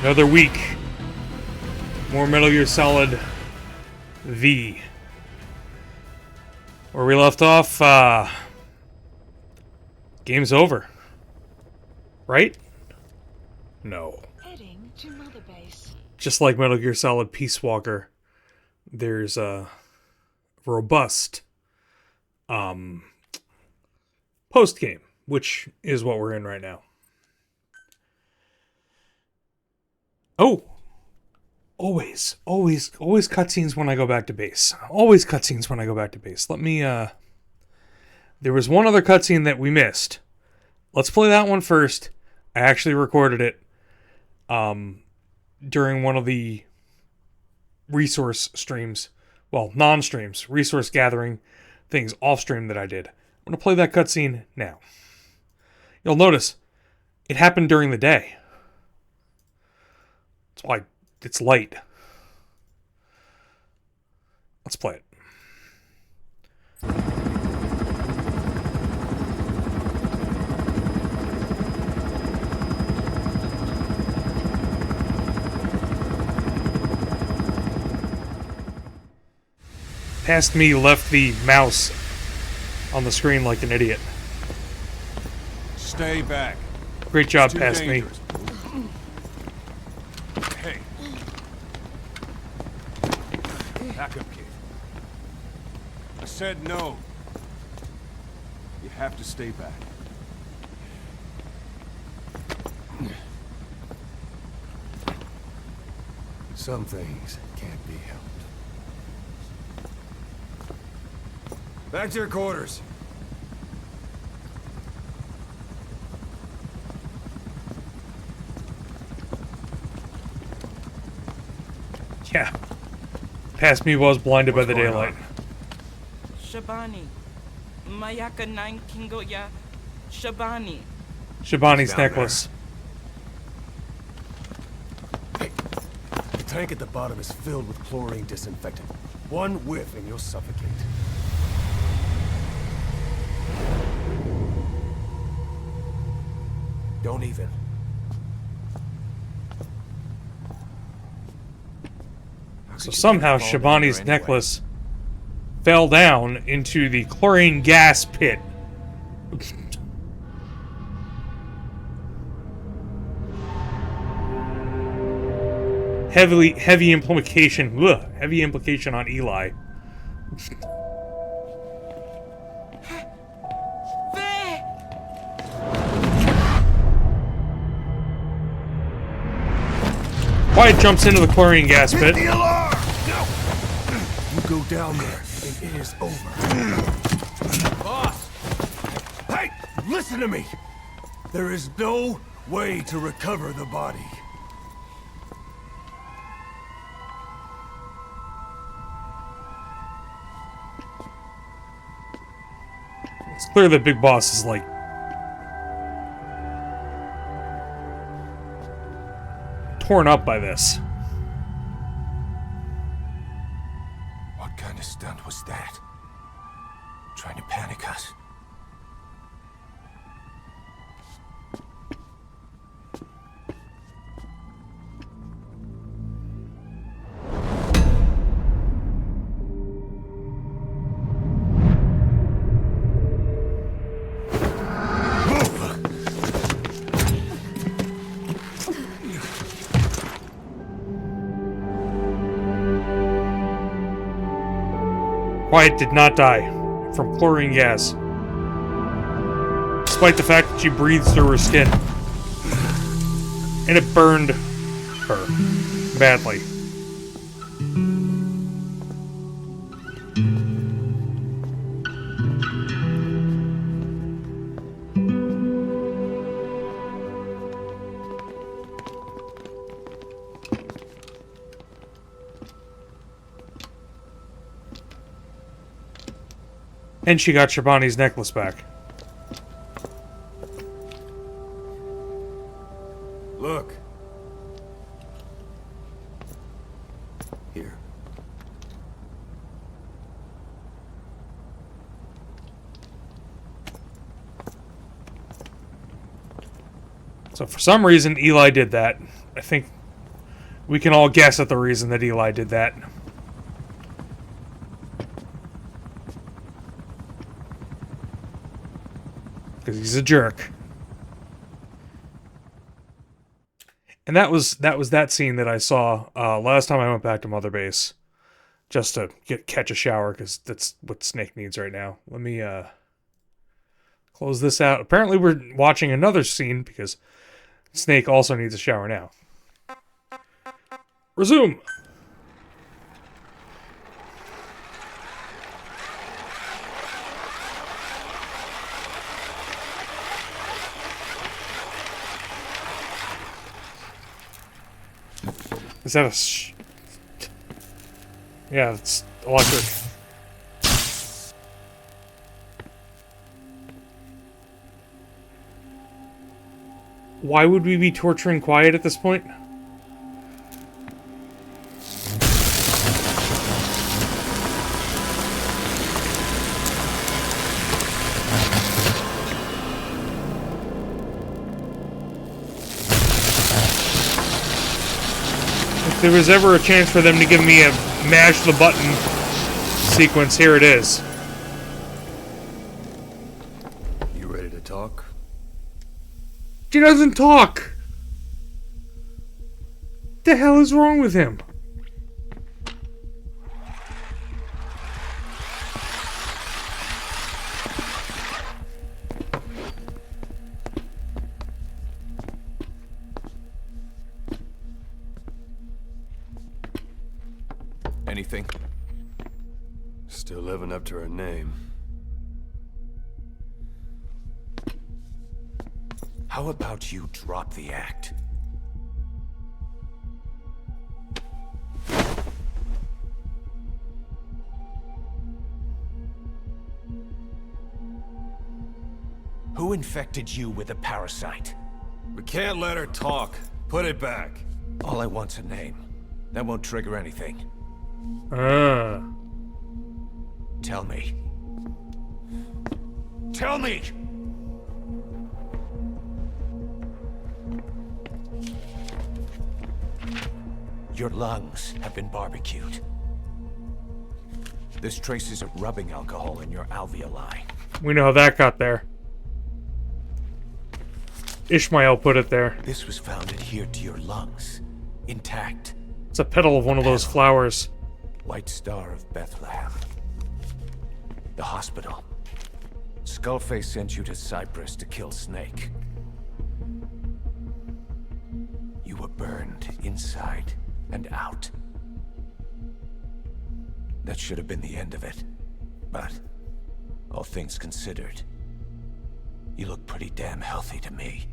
Another week. More Metal Gear Solid V. Where we left off, game's over. Right? No. Heading to Mother Base. Just like Metal Gear Solid Peace Walker, there's a robust post-game, which is what we're in right now. Oh! Always cutscenes when I go back to base. Always cutscenes when I go back to base. Let me, there was one other cutscene that we missed. Let's play that one first. I actually recorded it, during one of the resource streams. Well, non-streams. Resource gathering things off-stream that I did. I'm going to play that cutscene now. You'll notice, it happened during the day. That's why it's light. Let's play it. Past me left the mouse on the screen like an idiot. Stay back. Great job, past me. Hey. Back up, kid. I said no. You have to stay back. Some things can't be helped. Back to your quarters. Yeah. Past me was blinded by the daylight. Shabani. Mayaka 9 Kingo ya. Shabani. Shabani's necklace. Hey, the tank at the bottom is filled with chlorine disinfectant. One whiff and you'll suffocate. Don't even. So somehow Shabani's necklace fell down into the chlorine gas pit. Heavy implication. Ugh, heavy implication on Eli. Wyatt jumps into the chlorine gas pit. The alarm! No! You go down there, and it is over. Boss! Hey! Listen to me! There is no way to recover the body. It's clear that Big Boss is like torn up by this. What kind of stunt was that? Trying to panic us? Wyatt did not die from chlorine gas, despite the fact that she breathed through her skin. And it burned her badly. And she got Shabani's necklace back. Look. Here. So for some reason, Eli did that. I think We can all guess at the reason that Eli did that. Because he's a jerk. And that was that scene that I saw last time I went back to Mother Base. Just to catch a shower, because that's what Snake needs right now. Let me close this out. Apparently we're watching another scene, because Snake also needs a shower now. Resume! Is that a yeah, it's electric. Why would we be torturing Quiet at this point? If there was ever a chance for them to give me a mash the button sequence, here it is. You ready to talk? She doesn't talk! What the hell is wrong with him? Anything? Still living up to her name. How about you drop the act? Who infected you with a parasite? We can't let her talk. Put it back. All I want's a name. That won't trigger anything. Tell me. Tell me! Your lungs have been barbecued. There's traces of rubbing alcohol in your alveoli. We know how that got there. Ishmael put it there. This was found adhered to your lungs, intact. It's a petal of one of those flowers. White Star of Bethlehem. The hospital. Skullface sent you to Cyprus to kill Snake. You were burned inside and out. That should have been the end of it. But, all things considered, you look pretty damn healthy to me.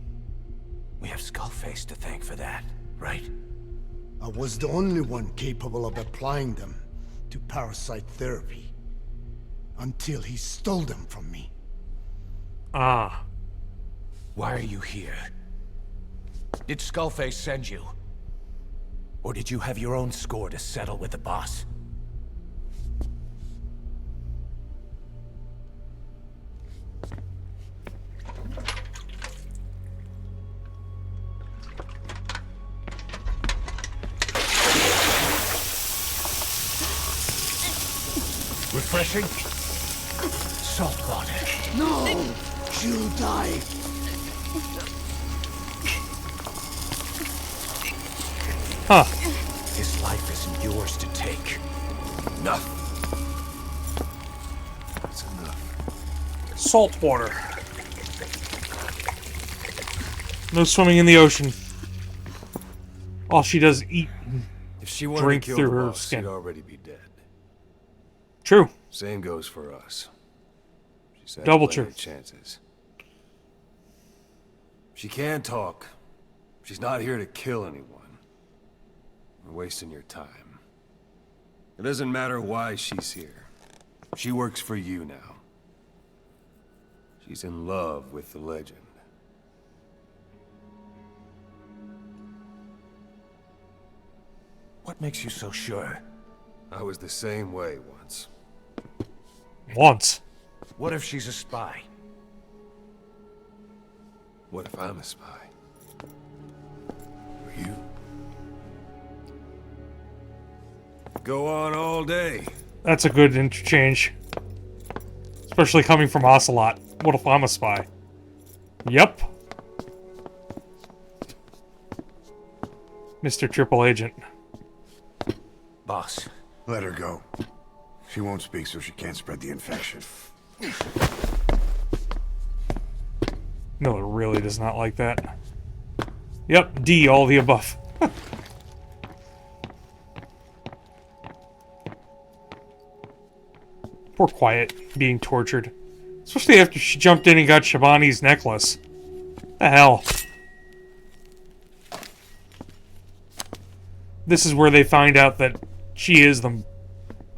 We have Skullface to thank for that, right? I was the only one capable of applying them to parasite therapy. Until he stole them from me. Ah. Why are you here? Did Skullface send you? Or did you have your own score to settle with the boss? Refreshing? Salt water. No! She'll die! Huh. His life isn't yours to take. Enough. That's enough. Salt water. No swimming in the ocean. All she does is eat and If she wanted drink to kill through the her boss, skin. she'd already be dead. True. Same goes for us. She's had Double plenty true. of chances. She can talk. She's not here to kill anyone. You're wasting your time. It doesn't matter why she's here. She works for you now. She's in love with the legend. What makes you so sure? I was the same way once. Once. What if she's a spy? What if I'm a spy? For you? go on all day. That's a good interchange. Especially coming from Ocelot. What if I'm a spy? Yep. Mr. Triple Agent. Boss. Let her go. She won't speak, so she can't spread the infection. Miller really does not like that. Yep, D, all the above. Poor Quiet, being tortured. Especially after she jumped in and got Shabani's necklace. The hell? This is where they find out that she is the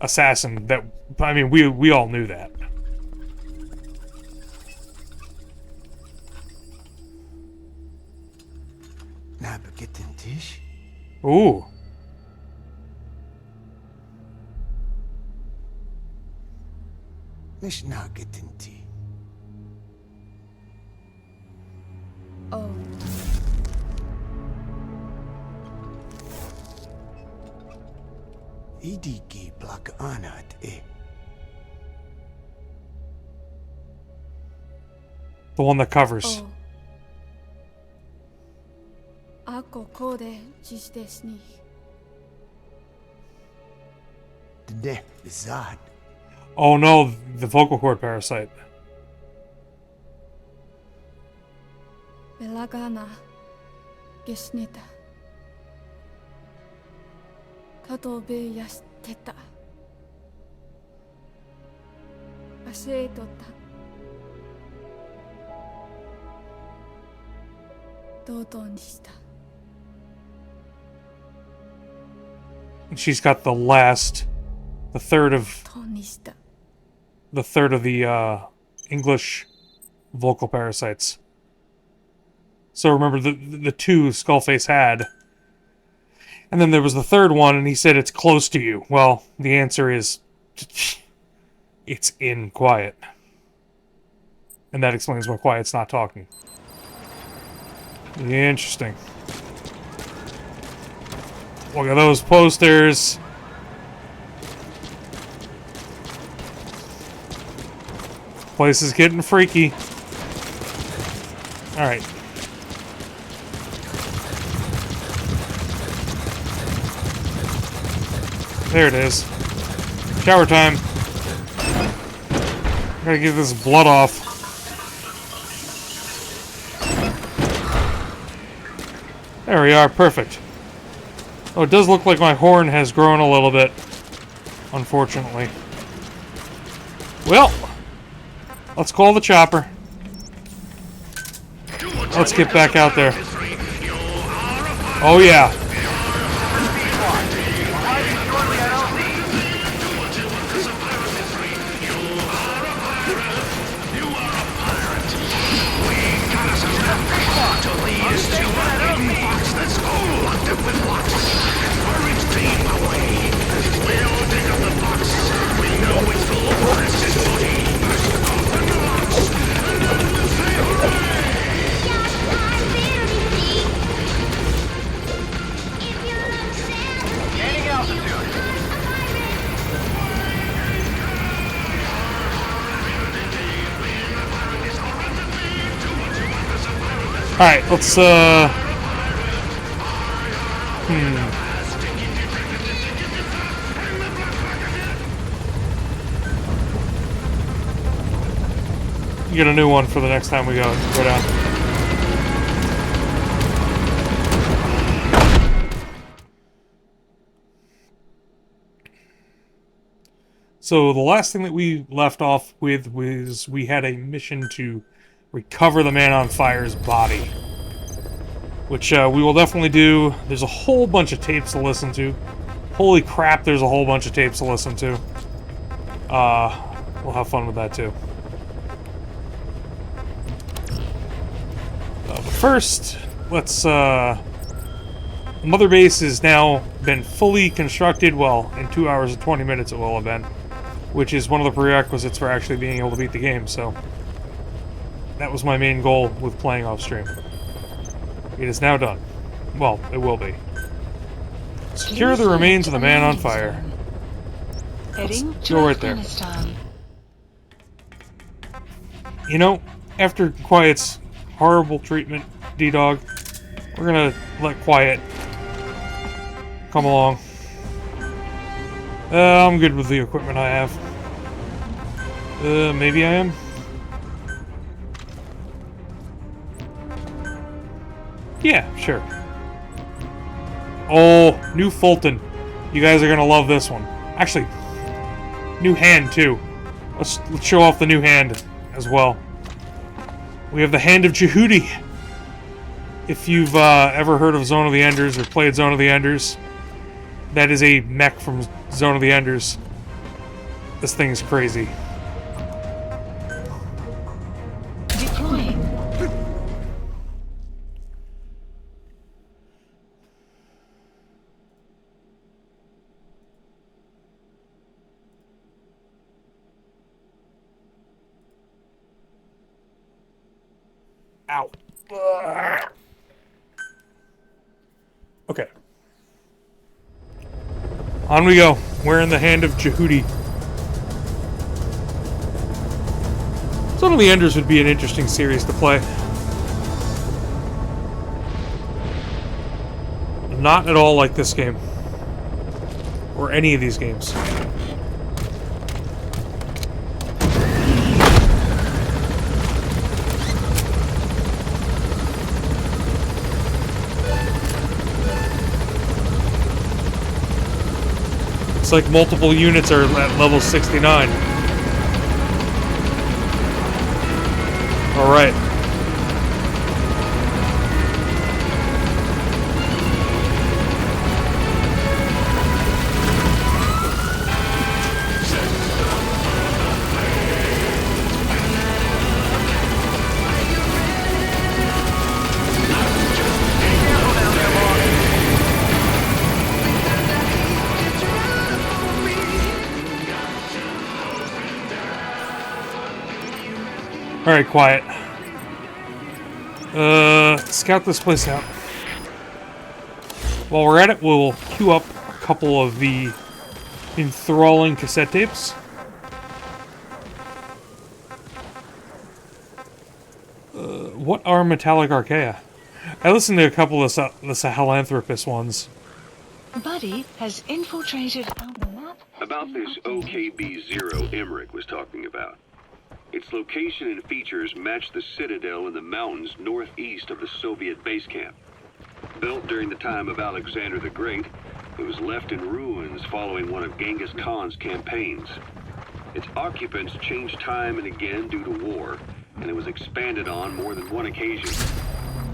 assassin that... I mean, we all knew that. Na begitten Tisch? Ooh. Nicht na getten Tee. Oh. Idiki blak anat e. The one that covers. Oh. Ako kode dziś des nicht. Ne, bizad. Oh no, the vocal cord parasite. Belagana gesnita. Kato be yasteta. Asetota. Dodo nishita. She's got the third of To nishita. the English vocal parasites. So remember the two Skullface had. And then there was the third one, and he said it's close to you. Well, the answer is it's in Quiet. And that explains why Quiet's not talking. Interesting. Look at those posters. Place is getting freaky. Alright. There it is. Shower time. Gotta get this blood off. There we are, perfect. Oh, it does look like my horn has grown a little bit. Unfortunately. Well, let's call the chopper. Let's get back out there. Oh yeah. Alright, let's, get a new one for the next time we go down. So the last thing that we left off with was we had a mission to recover the Man on Fire's body, which we will definitely do. There's a whole bunch of tapes to listen to. Holy crap, there's a whole bunch of tapes to listen to. We'll have fun with that too. But first, let's Mother Base has now been fully constructed. Well, in 2 hours and 20 minutes it will have been, which is one of the prerequisites for actually being able to beat the game. So that was my main goal with playing off stream. It is now done. Well, it will be. Secure the remains of the Man on Fire. Heading to go right there. Afghanistan. You know, after Quiet's horrible treatment, D-Dog, we're gonna let Quiet come along. I'm good with the equipment I have. Maybe I am? Yeah, sure. Oh, new Fulton. You guys are gonna love this one. Actually, new hand too. Let's show off the new hand as well. We have the Hand of Jehudi. If you've ever heard of Zone of the Enders or played Zone of the Enders, that is a mech from Zone of the Enders. This thing is crazy. Deploying. Ow. Okay. On we go. We're in the Hand of Jehudi. Zone of the Enders would be an interesting series to play. Not at all like this game. Or any of these games. It's like multiple units are at level 69. Alright. Alright, Quiet. Scout this place out. While we're at it, we'll queue up a couple of the enthralling cassette tapes. What are Metallic Archaea? I listened to a couple of the Sahelanthropus ones. Buddy has infiltrated the map. About this OKB-0 Emmerich was talking about. Its location and features match the citadel in the mountains northeast of the Soviet base camp. Built during the time of Alexander the Great, it was left in ruins following one of Genghis Khan's campaigns. Its occupants changed time and again due to war, and it was expanded on more than one occasion.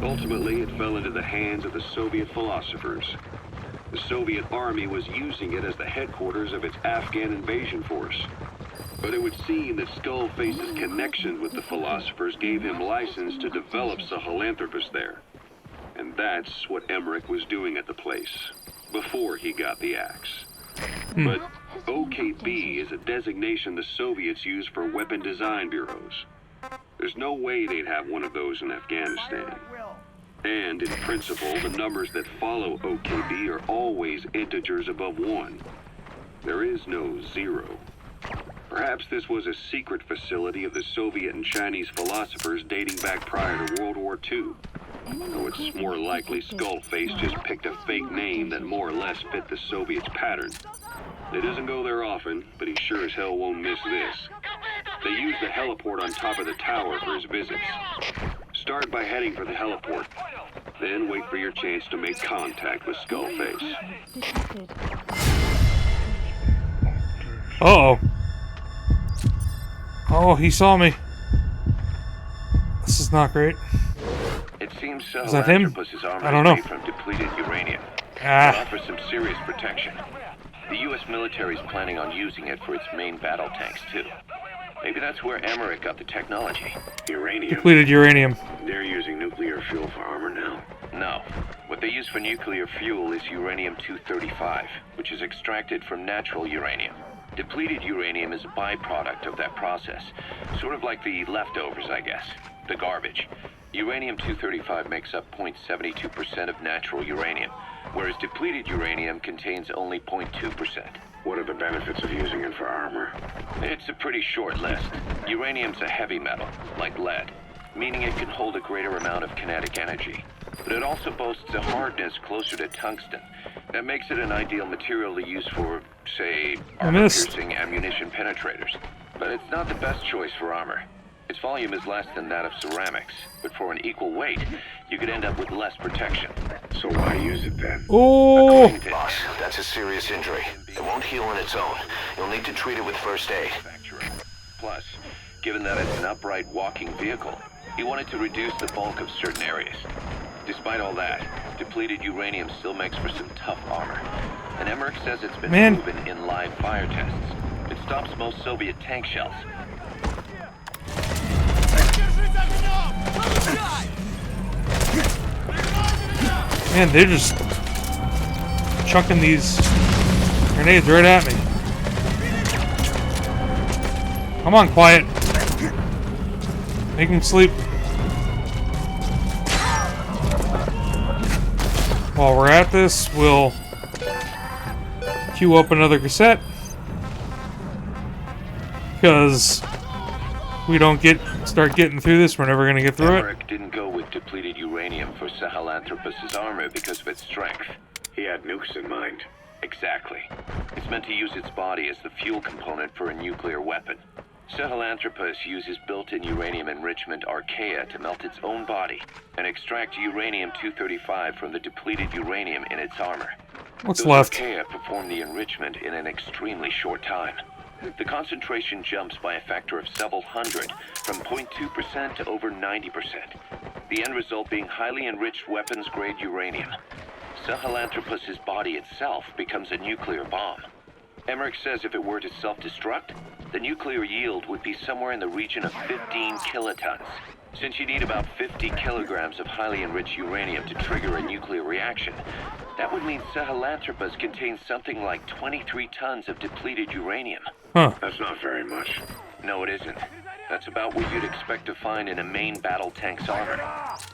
Ultimately, it fell into the hands of the Soviet philosophers. The Soviet army was using it as the headquarters of its Afghan invasion force. But it would seem that Skullface's connection with the philosophers gave him license to develop Sahelanthropus there. And that's what Emmerich was doing at the place, before he got the axe. But OKB is a designation the Soviets use for weapon design bureaus. There's no way they'd have one of those in Afghanistan. And in principle, the numbers that follow OKB are always integers above 1. There is no 0. Perhaps this was a secret facility of the Soviet and Chinese philosophers dating back prior to World War II. Though it's more likely Skullface just picked a fake name that more or less fit the Soviets' pattern. He doesn't go there often, but he sure as hell won't miss this. They use the heliport on top of the tower for his visits. Start by heading for the heliport. Then wait for your chance to make contact with Skullface. Uh-oh. Oh, he saw me. This is not great. It seems Is that him? Sahelanthropus is I don't know. armored from depleted uranium. It Ah. offers some serious protection. The U.S. military is planning on using it for its main battle tanks, too. Maybe that's where Emmerich got the technology. Uranium? Depleted uranium. They're using nuclear fuel for armor now? No. What they use for nuclear fuel is uranium-235, which is extracted from natural uranium. Depleted uranium is a byproduct of that process. Sort of like the leftovers, I guess. The garbage. Uranium-235 makes up 0.72% of natural uranium, whereas depleted uranium contains only 0.2%. What are the benefits of using it for armor? It's a pretty short list. Uranium's a heavy metal, like lead, meaning it can hold a greater amount of kinetic energy. But it also boasts a hardness closer to tungsten. That makes it an ideal material to use for, say, armor-piercing ammunition penetrators. But it's not the best choice for armor. Its volume is less than that of ceramics, but for an equal weight, you could end up with less protection. So why use it then? Oh! Boss, that's a serious injury. It won't heal on its own. You'll need to treat it with first aid. Plus, given that it's an upright walking vehicle, he wanted to reduce the bulk of certain areas. Despite all that, depleted uranium still makes for some tough armor. And Emmerich says it's been proven in live fire tests. It stops most Soviet tank shells. Man, they're just chucking these grenades right at me. Come on, quiet. Make him sleep. While we're at this, we'll queue up another cassette. Because we don't start getting through this, we're never gonna get through Emmerich didn't go with depleted uranium for Sahelanthropus' armor because of its strength. He had nukes in mind. Exactly. It's meant to use its body as the fuel component for a nuclear weapon. Sahelanthropus uses built-in uranium enrichment archaea to melt its own body and extract uranium-235 from the depleted uranium in its armor. What's Those left? archaea perform the enrichment in an extremely short time. The concentration jumps by a factor of several hundred, from 0.2% to over 90%. The end result being highly enriched weapons-grade uranium. Sahelanthropus' body itself becomes a nuclear bomb. Emmerich says if it were to self-destruct, the nuclear yield would be somewhere in the region of 15 kilotons. Since you need about 50 kilograms of highly enriched uranium to trigger a nuclear reaction, that would mean Sahelanthropus contains something like 23 tons of depleted uranium. Huh. That's not very much. No, it isn't. That's about what you'd expect to find in a main battle tank's armor.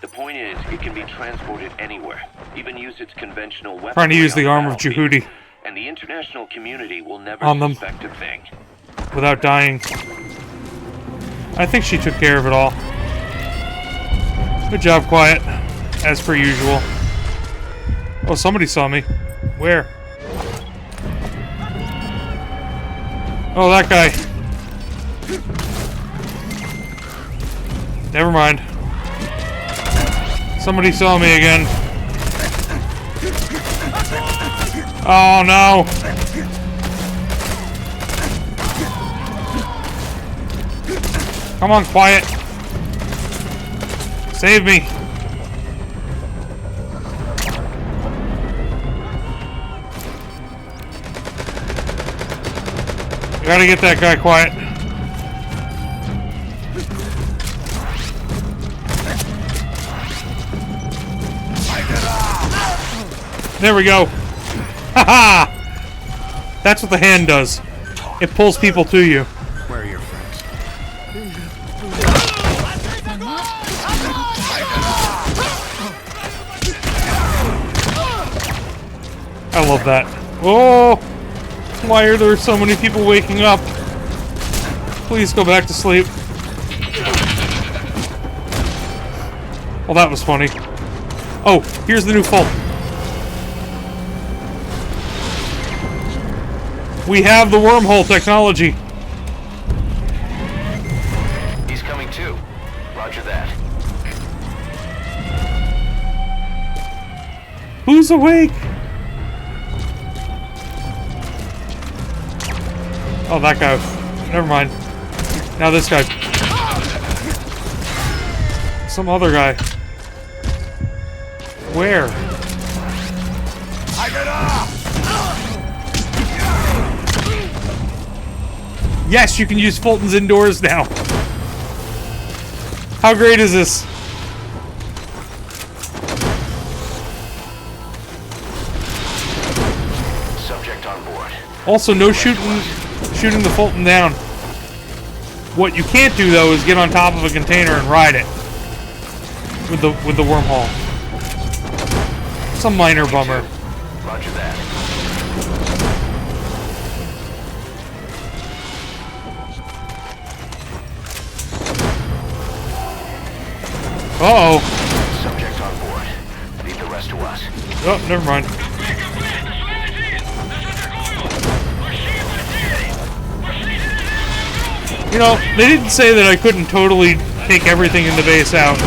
The point is, it can be transported anywhere, even use its conventional weapons. Trying to use the arm of Jehudi. And the international community will never on them suspect a thing. without dying. I think she took care of it all. Good job, Quiet. As per usual. Oh, somebody saw me. Where? Oh, that guy. Never mind. Somebody saw me again. Oh, no. Come on, Quiet. Save me. I gotta get that guy, Quiet. There we go. Haha! That's what the hand does. It pulls people to you. Where are your friends? I love that. Oh! Why are there so many people waking up? Please go back to sleep. Well, that was funny. Oh, here's the new Fulton. We have the wormhole technology. He's coming too. Roger that. Who's awake? Oh, that guy. Never mind. Now this guy. Some other guy. Where? Yes, you can use Fulton's indoors now. How great is this? Subject on board. Also, no shooting the Fulton down. What you can't do though is get on top of a container and ride it with the wormhole. It's a minor bummer. Roger that. Uh-oh. Subjects on board. Leave the rest to us. Oh, never mind. You know, they didn't say that I couldn't totally take everything in the base out.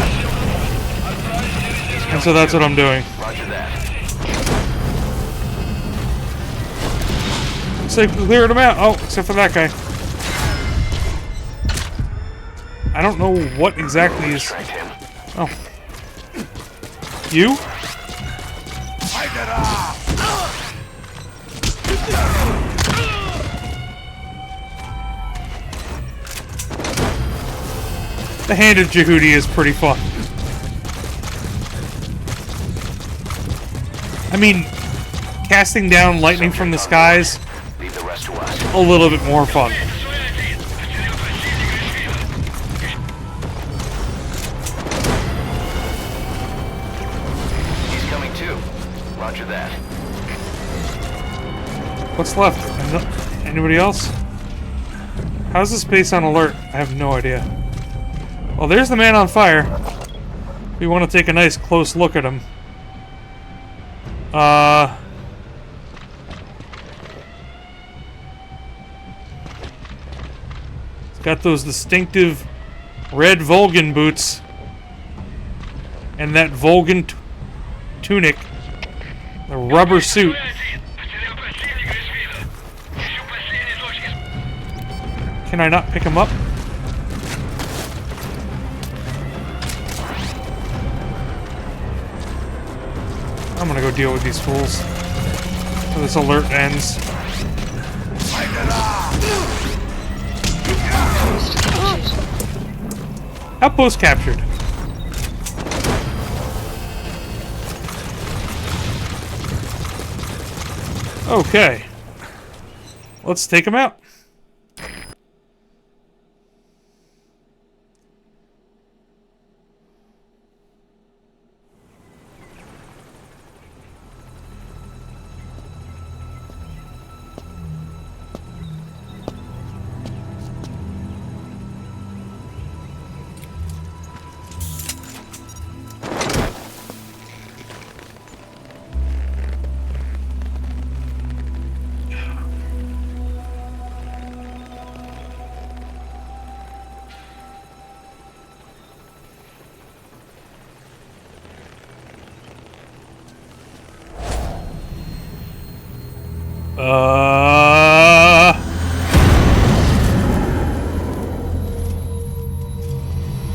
And so that's what I'm doing. Roger that. Looks like we cleared them out. Oh, except for that guy. I don't know what exactly is... Distract him. Oh. You? The Hand of Jehudi is pretty fun. I mean, casting down lightning from the skies, Leave the rest to us. a little bit more fun. He's coming too. Roger that. What's left? Anybody else? How's this base on alert? I have no idea. Well, there's the man on fire. We want to take a nice close look at him. He's got those distinctive red Volgan boots. And that Volgan tunic. The rubber suit. Can I not pick him up? I'm gonna go deal with these fools. So this alert ends. Outpost captured. Okay. Let's take him out.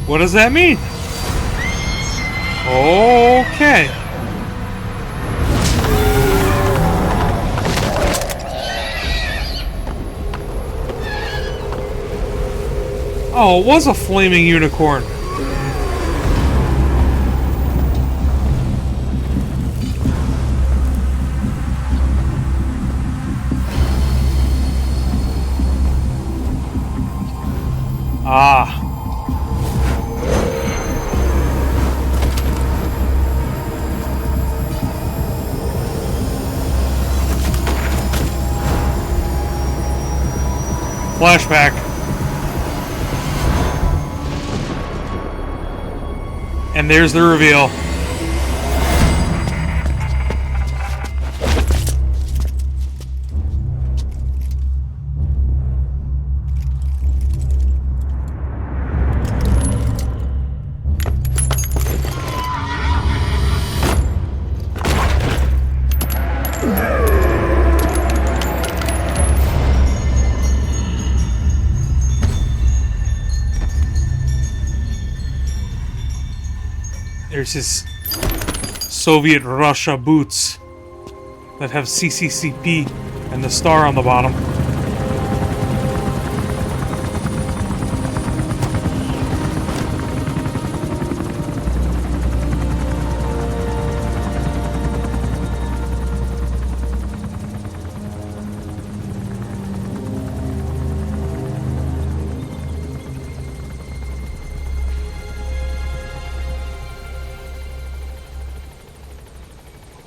What does that mean? Okay. Oh, it was a flaming unicorn. Ah. Flashback. And there's the reveal. There's his Soviet Russia boots that have CCCP and the star on the bottom.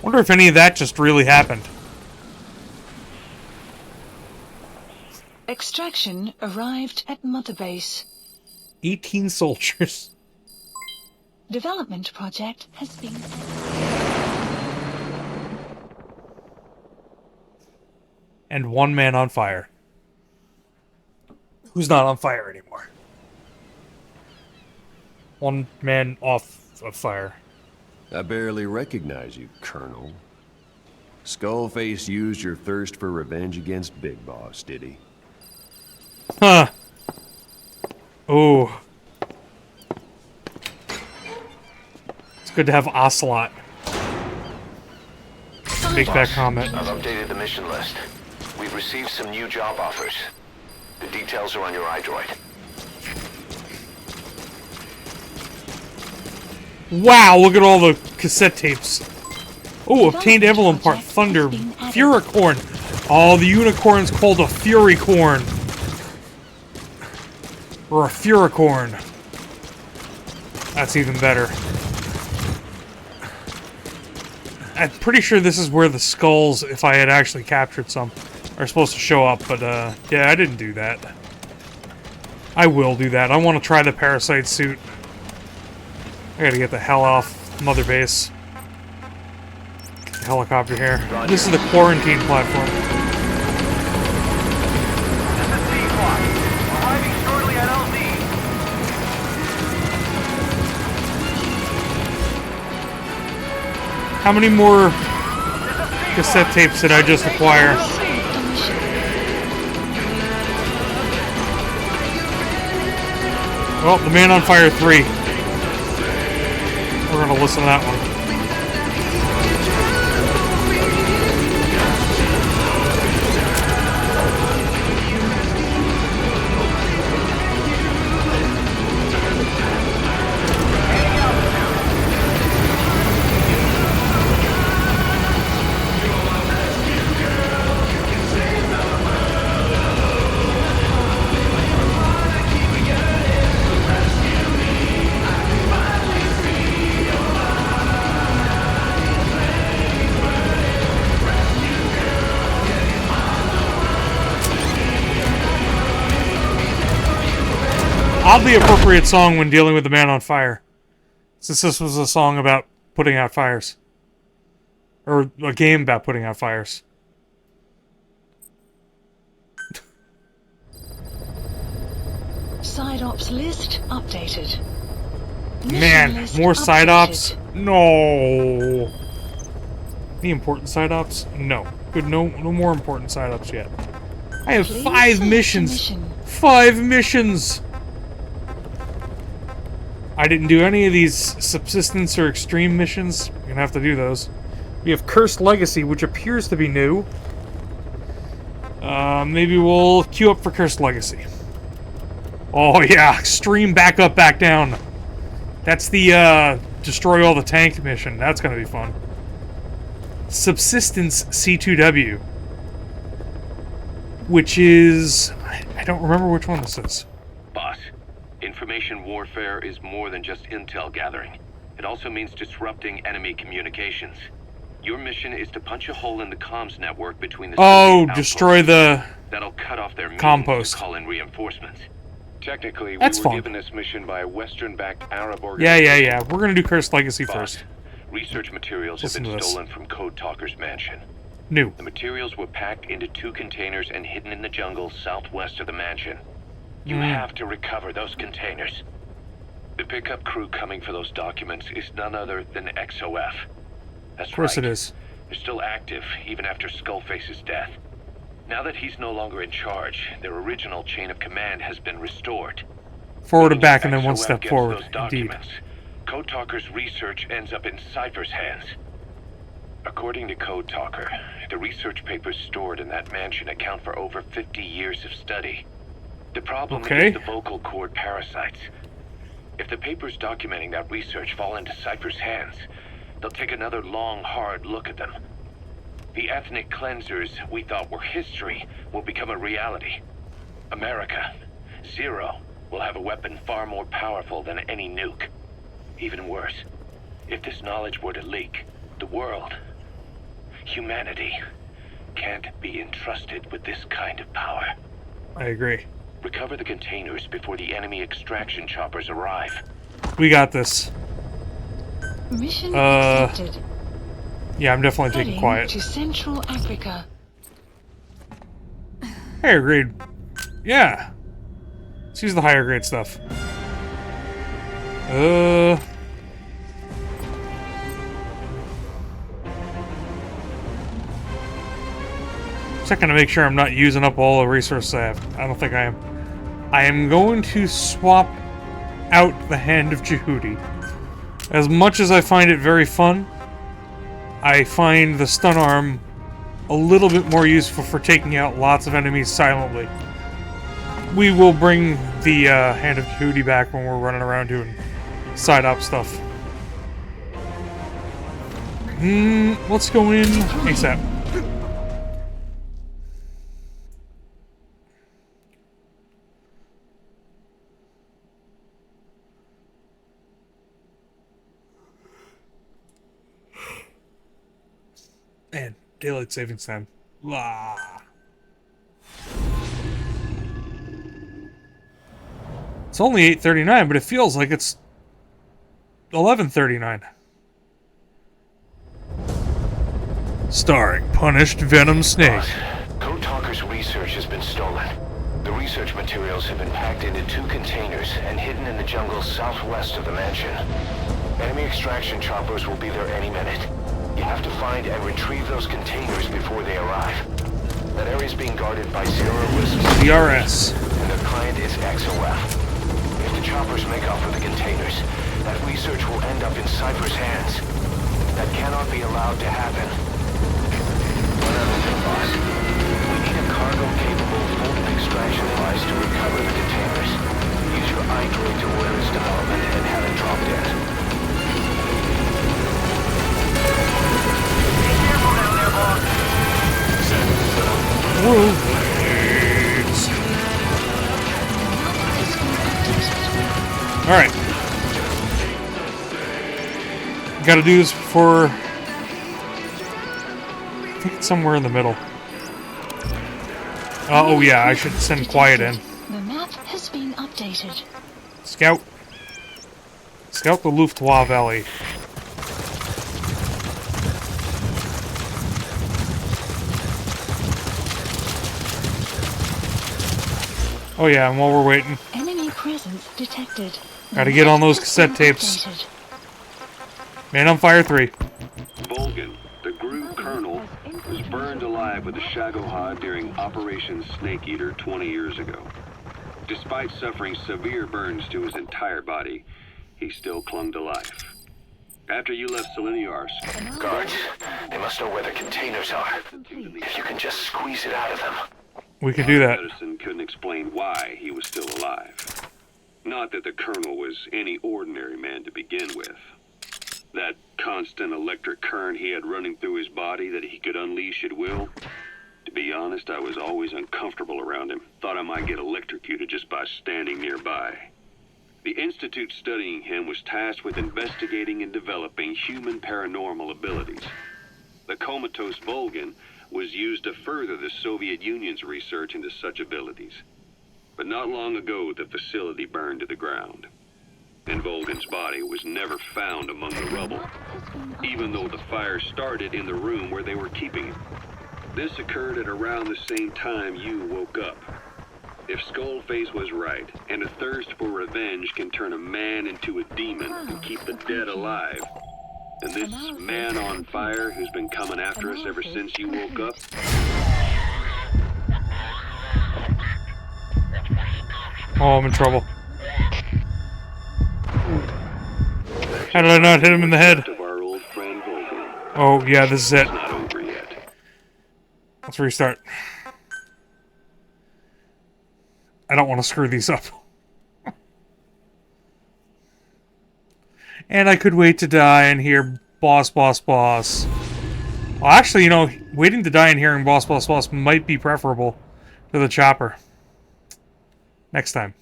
Wonder if any of that just really happened. Extraction arrived at Mother Base. 18 soldiers. development project has been... And one man on fire. Who's not on fire anymore? One man off of fire. I barely recognize you, Colonel. Skullface used your thirst for revenge against Big Boss, did he? Huh. Oh. It's good to have Ocelot make that comment. I've updated the mission list. We've received some new job offers. The details are on your iDroid. Wow, look at all the cassette tapes. Oh, obtained emblem part, Thunder, Furicorn. Oh, the unicorn's called a Furycorn. Or a Furicorn. That's even better. I'm pretty sure this is where the skulls, if I had actually captured some, are supposed to show up, but yeah, I didn't do that. I will do that. I want to try the parasite suit. I gotta get the hell off Mother Base. Get the helicopter here. This is the quarantine platform. How many more cassette tapes did I just acquire? Well, The Man on Fire 3. We're gonna listen to that one. Oddly appropriate song when dealing with the Man on Fire, since this was a song about putting out fires. Or a game about putting out fires. Side ops list updated. Man, more side ops? No. Any important side ops? No. Good, no more important side ops yet. I have 5 missions. 5 missions! I didn't do any of these subsistence or extreme missions. You're gonna have to do those. We have Cursed Legacy, which appears to be new. Maybe we'll queue up for Cursed Legacy. Oh yeah, extreme back up, back down. That's the, destroy all the tank mission. That's gonna be fun. Subsistence C2W. Which is... I don't remember which one this is. Boss, information warfare is more than just intel gathering. It also means disrupting enemy communications. Your mission is to punch a hole in the comms network between the... Oh, destroy the... That'll cut off their compost. To call in reinforcements. Technically, That's we were fun. given this mission by a Western-backed Arab organization. Yeah. We're gonna do Cursed Legacy first. Research materials have been stolen from Code Talker's mansion. New. The materials were packed into 2 containers and hidden in the jungle southwest of the mansion. You have to recover those containers. The pickup crew coming for those documents is none other than XOF. That's right. Of course it is. They're still active, even after Skullface's death. Now that he's no longer in charge, their original chain of command has been restored. Forward and back, and then one XOF step gets forward. those Indeed. documents. Code Talker's research ends up in Cypher's hands. According to Code Talker, the research papers stored in that mansion account for over 50 years of study. The problem is the vocal cord parasites. If the papers documenting that research fall into Cypher's hands, they'll take another long, hard look at them. The ethnic cleansers we thought were history will become a reality. America, Zero, will have a weapon far more powerful than any nuke. Even worse, if this knowledge were to leak, the world, humanity, can't be entrusted with this kind of power. I agree. Recover the containers before the enemy extraction choppers arrive. We got this. Mission accepted. Yeah, I'm definitely taking Heading quiet. to Central Africa. Higher grade. Yeah. Let's use the higher grade stuff. Checking to make sure I'm not using up all the resources I have. I don't think I am. I am going to swap out the Hand of Jehudi. As much as I find it very fun, I find the stun arm a little bit more useful for taking out lots of enemies silently. We will bring the Hand of Jehudi back when we're running around doing side-op stuff. Let's go in ASAP. Man, daylight savings time. Blah. It's only 8:39, but it feels like it's 11:39. Starring Punished Venom Snake. Code Talker's research has been stolen. The research materials have been packed into 2 containers and hidden in the jungle southwest of the mansion. Enemy extraction choppers will be there any minute. You have to find and retrieve those containers before they arrive. That area is being guarded by zero-risk CRS. and their client is XOF. If the choppers make off with the containers, that research will end up in Cypher's hands. That cannot be allowed to happen. One other thing, boss. We need a cargo-capable folded extraction device to recover the containers. Use your iDroid to order its development and have it dropped in. Alright. Gotta do this before... I think it's somewhere in the middle. Oh yeah, I should send Quiet in. The map has been updated. Scout. Scout the Luftwaffe Valley. Oh yeah, and while we're waiting, Enemy presence detected. gotta get on those cassette tapes. Man on Fire 3. Volgan, the Groove Colonel, was burned alive with a Shagohod during Operation Snake Eater 20 years ago. Despite suffering severe burns to his entire body, he still clung to life. After you left Seleniarsk, Guards, they must know where the containers are. If you can just squeeze it out of them. We can do that. Medicine couldn't explain why he was still alive. Not that the Colonel was any ordinary man to begin with. That constant electric current he had running through his body that he could unleash at will. To be honest, I was always uncomfortable around him. Thought I might get electrocuted just by standing nearby. The institute studying him was tasked with investigating and developing human paranormal abilities. The comatose Volgan was used to further the Soviet Union's research into such abilities. But not long ago, the facility burned to the ground. And Volgan's body was never found among the rubble, even though the fire started in the room where they were keeping him. This occurred at around the same time you woke up. If Skullface was right, and a thirst for revenge can turn a man into a demon and keep the dead alive, and this man on fire who's been coming after us ever since you woke up? Oh, I'm in trouble. How did I not hit him in the head? Oh, yeah, this is it. Not over yet. Let's restart. I don't want to screw these up. And I could wait to die and hear boss, boss, boss. Well, actually, you know, waiting to die and hearing boss, boss, boss might be preferable to the chopper. Next time.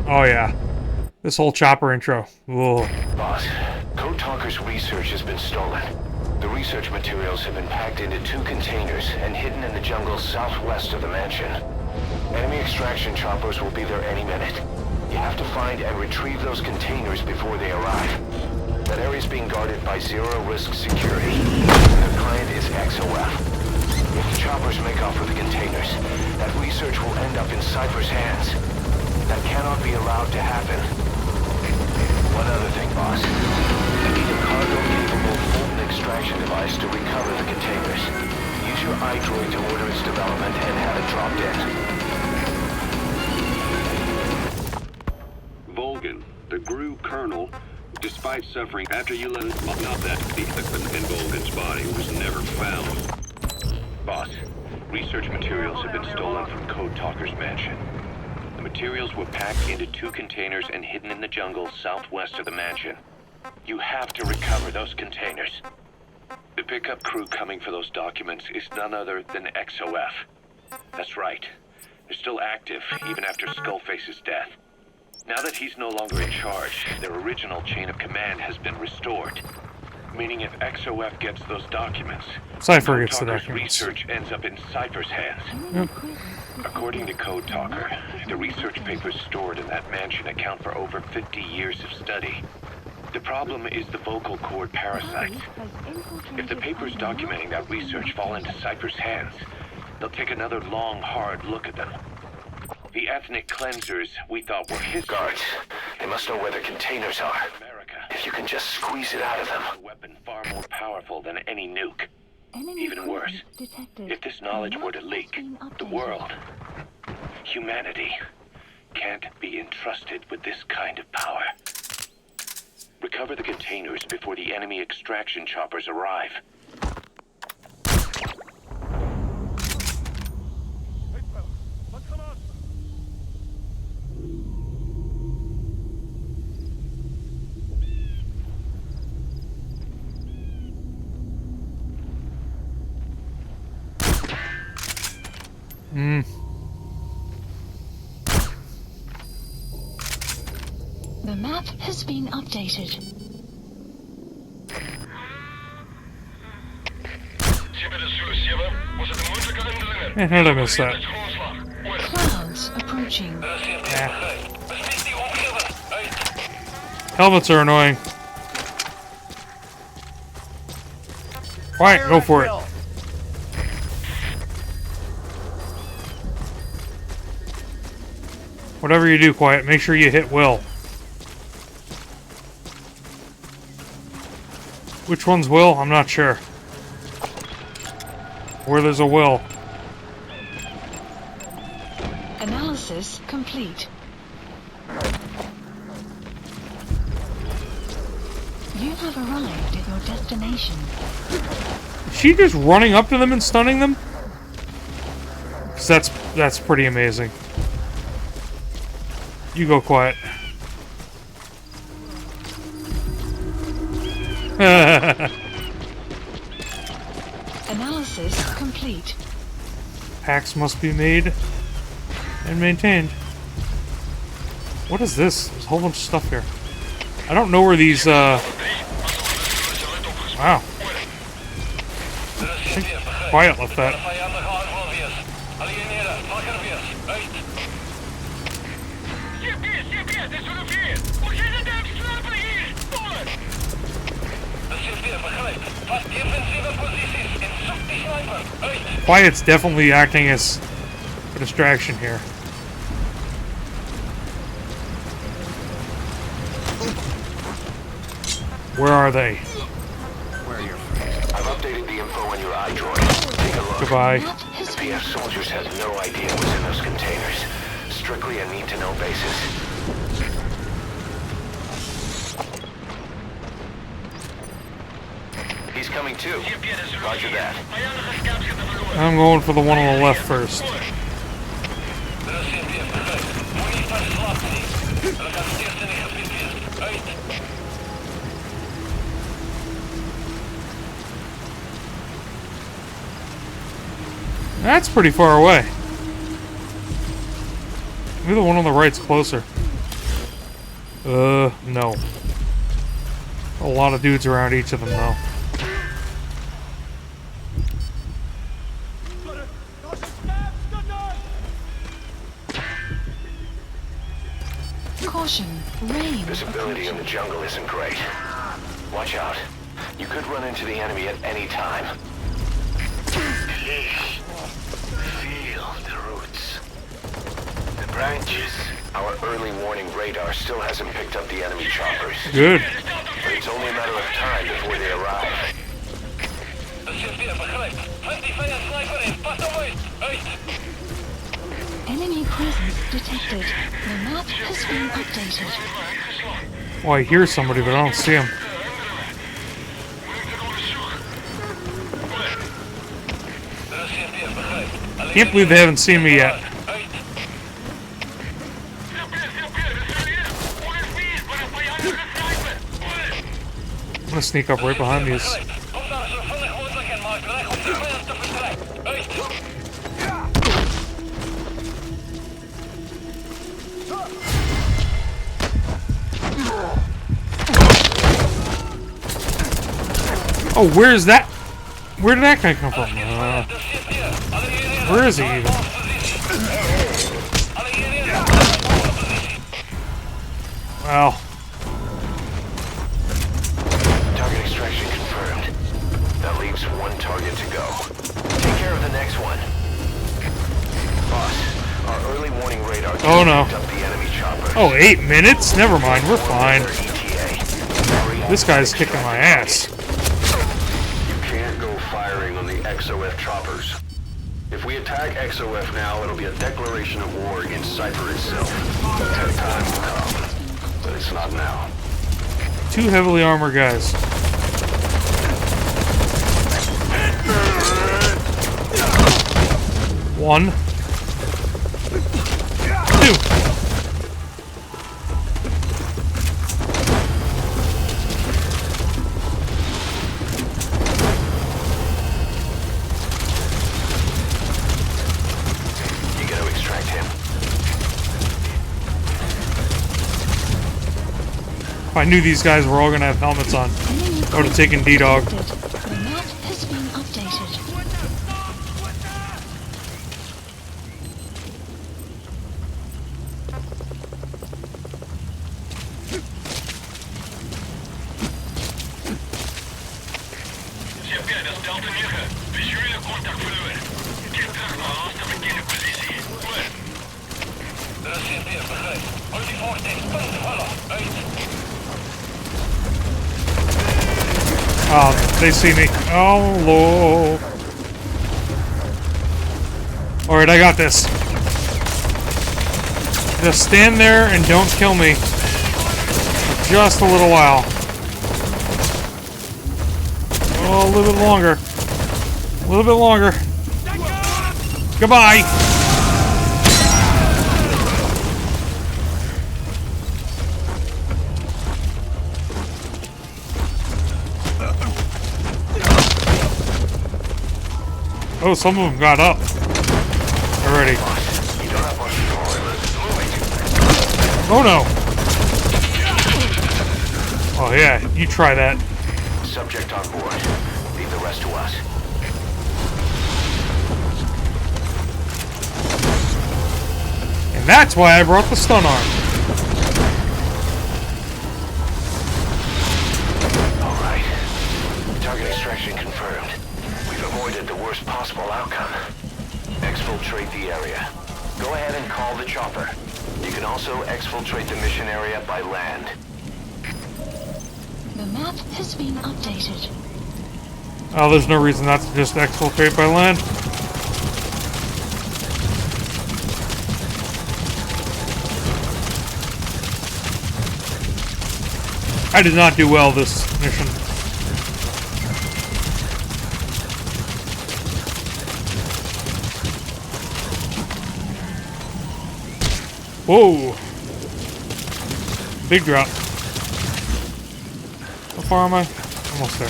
Oh, yeah. This whole chopper intro. Whoa. Boss, Code Talker's research has been stolen. The research materials have been packed into 2 containers and hidden in the jungle southwest of the mansion. Enemy extraction choppers will be there any minute. You have to find and retrieve those containers before they arrive. That area is being guarded by zero-risk security. Their client is XOF. If the choppers make off with the containers, that research will end up in Cypher's hands. That cannot be allowed to happen. One other thing, boss. You need a cargo-capable Fulton extraction device to recover the containers. Use your iDroid to order its development and have it dropped in. Volgin, the GRU colonel, despite suffering after you let us not that the equipment in Volgin's body was never found. Boss, research materials have been stolen from Code Talker's mansion. The materials were packed into 2 containers and hidden in the jungle southwest of the mansion. You have to recover those containers. The pickup crew coming for those documents is none other than XOF. That's right. They're still active, even after Skullface's death. Now that he's no longer in charge, their original chain of command has been restored. Meaning if XOF gets those documents, Cypher gets the Talker's documents. research ends up in Cypher's hands. Yep. According to Code Talker, the research papers stored in that mansion account for over 50 years of study. The problem is the vocal cord parasites. If the papers documenting that research fall into Cypher's hands, they'll take another long, hard look at them. The ethnic cleansers we thought were his guards. They must know where the containers are. America. If you can just squeeze it out of them. A weapon far more powerful than any nuke. Even worse, if this knowledge were to leak, the world, humanity, can't be entrusted with this kind of power. Recover the containers before the enemy extraction choppers arrive. The map has been updated. Man, how did I miss that? Clouds approaching. Helmets are annoying. Quiet, go for it. Whatever you do, Quiet, make sure you hit Will. Which one's Will? I'm not sure. Where there's a Will. Analysis complete. You have arrived at your destination. Is she just running up to them and stunning them? 'Cause that's pretty amazing. You go, Quiet. Analysis complete. Packs must be made and maintained. What is this? There's a whole bunch of stuff here. I don't know where these, Wow. I think Quiet left that. Quiet's definitely acting as a distraction here. Where are they? I've updated the info on your iDroid. Take a look. Goodbye. The PF soldiers have no idea what's in those containers. Strictly a need-to-know basis. He's coming too. Roger that. I'm going for the one on the left first. That's pretty far away. Maybe the one on the right's closer. No. A lot of dudes around each of them, though. Caution, rain. Visibility in the jungle isn't great. Watch out. You could run into the enemy at any time. Feel the roots. The branches. Our early warning radar still hasn't picked up the enemy choppers. Good. But it's only a matter of time before they arrive. Enemy presence detected. The map has been updated. Well, I hear somebody, but I don't see him. Can't believe they haven't seen me yet. I'm gonna sneak up right behind these. Oh, where is that? Where did that guy come from? Where is he even? Wow. Target extraction confirmed. That leaves one target to go. Take care of the next one. Boss, our early warning radar Oh no. picked up the enemy chopper. Oh, 8 minutes? Never mind, we're fine. This guy's kicking my ass. You can't go firing on the XOF choppers. If we attack XOF now, it'll be a declaration of war against Cypher itself. That time will come, but it's not now. 2 heavily armored guys. One. 2. You gotta extract him. If I knew these guys were all gonna have helmets on, I would have taken D-Dog. The map has been updated. Oh, they see me. Oh, Lord. Alright, I got this. Just stand there and don't kill me. For just a little while. Oh, a little bit longer. A little bit longer. Goodbye. Oh, some of them got up already. Oh no! Oh yeah, you try that. Subject on board. Leave the rest to us. And that's why I brought the stun arm. Alright. Target extraction confirmed. We've avoided the worst possible outcome. Exfiltrate the area. Go ahead and call the chopper. You can also exfiltrate the mission area by land. The map has been updated. Oh, there's no reason not to just exfiltrate by land. I did not do well this mission. Whoa! Big drop. How far am I? Almost there.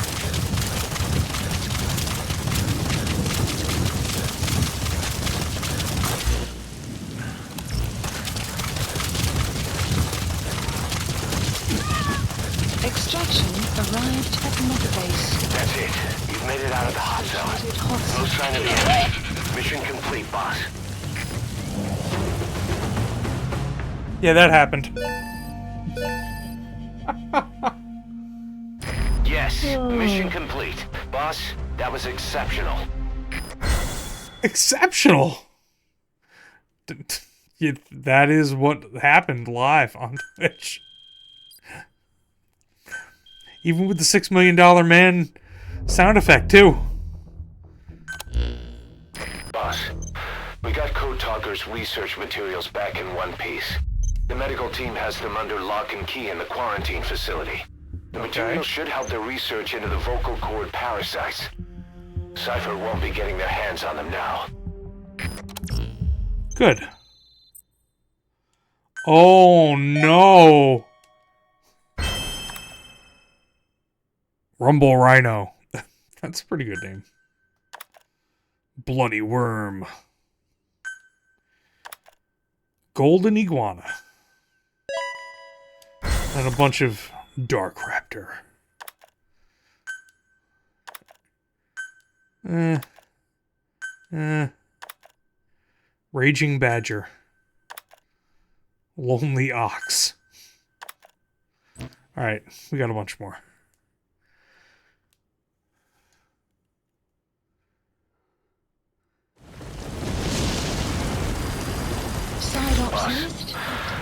Extraction arrived at Mother Base. That's it. You've made it out of the hot zone. No sign of the enemy. Mission complete, boss. Yeah, that happened. Yes, mission complete. Boss, that was exceptional. Exceptional. That is what happened live on Twitch. Even with the $6 Million Man sound effect, too. Boss, we got Code Talker's research materials back in one piece. The medical team has them under lock and key in the quarantine facility. The materials should help their research into the vocal cord parasites. Cypher won't be getting their hands on them now. Good. Oh, no. Rumble Rhino. That's a pretty good name. Bloody Worm. Golden Iguana. And a bunch of Dark Raptor. Raging Badger. Lonely Ox. Alright, we got a bunch more. Boss,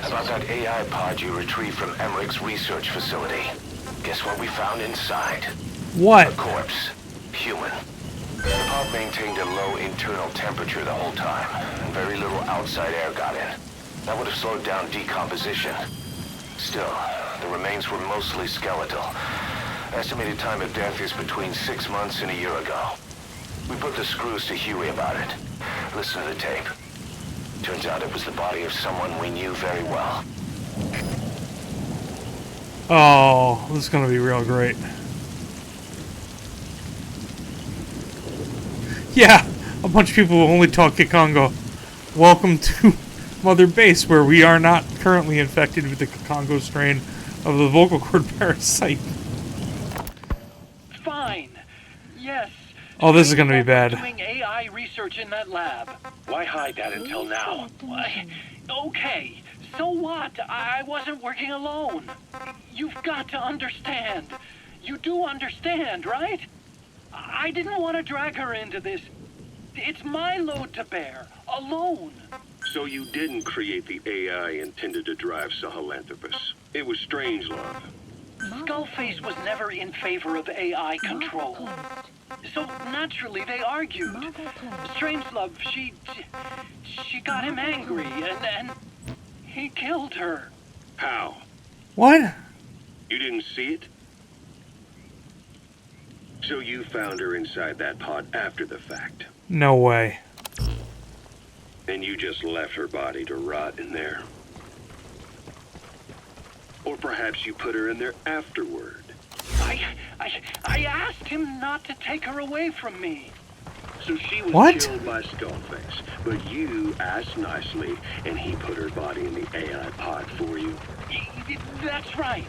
about that AI pod you retrieved from Emmerich's research facility. Guess what we found inside? What? A corpse. Human. The pod maintained a low internal temperature the whole time, and very little outside air got in. That would have slowed down decomposition. Still, the remains were mostly skeletal. Estimated time of death is between 6 months and a year ago. We put the screws to Huey about it. Listen to the tape. Turns out it was the body of someone we knew very well. Oh, this is gonna be real great. Yeah, a bunch of people who only talk Kikongo. Welcome to Mother Base, where we are not currently infected with the Kikongo strain of the vocal cord parasite. Fine. Yes. Oh, this is gonna be bad. Doing AI research in that lab. Why hide that until now? Okay, so what? I wasn't working alone. You've got to understand. You do understand, right? I didn't want to drag her into this. It's my load to bear, alone. So you didn't create the AI intended to drive Sahelanthropus. It was Strangelove. Skullface was never in favor of AI control. So naturally they argued. Strangelove, she got him angry and he killed her. How? What? You didn't see it? So you found her inside that pod after the fact. No way. And you just left her body to rot in there. Or perhaps you put her in there afterward. I asked him not to take her away from me. So she was What? killed by Skullface, but you asked nicely, and he put her body in the AI pod for you. That's right.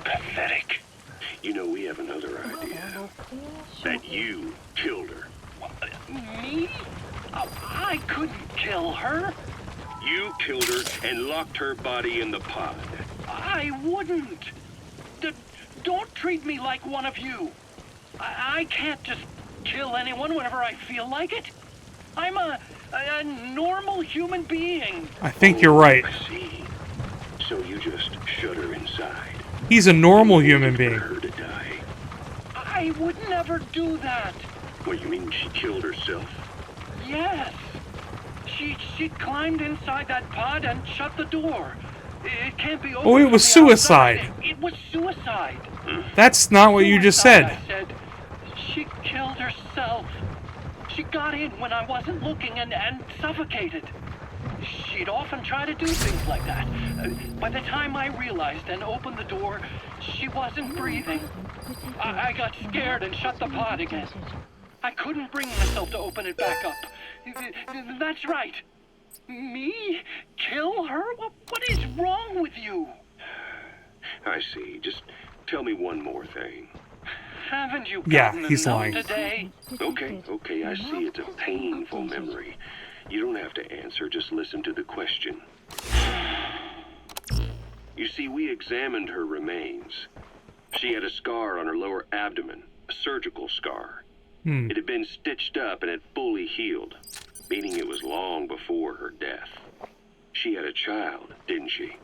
Pathetic. You know, we have another idea. That you killed her. Me? I couldn't kill her. You killed her and locked her body in the pod. I wouldn't. Don't treat me like one of you. I can't just kill anyone whenever I feel like it. I'm a normal human being. I think you're right. I see. So you just shut her inside. He's a normal human being. For her to die. I would never do that. What, you mean she killed herself? Yes. She climbed inside that pod and shut the door. It can't be open. Oh, it was from the outside. suicide. It was suicide. That's not what you just said. I said. She killed herself. She got in when I wasn't looking and suffocated. She'd often try to do things like that. By the time I realized and opened the door, she wasn't breathing. I got scared and shut the pod again. I couldn't bring myself to open it back up. That's right. Me? Kill her? What is wrong with you? I see. Just tell me one more thing. Haven't you Yeah, gotten he's enough lying. today? Okay, I see it's a painful memory. You don't have to answer, just listen to the question. You see, we examined her remains. She had a scar on her lower abdomen, a surgical scar. It had been stitched up and had fully healed, meaning it was long before her death. She had a child, didn't she?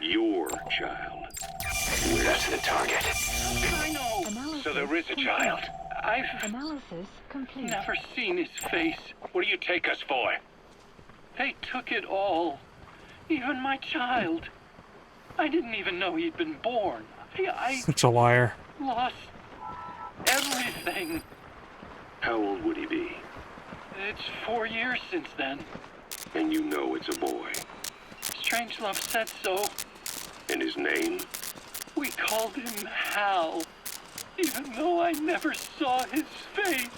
Your child. That's the target. I know. Analysis So there is a child. I've Analysis complete. never seen his face. What do you take us for? They took it all. Even my child. I didn't even know he'd been born. I Such a liar. lost everything. How old would he be? It's 4 years since then. And you know it's a boy. Strangelove said so. And his name? We called him Hal, even though I never saw his face.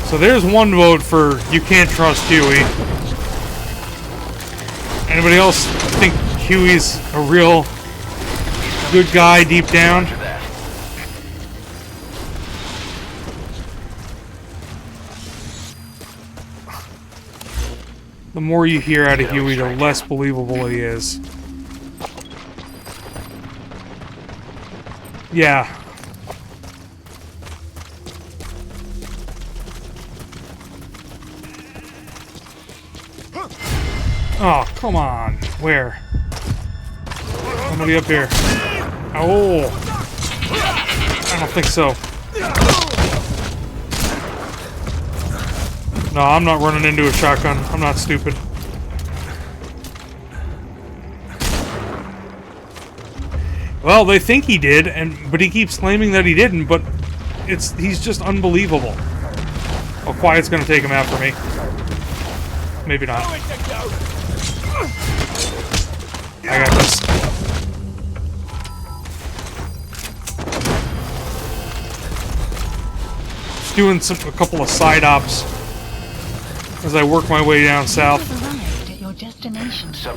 So there's one vote for you can't trust Huey. Anybody else think Huey's a real good guy deep down? The more you hear out of Huey, the less believable he is. Yeah. Oh, come on. Where? Somebody up here. Oh! I don't think so. No, I'm not running into a shotgun. I'm not stupid. Well, they think he did, but he keeps claiming that he didn't, but he's just unbelievable. Oh, Quiet's gonna take him out for me. Maybe not. I got this. Just doing a couple of side ops as I work my way down south.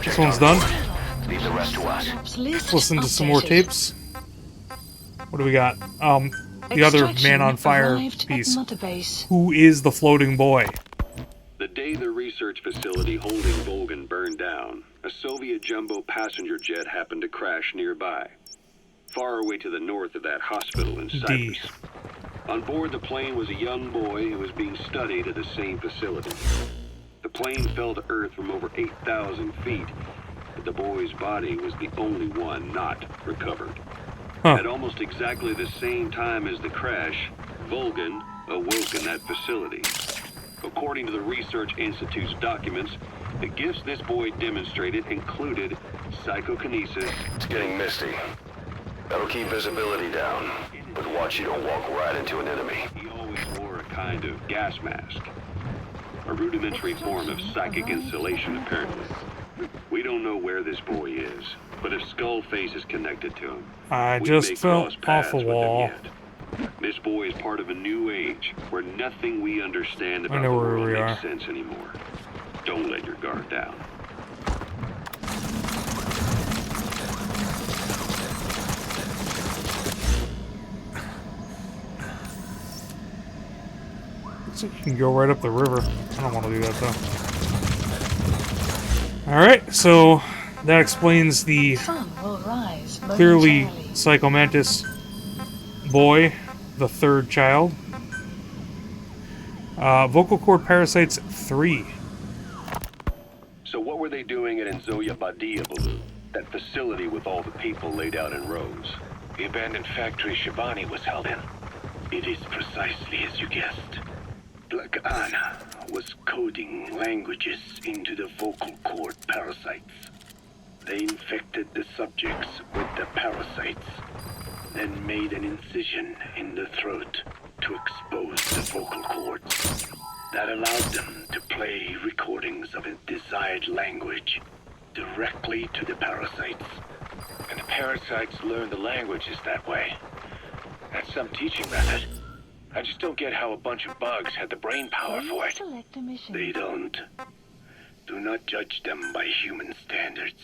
This one's done. Leave the rest to us. Let's listen to some more tapes. What do we got? The other Man on Fire piece. Who is the floating boy? The day the research facility holding Volgan burned down, a Soviet jumbo passenger jet happened to crash nearby, far away to the north of that hospital in Cyprus. On board the plane was a young boy who was being studied at the same facility. The plane fell to Earth from over 8,000 feet, but the boy's body was the only one not recovered. At almost exactly the same time as the crash, Volgan awoke in that facility. According to the Research Institute's documents, the gifts this boy demonstrated included psychokinesis. It's getting misty. That'll keep visibility down, but watch you don't walk right into an enemy. He always wore a kind of gas mask. A rudimentary form of psychic insulation, apparently. We don't know where this boy is, but if Skullface is connected to him, I we just may fell cross paths off a with him wall. yet. This boy is part of a new age where nothing we understand about know the where world we makes are. sense anymore. Don't let your guard down. So you can go right up the river. I don't want to do that though. Alright, so that explains the clearly Psychomantis boy, the third child. Vocal cord parasites 3. So what were they doing at Enzoya Badia, Baloo? That facility with all the people laid out in rows? The abandoned factory Shabani was held in. It is precisely as you guessed. Black Anna was coding languages into the vocal cord parasites. They infected the subjects with the parasites, then made an incision in the throat to expose the vocal cords. That allowed them to play recordings of a desired language directly to the parasites. And the parasites learn the languages that way. That's some teaching method. I just don't get how a bunch of bugs had the brain power for it. They don't. Do not judge them by human standards.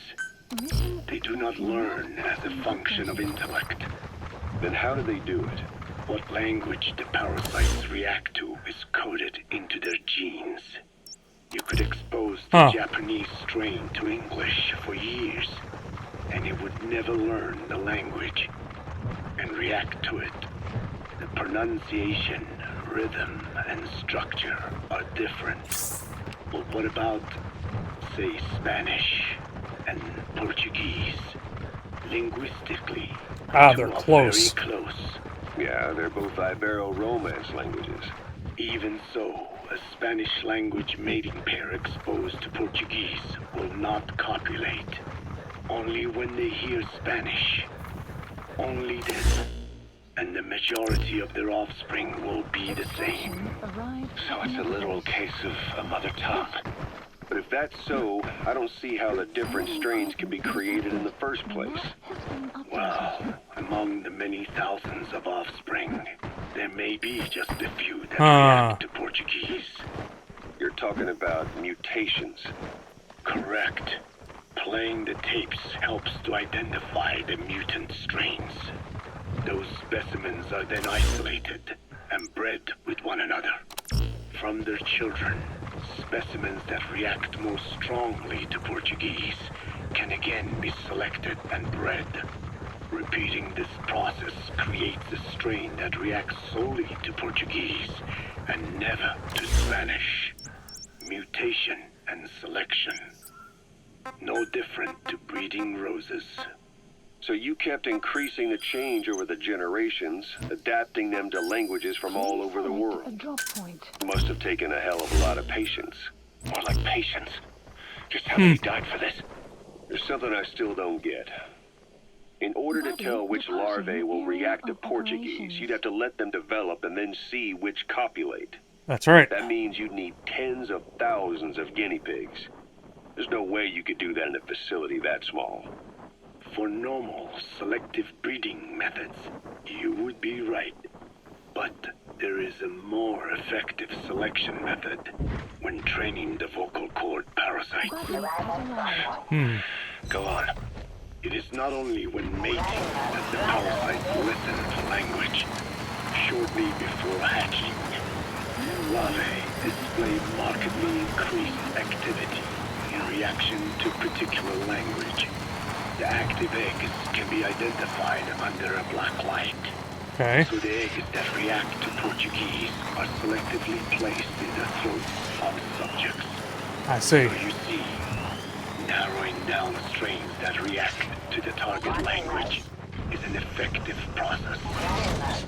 They do not learn as a function of intellect. Then how do they do it? What language the parasites react to is coded into their genes. You could expose the Japanese strain to English for years, and it would never learn the language and react to it. The pronunciation, rhythm, and structure are different. But what about, say, Spanish and Portuguese? Linguistically, they're two are close. very close. Yeah, they're both Ibero-Romance languages. Even so, a Spanish language mating pair exposed to Portuguese will not copulate. Only when they hear Spanish. Only then. And the majority of their offspring will be the same. So it's a literal case of a mother tongue. But if that's so, I don't see how the different strains can be created in the first place. Well, among the many thousands of offspring, there may be just a few that react to Portuguese. You're talking about mutations. Correct. Playing the tapes helps to identify the mutant strains. Those specimens are then isolated and bred with one another. From their children, specimens that react most strongly to Portuguese can again be selected and bred. Repeating this process creates a strain that reacts solely to Portuguese and never to Spanish. Mutation and selection. No different to breeding roses. So you kept increasing the change over the generations, adapting them to languages from all over the world. Must have taken a hell of a lot of patience. More like patience. Just how many died for this? There's something I still don't get. In order to tell which larvae will react to Portuguese, you'd have to let them develop and then see which copulate. That's right. That means you'd need tens of thousands of guinea pigs. There's no way you could do that in a facility that small. For normal selective breeding methods, you would be right. But there is a more effective selection method when training the vocal cord parasites. Go on. It is not only when mating that the parasites listen for language. Shortly before hatching, larvae display markedly increased activity in reaction to particular language. The active eggs can be identified under a black light. Okay. So the eggs that react to Portuguese are selectively placed in the throats of subjects. I see. So you see, narrowing down strains that react to the target language is an effective process.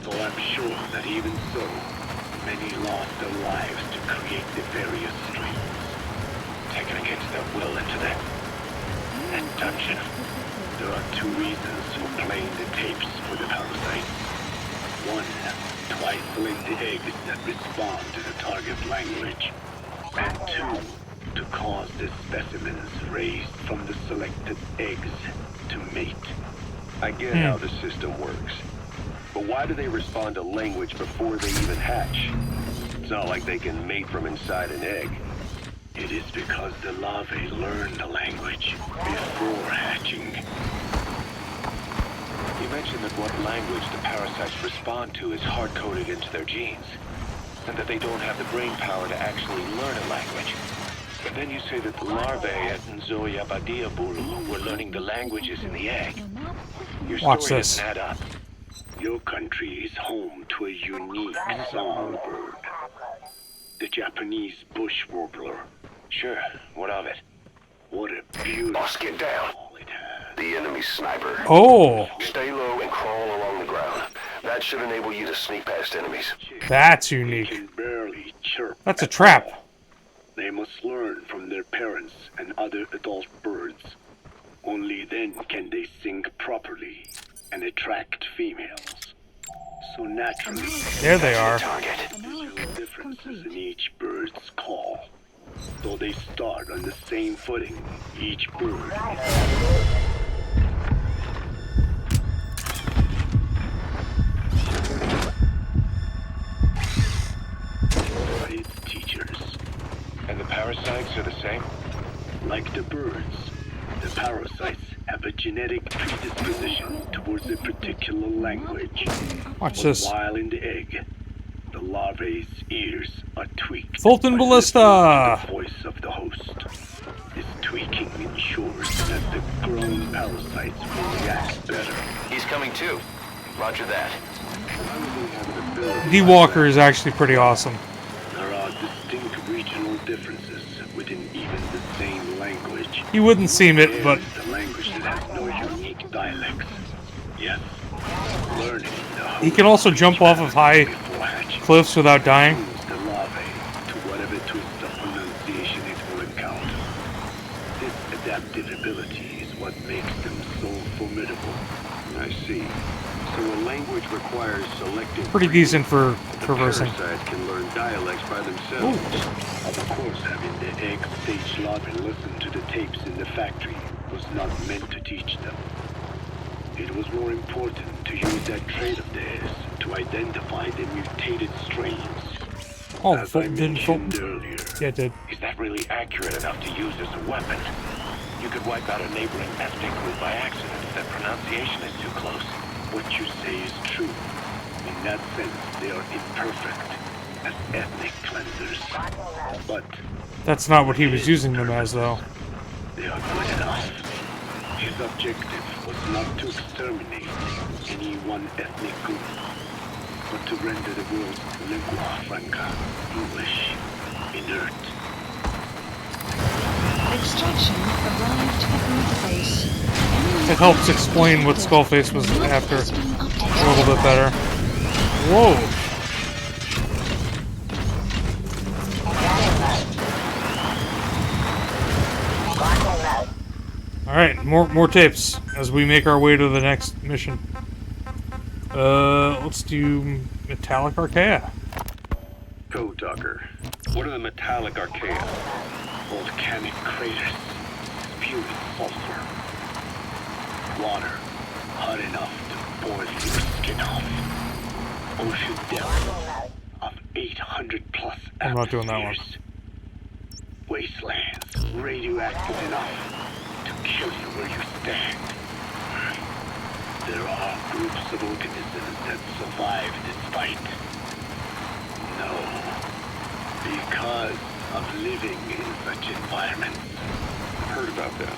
Though I'm sure that even so, many lost their lives to create the various strains. Taken against their will into that dungeon. There are two reasons for playing the tapes for the parasites. One, to isolate the eggs that respond to the target language. And two, to cause the specimens raised from the selected eggs to mate. I get how the system works. But why do they respond to language before they even hatch? It's not like they can mate from inside an egg. It is because the larvae learn the language before hatching. You mentioned that what language the parasites respond to is hard-coded into their genes, and that they don't have the brain power to actually learn a language. But then you say that the larvae at Nzoia Badia Bulu were learning the languages in the egg. Your story doesn't add up. Your country is home to a unique songbird. The Japanese bush warbler. Sure, what of it? What a beautiful... Boss, get down. The enemy's sniper. Oh. Stay low and crawl along the ground. That should enable you to sneak past enemies. That's unique. They can barely chirp. That's a trap. All. They must learn from their parents and other adult birds. Only then can they sing properly and attract females. So naturally, there they are. There's differences in each bird's call. Though they start on the same footing, each bird by its teachers. And the parasites are the same? Like the birds, the parasites have a genetic predisposition towards a particular language. Watch But this. while in the egg, the larvae's ears are tweaked. Fulton by Ballista! listening to the voice of the host. This tweaking ensures that the grown parasites will react better. He's coming too. Roger that. D Walker is actually pretty awesome. There are distinct regional differences within even the same language. He wouldn't seem it, but The language that has no unique dialects. Yes, learning the he can also jump off of high cliffs without dying. the larvae to whatever twist of pronunciation it will encounter. This adaptive ability is what makes them so formidable. I see. So a language requires selective... Pretty decent for The traversing. parasites can learn dialects by themselves. Of course, having the egg stage larvae listen to the tapes in the factory was not meant to teach them. It was more important to use that trait of theirs to identify the mutated strains. Oh, As I Fulton didn't Fulton. mentioned earlier, Yeah, it did. Is that really accurate enough to use as a weapon? You could wipe out a neighboring ethnic group by accident if their pronunciation is too close. what you say is true. In that sense, they are imperfect as ethnic cleansers. But That's not what he was using them as, though. they are good enough. His objective was not to exterminate any one ethnic group, but to render the world's lingua franca, English, inert. Extraction arrived at Mother Base. It helps explain what Skullface was after a little bit better. Whoa! Alright, more tapes as we make our way to the next mission. Let's do Metallic Archaea. Code Talker. What are the metallic archaea? Volcanic craters spewing sulfur. Water hot enough to boil your skin off. Ocean depth of 800 plus I'm not doing that one. atmospheres. Wastelands radioactive enough to kill you where you stand. There are groups of organisms that survive this fight. No, because of living in such environments. Heard about them.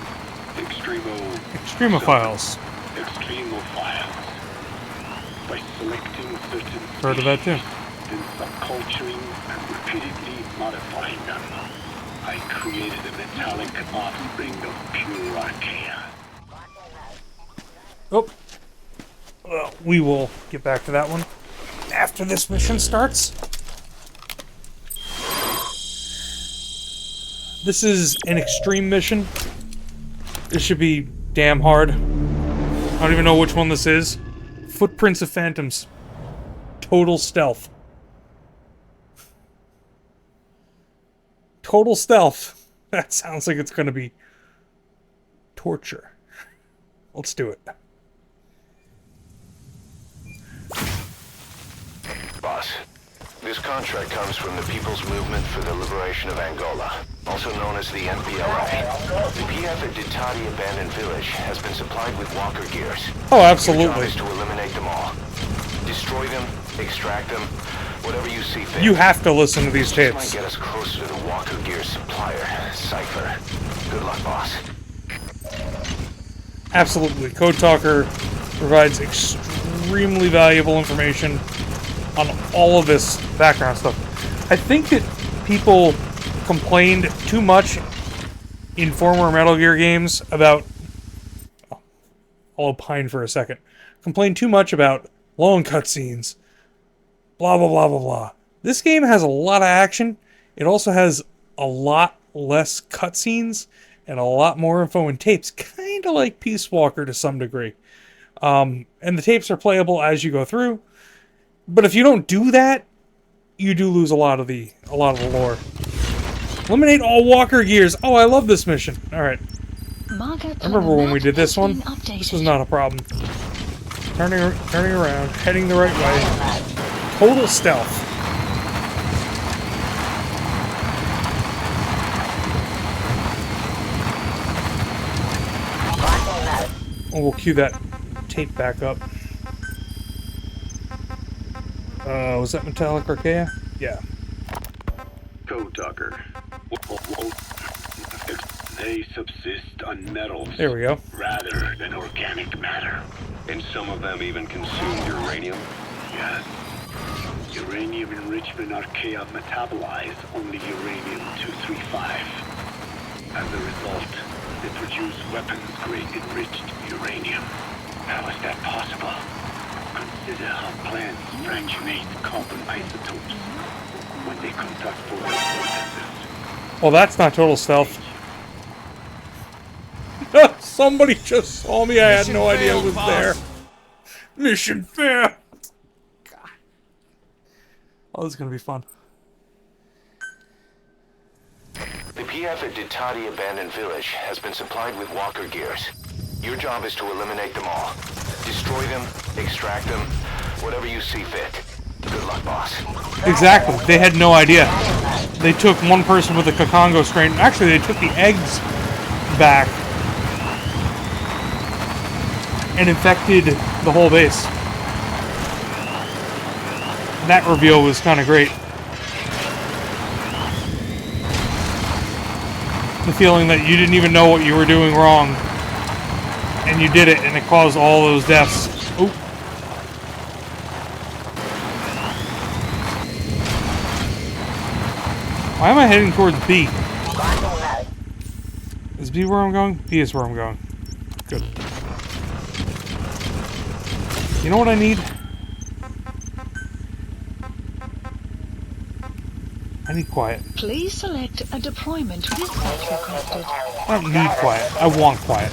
Extremophiles. Extremophiles. By selecting certain Heard of that too. then subculturing and repeatedly modifying them, I created a metallic offspring of pure Archaea. Oh. Well, we will get back to that one after this mission starts. This is an extreme mission. This should be damn hard. I don't even know which one this is. Footprints of Phantoms. Total stealth. Total stealth. That sounds like it's gonna be torture. Let's do it. Boss, this contract comes from the People's Movement for the Liberation of Angola, also known as the MPLA. The PF at Ditati Abandoned Village has been supplied with walker gears. Oh, Your absolutely. job is to eliminate them all. Destroy them, extract them, whatever you see fit. You have to listen to these This might tapes. get us closer to the walker gear supplier, Cypher. Good luck, boss. Absolutely. Code Talker provides extremely valuable information on all of this background stuff. I think that people complained too much in former Metal Gear games about... I'll opine for a second. Complained too much about long cutscenes. Blah, blah, blah, blah, blah. This game has a lot of action. It also has a lot less cutscenes and a lot more info and tapes. Kind of like Peace Walker to some degree. And the tapes are playable as you go through. But if you don't do that, you do lose a lot of the lore. Eliminate all walker gears. Oh, I love this mission. All right. I remember when we did this one. This was not a problem. Turning around, heading the right way. Total stealth. Oh, we'll cue that tape back up. Was that Metallic Archaea? Yeah. Code Talker. They subsist on metals. There we go. Rather than organic matter. And some of them even consume uranium? Yes. Uranium enrichment archaea metabolize only uranium-235. As a result, they produce weapons-grade enriched uranium. How is that possible? Consider how plants fractionate carbon isotopes when they conduct photosynthesis. Well, that's not total stealth. Somebody just saw me. I had no idea it was there. Mission failed. God. Oh, this is gonna be fun. The PF at Ditati Abandoned Village has been supplied with walker gears. Your job is to eliminate them all. Destroy them, extract them, whatever you see fit. Good luck, boss. Exactly. They had no idea. They took one person with a Kakongo strain. Actually, they took the eggs back and infected the whole base. That reveal was kind of great. The feeling that you didn't even know what you were doing wrong, and you did it, and it caused all those deaths. Oop. Why am I heading towards B? Is B where I'm going? B is where I'm going. Good. You know what I need? I need quiet. Please select a deployment with that requested. I don't need quiet. I want quiet.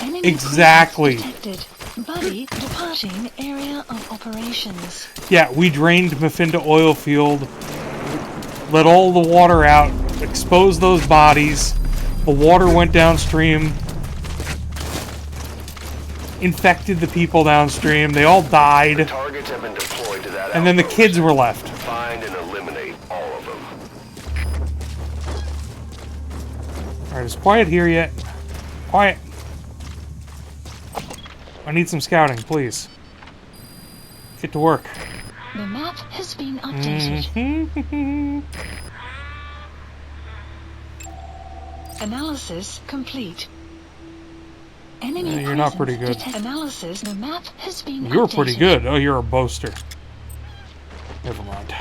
Enemy Exactly. detected. Buddy departing area of operations. Yeah, we drained Mafinda oil field, let all the water out, exposed those bodies. The water went downstream, infected the people downstream. They all died. Targets have been deployed to that And then the outpost. kids were left. Find and eliminate all of them. Alright, is quiet here yet? Quiet. I need some scouting, please. Get to work. The map has been updated. Analysis complete. Enemy You're not presence pretty good. Analysis. The map has been You're updated. pretty good. Oh, you're a boaster. Never mind.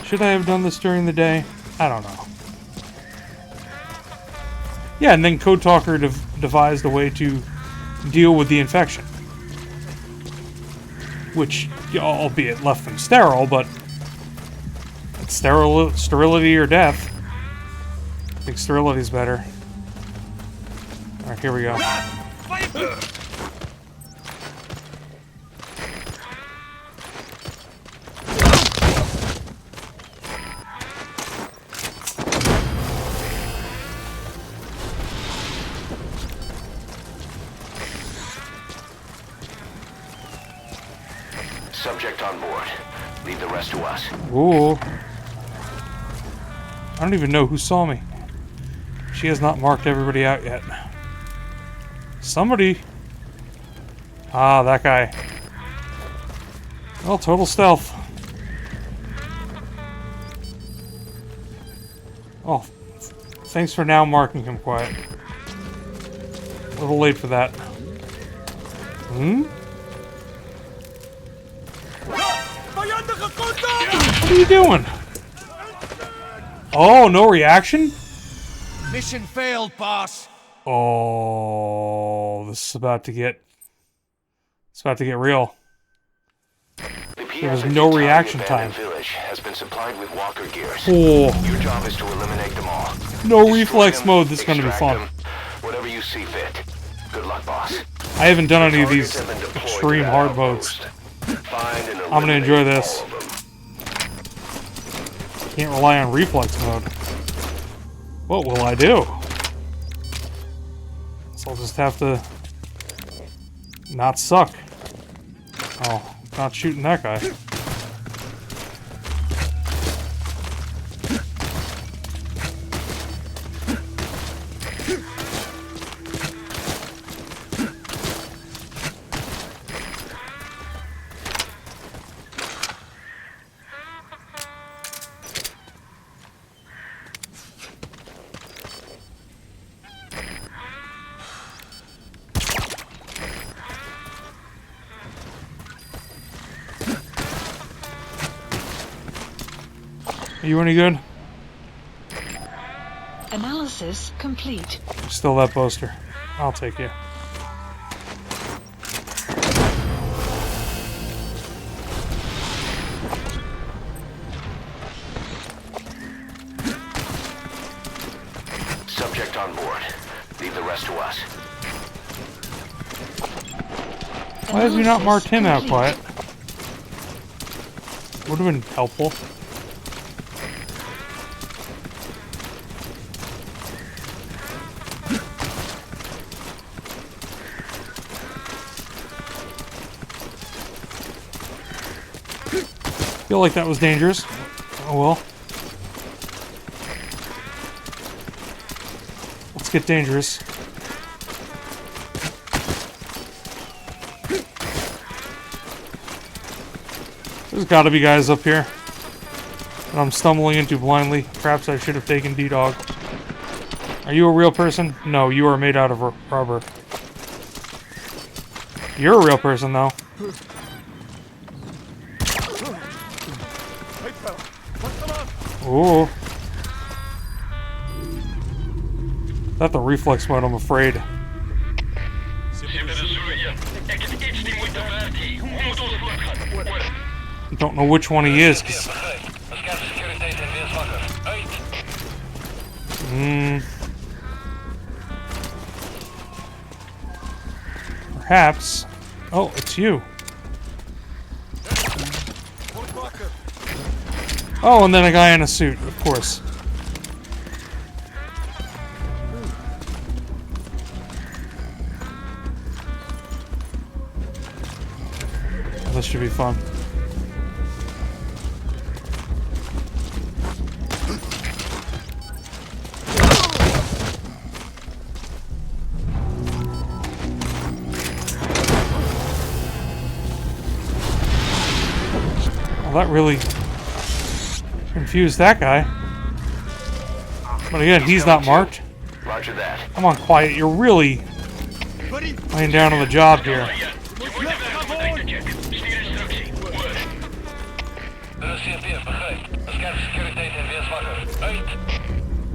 Should I have done this during the day? I don't know. Yeah, and then Code Talker devised a way to deal with the infection. Which, albeit left them sterile, but it's sterility or death. I think sterility's better. Alright, here we go. Subject on board. Leave the rest to us. Ooh. I don't even know who saw me. She has not marked everybody out yet. Somebody. Ah, that guy. Well, total stealth. Oh, thanks for now marking him quiet. A little late for that. Hmm? What are you doing? Oh, no reaction? Mission failed, boss. Oh, this is about to get... It's about to get real. There was no reaction time. Village has been supplied with walker gears. Oh. Your job is to eliminate them all. No Destroy reflex them, mode. This is going to be extract fun. them, whatever you see fit. Good luck, boss. I haven't done any of Targets these have been deployed extreme to that hard outpost. modes. Find and I'm going to enjoy eliminate this. all of them. Can't rely on reflex mode. What will I do? So I'll just have to not suck. Oh, not shooting that guy. Are you any good? Analysis complete. Still that poster. I'll take you. Subject on board. Leave the rest to us. Why have you not marked him out, Quiet? Would have been helpful. Feel like that was dangerous. Oh well. Let's get dangerous. There's gotta be guys up here that I'm stumbling into blindly. Perhaps I should have taken D-Dog. Are you a real person? No, you are made out of rubber. You're a real person, though. Ooh. Is that the reflex mode? I'm afraid. I don't know which one he is. Perhaps. Oh, it's you. Oh, and then a guy in a suit, of course. This should be fun. Well, that really confused that guy. But again, he's not marked. Roger that. Come on, Quiet. You're really laying down on the job here.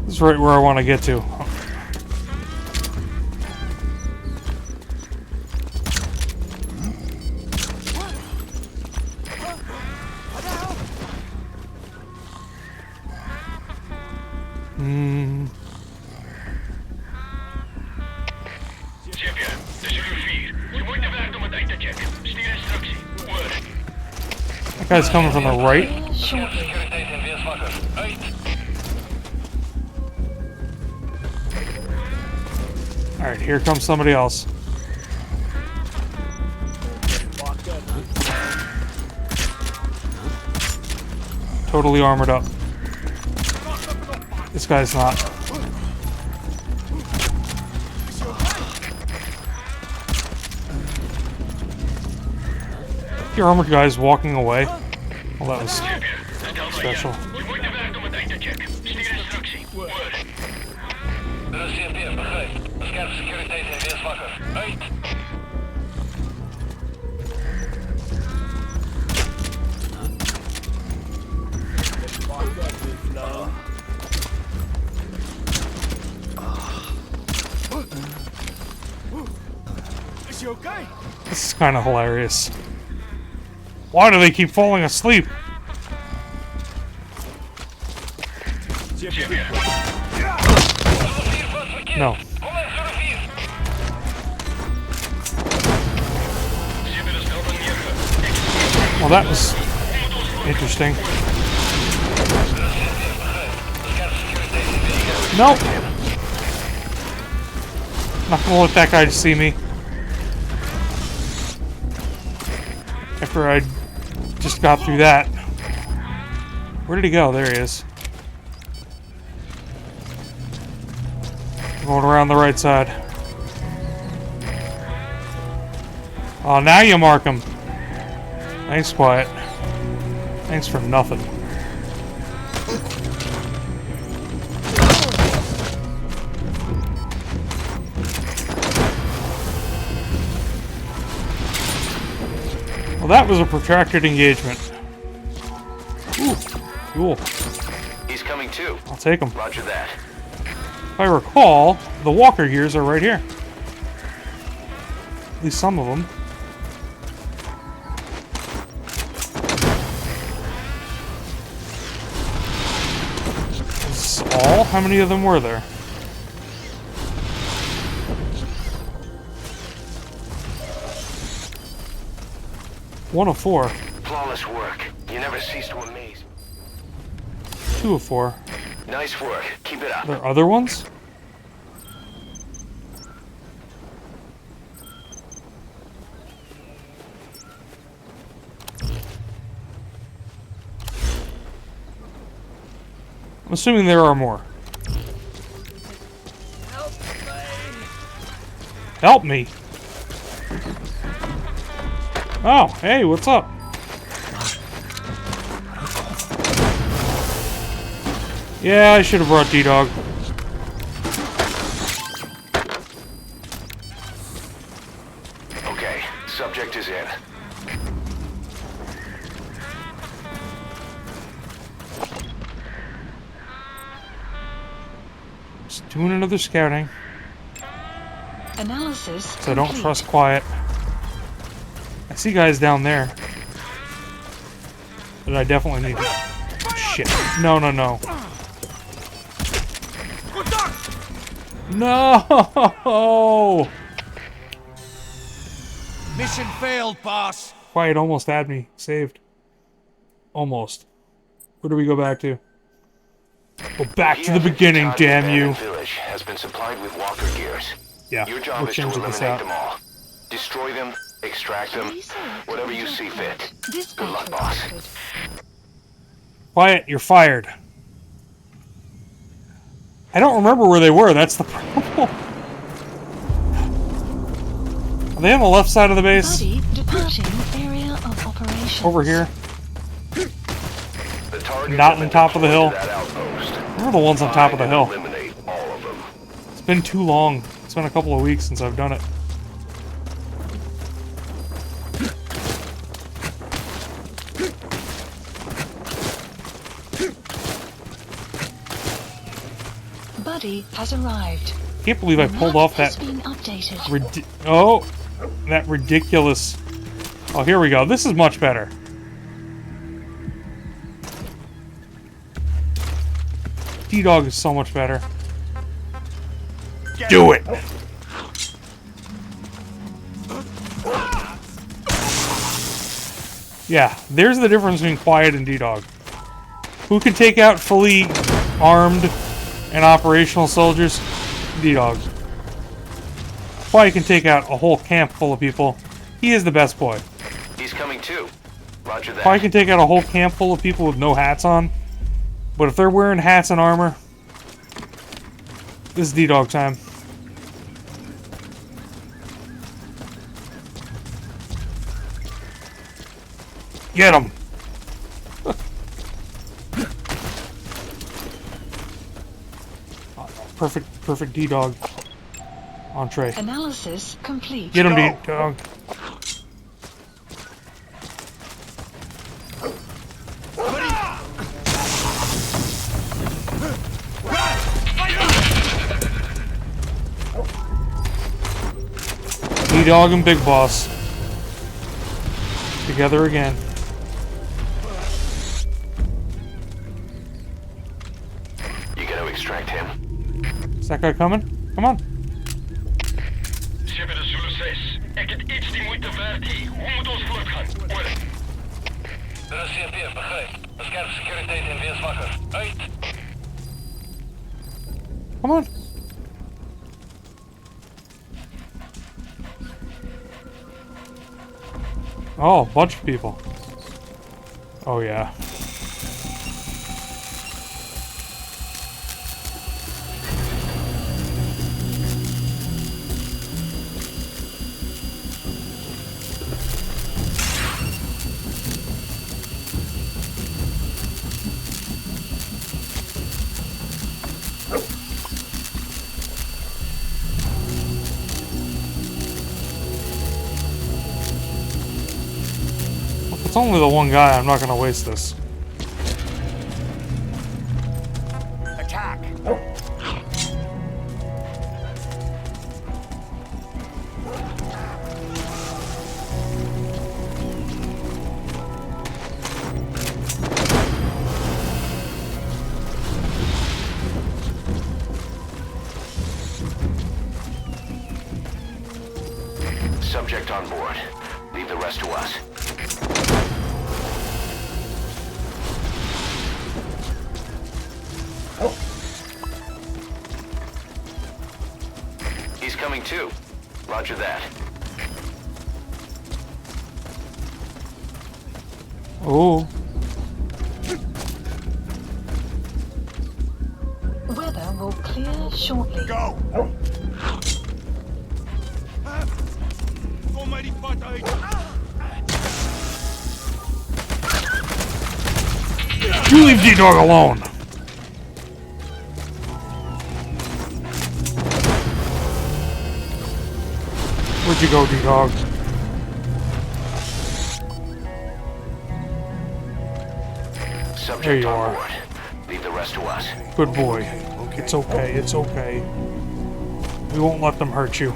This is right where I want to get to. That guy's coming from the right. Alright, here comes somebody else. Totally armored up. This guy's not. The armored guy's walking away. Well, that was special. This is kind of hilarious. Why do they keep falling asleep? No. Well, that was interesting. Nope. Not gonna let that guy see me. After I just got through that. Where did he go? There he is. Going around the right side. Oh, now you mark him. Thanks, Quiet. Thanks for nothing. Well, that was a protracted engagement. Ooh, cool. He's coming too. I'll take him. Roger that. If I recall, the walker gears are right here. At least some of them. Is this all? How many of them were there? One of 4. Flawless work. You never cease to amaze. 2 of 4. Nice work. Keep it up. Are there other ones? I'm assuming there are more. Help me! Oh, hey, what's up? Yeah, I should have brought D-Dog. Okay, subject is in. Just doing another scouting. Analysis So I don't trust quiet. I see guys down there. But I definitely need to... Shit. No, no, no. No! Mission failed, boss. Quiet almost had me saved. Almost. Where do we go back to? Go back to the beginning, damn you. Village has been supplied with walker gears. Yeah, Your job we're is to changing this eliminate out. them all. Destroy them, extract them, whatever you see fit. Good luck, boss. Quiet, you're fired. I don't remember where they were, that's the problem. Are they on the left side of the base? Buddy departing area of operations. Over here. The targets Not have been on top of the hill. deployed to that outpost. We're the ones on top of the hill. Eliminate all of them. It's been too long. It's been a couple of weeks since I've done it. Buddy has arrived. Can't believe I pulled off that. Has been updated. That ridiculous. Oh, here we go. This is much better. D-Dog is so much better. Do it! Yeah, there's the difference between Quiet and D-Dog. Who can take out fully armed and operational soldiers? D-Dog. Quiet can take out a whole camp full of people. He is the best boy. He's coming too. Roger that. Quiet can take out a whole camp full of people with no hats on. But if they're wearing hats and armor, this is D-Dog time. Get him! Perfect D-Dog entree. Analysis complete. Get him, D-Dog. D-Dog and Big Boss. Together again. You gotta extract him. Is that guy coming? Come on. Come on. Oh, a bunch of people. Oh, yeah. It's only the one guy, I'm not gonna waste this. Attack! Subject on board. Leave the rest to us. He's coming too. Roger that. Oh. Weather will clear shortly. Go! Almighty Father! You leave D-Dog alone! Where'd you go, D-Dog? Subject There you on are. board. Leave the rest to us. Good boy. It's okay, it's okay. We won't let them hurt you.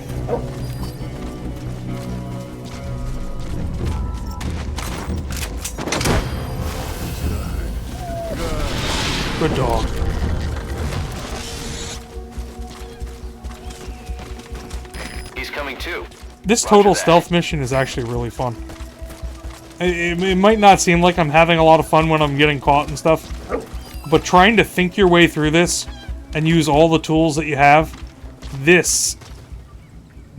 Good dog. He's coming too. This total stealth mission is actually really fun. It might not seem like I'm having a lot of fun when I'm getting caught and stuff, but trying to think your way through this and use all the tools that you have, this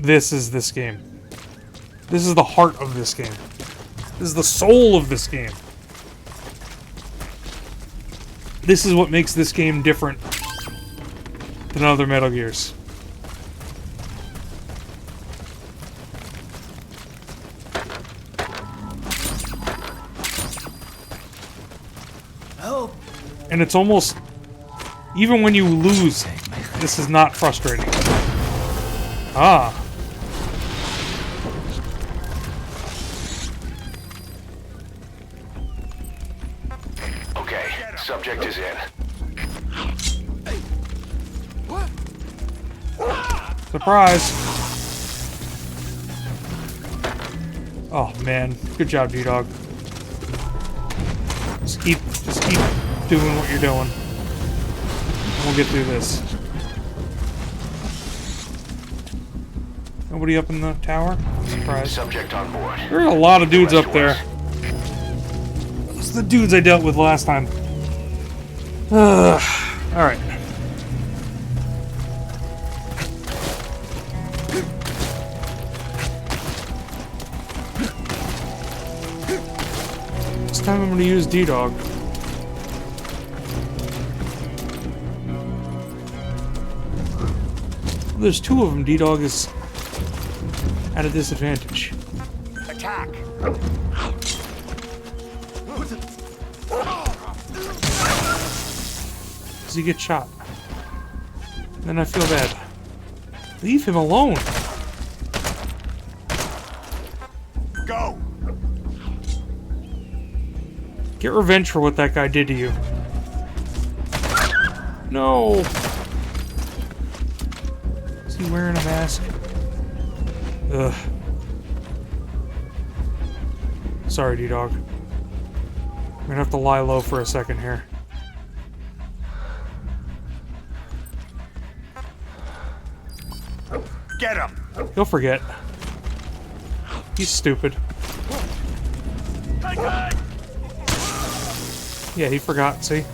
is this game. This is the heart of this game. This is the soul of this game. This is what makes this game different than other Metal Gears. And it's almost, even when you lose, this is not frustrating. Ah. Okay, subject is in. Surprise! Oh man, good job, D-Dog. Just keep doing what you're doing. We'll get through this. Nobody up in the tower? Surprise. Subject on board. There are a lot of dudes up there. Those are the dudes I dealt with last time. Alright. This time I'm gonna use D-Dog. There's two of them. D-Dog is at a disadvantage. Attack! Does he get shot? Then I feel bad. Leave him alone. Go! Get revenge for what that guy did to you. No. Is he wearing a mask? Ugh. Sorry, D-Dog. I'm gonna have to lie low for a second here. Get him! He'll forget. He's stupid. Yeah, he forgot, see?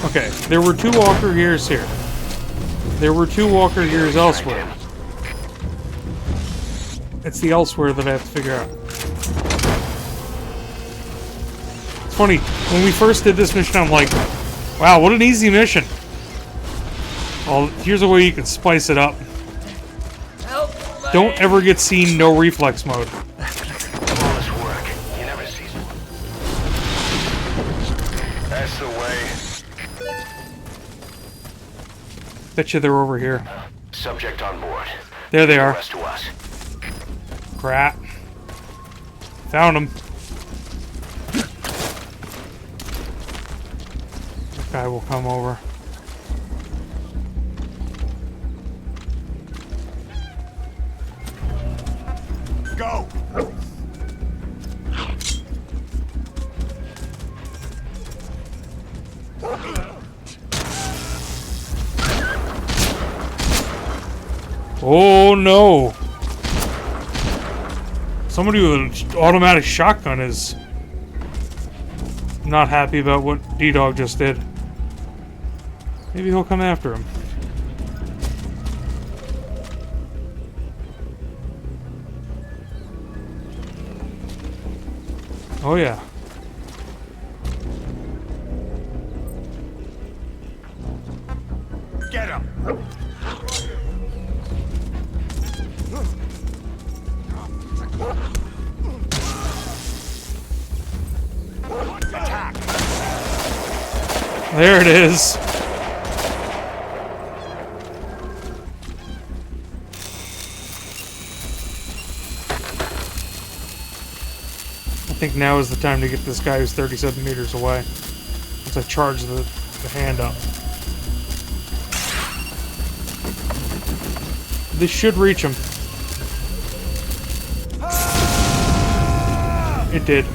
Okay, there were two Walker Gears here. There were two Walker Gears elsewhere. It's the elsewhere that I have to figure out. It's funny, when we first did this mission, I'm like, wow, what an easy mission. Well, here's a way you can spice it up. Don't ever get seen no reflex mode. Flawless work. You never see one. That's the way. Bet you they're over here. Subject on board. There they are. Rest to us. Crap. Found him. That guy will come over. Go! Oh no! Somebody with an automatic shotgun is not happy about what D-Dog just did. Maybe he'll come after him. Oh yeah. Get him! Attack! There it is. I think now is the time to get this guy who's 37 meters away. Once I charge the hand up. This should reach him. It did.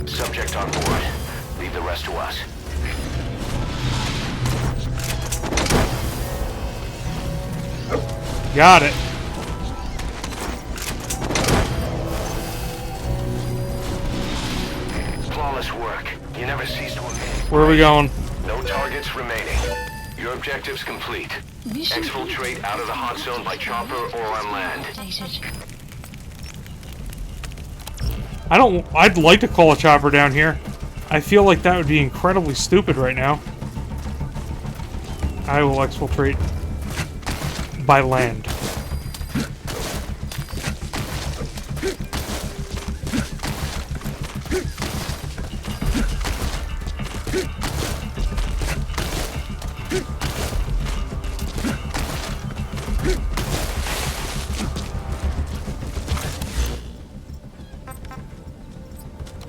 Subject on board. Leave the rest to us. Got it. Flawless work. You never cease to amaze. Where are we going? No targets remaining. Your objective's complete. Exfiltrate out of the hot zone by chopper or on land. I'd like to call a chopper down here. I feel like that would be incredibly stupid right now. I will exfiltrate by land.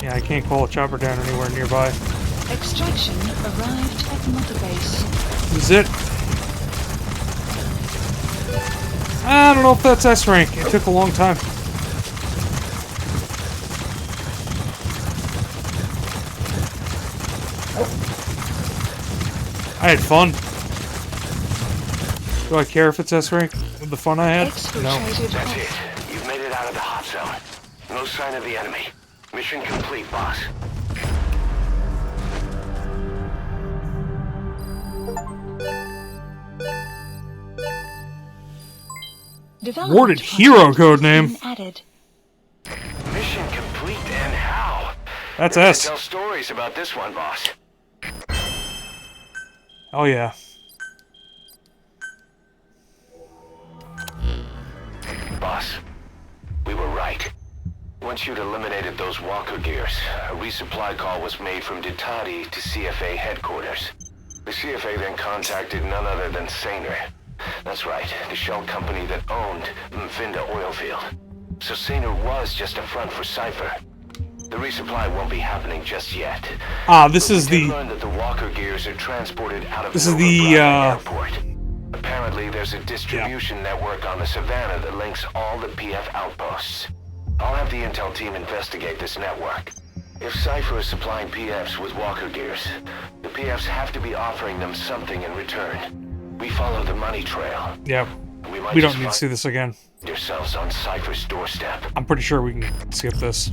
Yeah, I can't call a chopper down anywhere nearby. Extraction arrived at Mother Base. Is it? I don't know if that's S rank. It took a long time. I had fun. Do I care if it's S rank with the fun I had? No. That's it. You've made it out of the hot zone. No sign of the enemy. Mission complete, boss. Warded hero code name. Added. Mission complete, and how? That's You're gonna S. Tell stories about this one, boss. Oh yeah. Boss, we were right. Once you'd eliminated those walker gears, a resupply call was made from Ditadi to CFA headquarters. The CFA then contacted none other than Saner. That's right, the shell company that owned Mfinda Oilfield. So Saner was just a front for Cypher. The resupply won't be happening just yet. Ah, this is We did the. learn that the walker gears are transported out of This is Nova the, Bravo Airport. Apparently, there's a distribution network on the Savannah that links all the PF outposts. I'll have the intel team investigate this network. If Cypher is supplying PFs with walker gears, the PFs have to be offering them something in return. We follow the money trail. Yeah. We might We just don't need to find see this again. yourselves on Cypher's doorstep. I'm pretty sure we can skip this.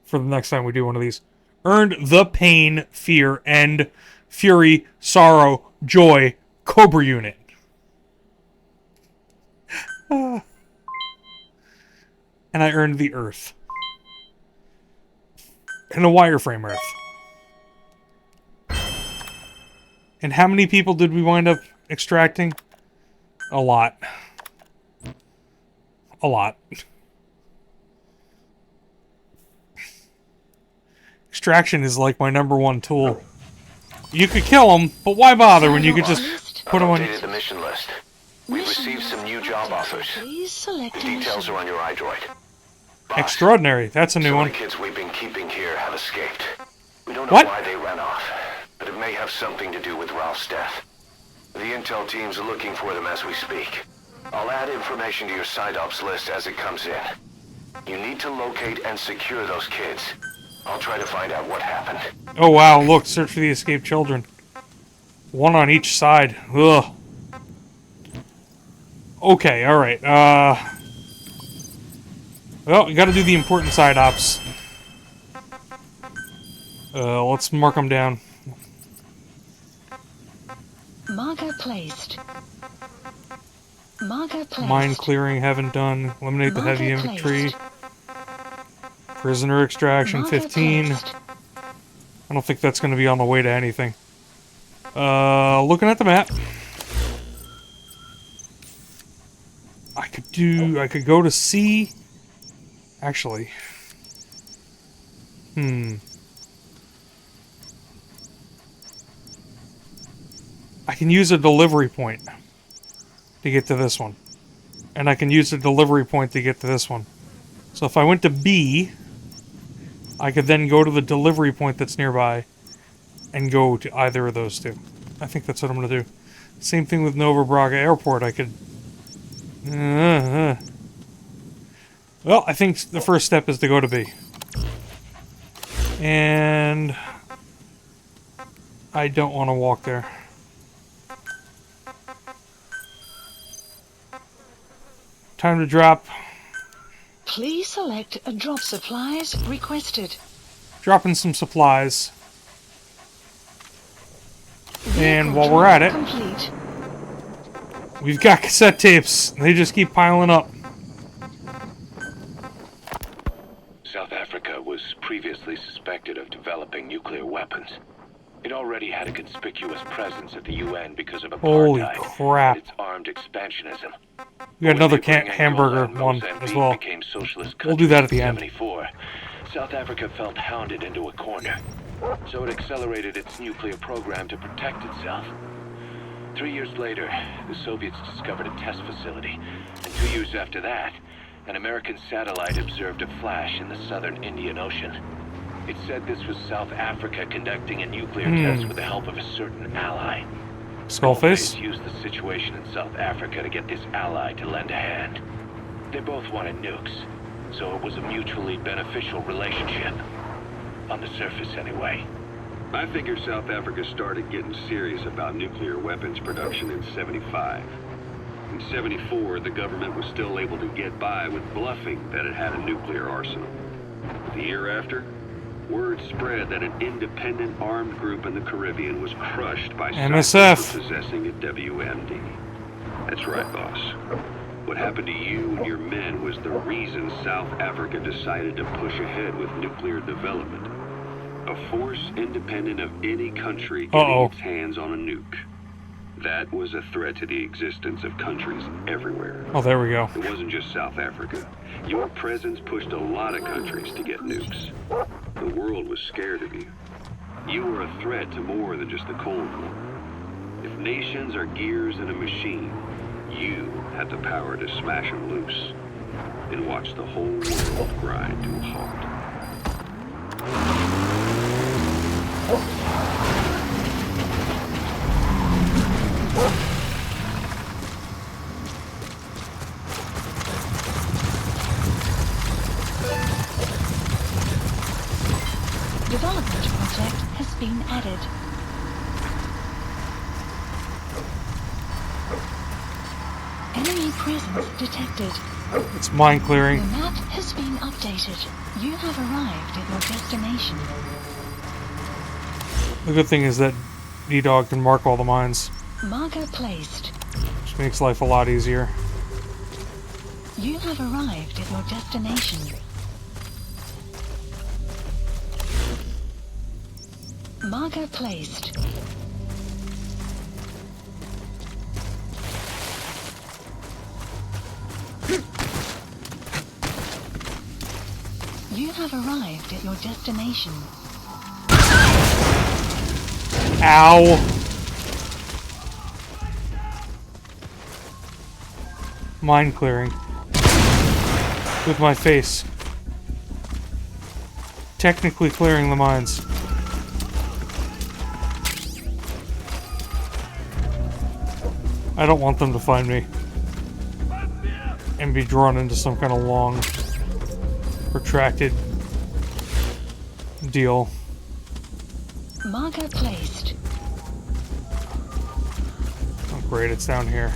For the next time we do one of these. Earned the pain, fear, and fury, sorrow, joy, Cobra unit. And I earned the Earth. And a wireframe Earth. And how many people did we wind up extracting? A lot. A lot. extraction is like my #1 tool. You could kill them, but why bother when you could just put them on... Updated the mission list. We've received some new job offers. The details are on your iDroid. Boss, Extraordinary. That's a new some one. of the kids we've been keeping here have escaped. We don't know What? why they ran off, but it may have something to do with Ralph's death. The intel teams are looking for them as we speak. I'll add information to your side ops list as it comes in. You need to locate and secure those kids. I'll try to find out what happened. Oh wow, look, search for the escaped children. One on each side. Ugh. Okay, alright. Well, we gotta do the important side ops. Let's mark them down. Marker placed. Marker placed. Mine clearing, haven't done. Eliminate the heavy Marker infantry. placed. Prisoner extraction, Marker 15. placed. I don't think that's gonna be on the way to anything. Looking at the map. I could go to C. Actually. I can use a delivery point to get to this one. And I can use a delivery point to get to this one. So if I went to B, I could then go to the delivery point that's nearby and go to either of those two. I think that's what I'm going to do. Same thing with Nova Braga Airport. I could... Well, I think the first step is to go to B. And... I don't want to walk there. Time to drop. Please select a drop supplies requested. Dropping some supplies. And while we're at it, Complete. we've got cassette tapes. They just keep piling up. South Africa was previously suspected of developing nuclear weapons. It already had a conspicuous presence at the UN because of Holy apartheid crap. and its armed expansionism. We got another Neighboring hamburger Angola and one Mozambique as well. became socialist We'll do that at countries the in end. 74. South Africa felt hounded into a corner, so it accelerated its nuclear program to protect itself. 3 years later, the Soviets discovered a test facility, and 2 years after that, an American satellite observed a flash in the southern Indian Ocean. It said this was South Africa conducting a nuclear test with the help of a certain ally. Skullface? Used the situation in South Africa to get this ally to lend a hand. They both wanted nukes, so it was a mutually beneficial relationship. On the surface, anyway. I figure South Africa started getting serious about nuclear weapons production in '75. In '74, the government was still able to get by with bluffing that it had a nuclear arsenal. The year after, word spread that an independent armed group in the Caribbean was crushed by MSF for possessing a WMD. That's right, boss. What happened to you and your men was the reason South Africa decided to push ahead with nuclear development. A force independent of any country getting its hands on a nuke. That was a threat to the existence of countries everywhere. Oh, there we go. It wasn't just South Africa. Your presence pushed a lot of countries to get nukes. The world was scared of you. You were a threat to more than just the Cold War. If nations are gears in a machine, you had the power to smash them loose and watch the whole world grind to a halt. Development project has been added. Enemy presence detected. It's mine clearing. The map has been updated. You have arrived at your destination. The good thing is that D-Dog can mark all the mines, Marker placed. which makes life a lot easier. You have arrived at your destination. Marker placed. You have arrived at your destination. Ow. Mine clearing. With my face. Technically clearing the mines. I don't want them to find me. And be drawn into some kind of long, protracted deal. Marker placed. Oh great, it's down here.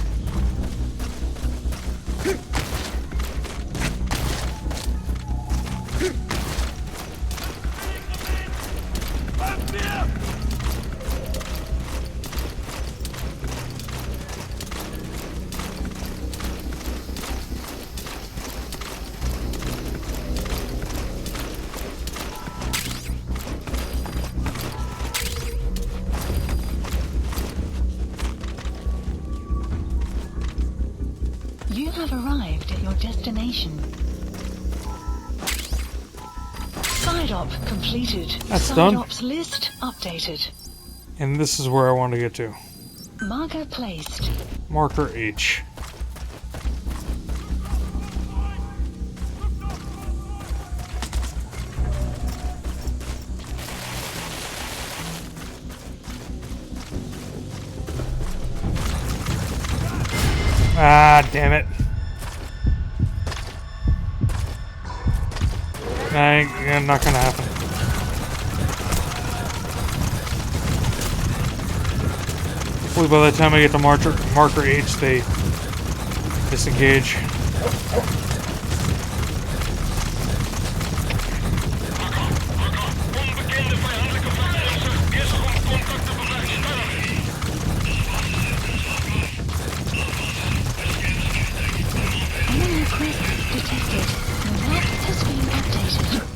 You have arrived at your destination. Side op completed. That's Side done. ops list updated. And this is where I want to get to. Marker placed. Marker H. Ah, damn it. Not gonna happen. Hopefully by the time I get to marker H, they disengage. Enemy presence detected. The map has been updated.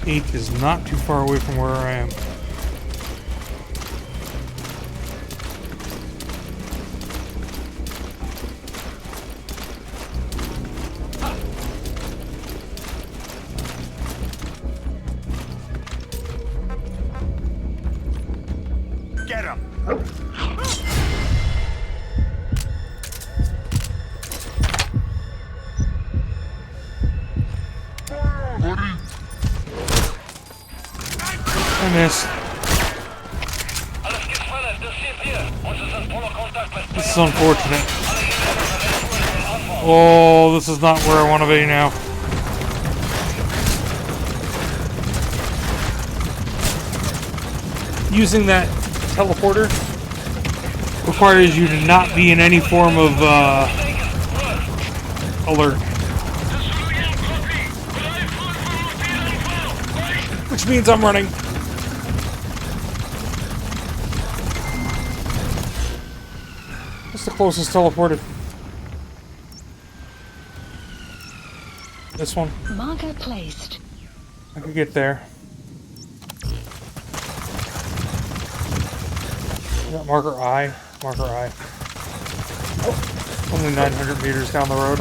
Eight is not too far away from where I am. Get him! I missed. This is unfortunate. Oh, this is not where I want to be now. Using that teleporter requires you to not be in any form of alert. Which means I'm running. What's the closest teleported? This one? Marker placed. I could get there. Got marker I. Marker I. Only 900 meters down the road.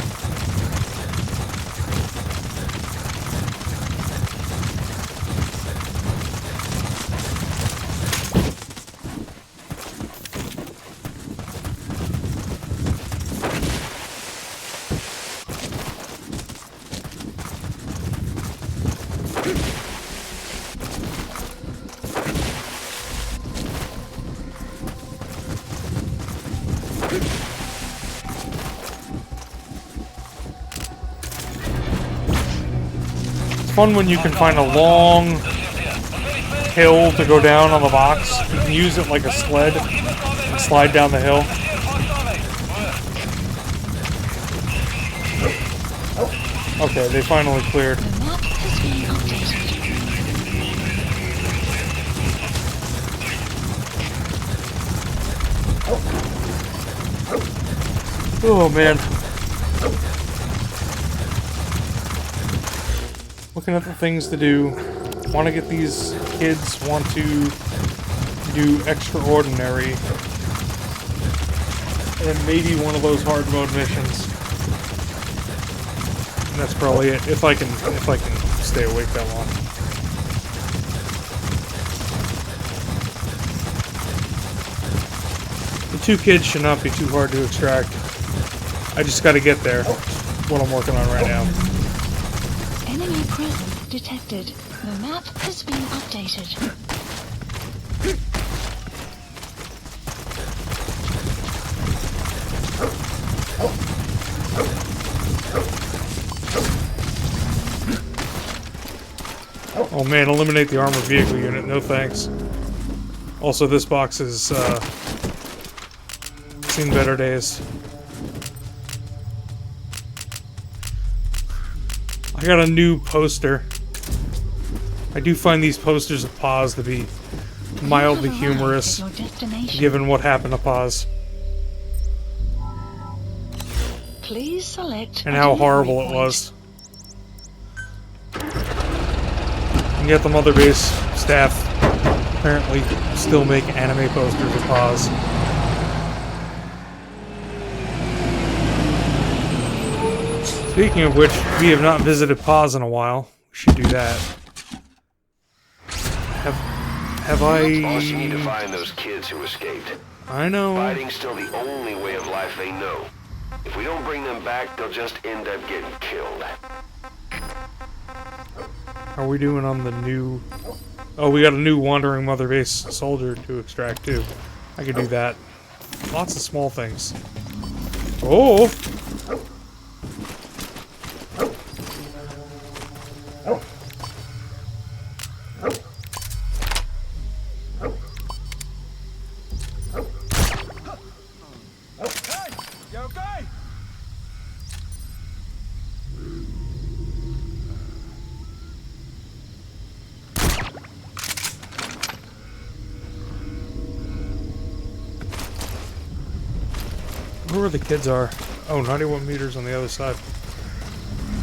Fun when you can find a long hill to go down on the box. You can use it like a sled and slide down the hill. Okay, they finally cleared. Oh man. Looking at the things to do. Want to get these kids, want to do extraordinary. And maybe one of those hard mode missions. And that's probably it. If I can stay awake that long. The 2 kids should not be too hard to extract. I just gotta get there. What I'm working on right now. Enemy presence detected. The map has been updated. Oh man, eliminate the armored vehicle unit. No thanks. Also, this box has seen better days. I got a new poster. I do find these posters of Paz to be mildly humorous, given what happened to Paz. Please select And how horrible it was. And yet the Mother Base staff apparently still make anime posters of Paz. Speaking of which, we have not visited Paz in a while. We should do that. Have I... Boss, you need to find those kids who escaped. I know. Fighting's still the only way of life they know. If we don't bring them back, they'll just end up getting killed. How are we doing on the new... Oh, we got a new Wandering Mother Base soldier to extract, too. I could do that. Lots of small things. Oh! Where the kids are. Oh, 91 meters on the other side.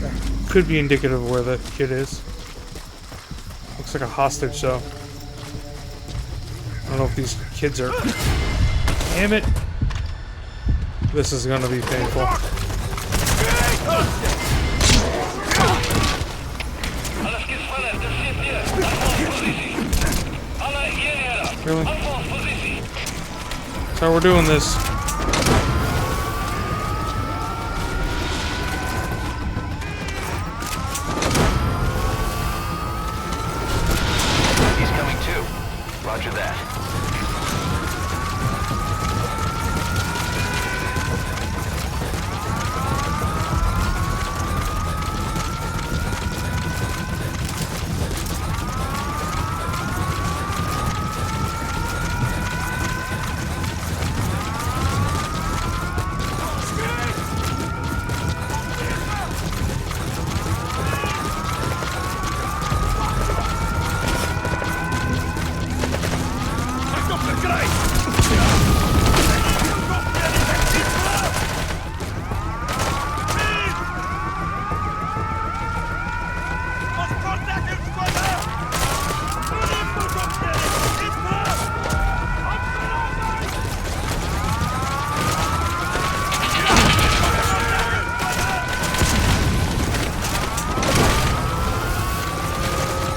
That could be indicative of where the kid is. Looks like a hostage, though. I don't know if these kids are... Damn it! This is gonna be painful. Really? That's how we're doing this. Roger that.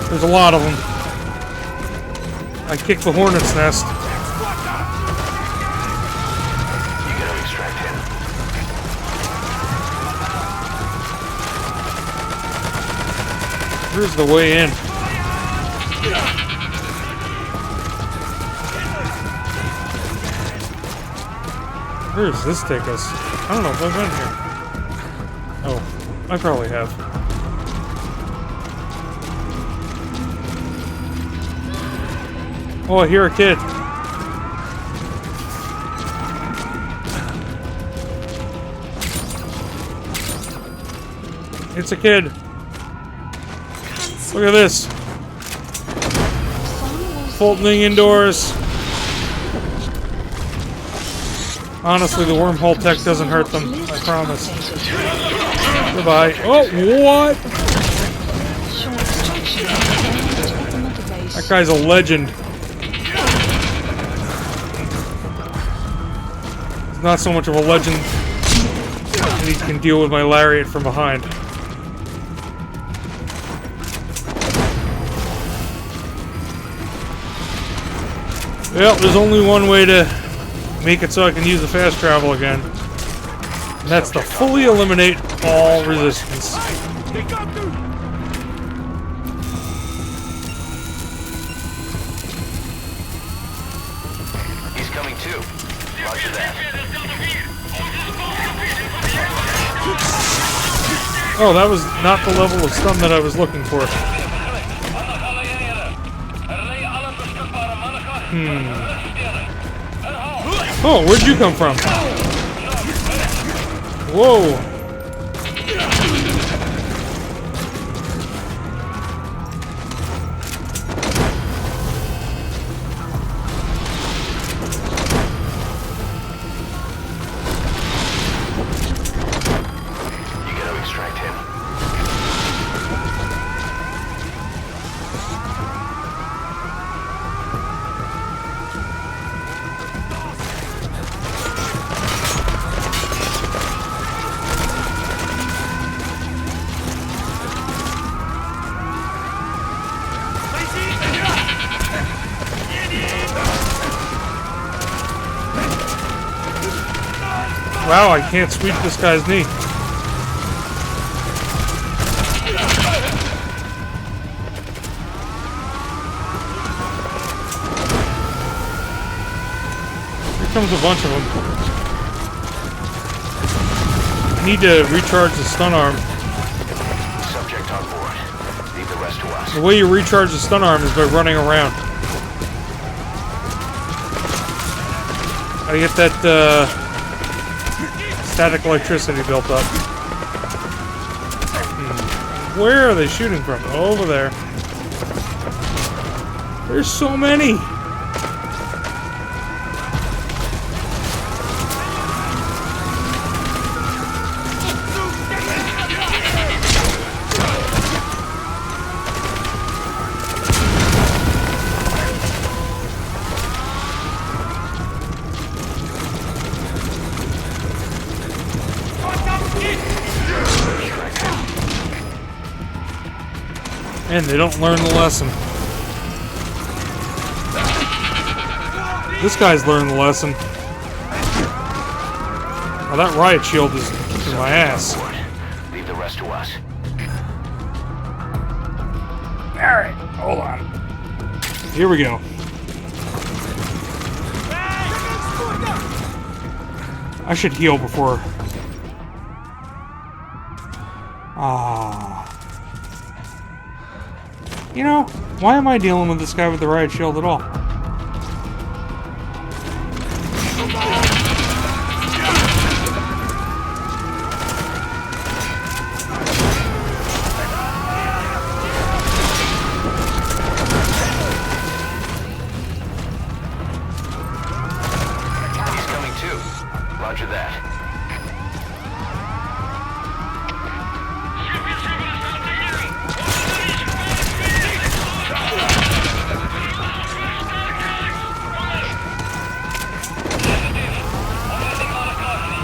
There's a lot of them. I kicked the hornet's nest. You gotta extract him. Here's the way in. Where does this take us? I don't know if I've been here. Oh, I probably have. Oh, I hear a kid. It's a kid. Look at this. Fultoning indoors. Honestly, the wormhole tech doesn't hurt them. I promise. Goodbye. Oh, what? That guy's a legend. He's not so much of a legend that he can deal with my lariat from behind. Well, there's only one way to make it so I can use the fast travel again. And that's to fully eliminate all resistance. He's coming too. Roger that. Oh, that was not the level of stun that I was looking for. Oh, where'd you come from? Whoa. You gotta extract him. Wow, I can't sweep this guy's knee. Here comes a bunch of them. I need to recharge the stun arm. Subject on board. Leave the rest to us. The way you recharge the stun arm is by running around. I get that, static electricity built up. Where are they shooting from? Over there. There's so many! And they don't learn the lesson. This guy's learned the lesson. Oh, that riot shield is in my ass. Leave the rest to us. Alright, hold on. Here we go. I should heal before... You know, why am I dealing with this guy with the riot shield at all? He's coming too. Roger that.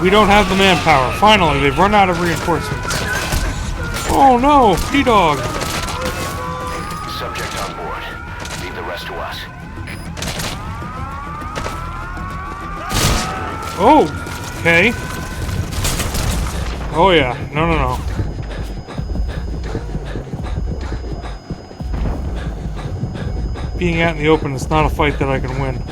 We don't have the manpower. Finally, they've run out of reinforcements. Oh no, P-Dog. Subject on board. Leave the rest to us. Oh, okay. Oh yeah, no. Being out in the open is not a fight that I can win.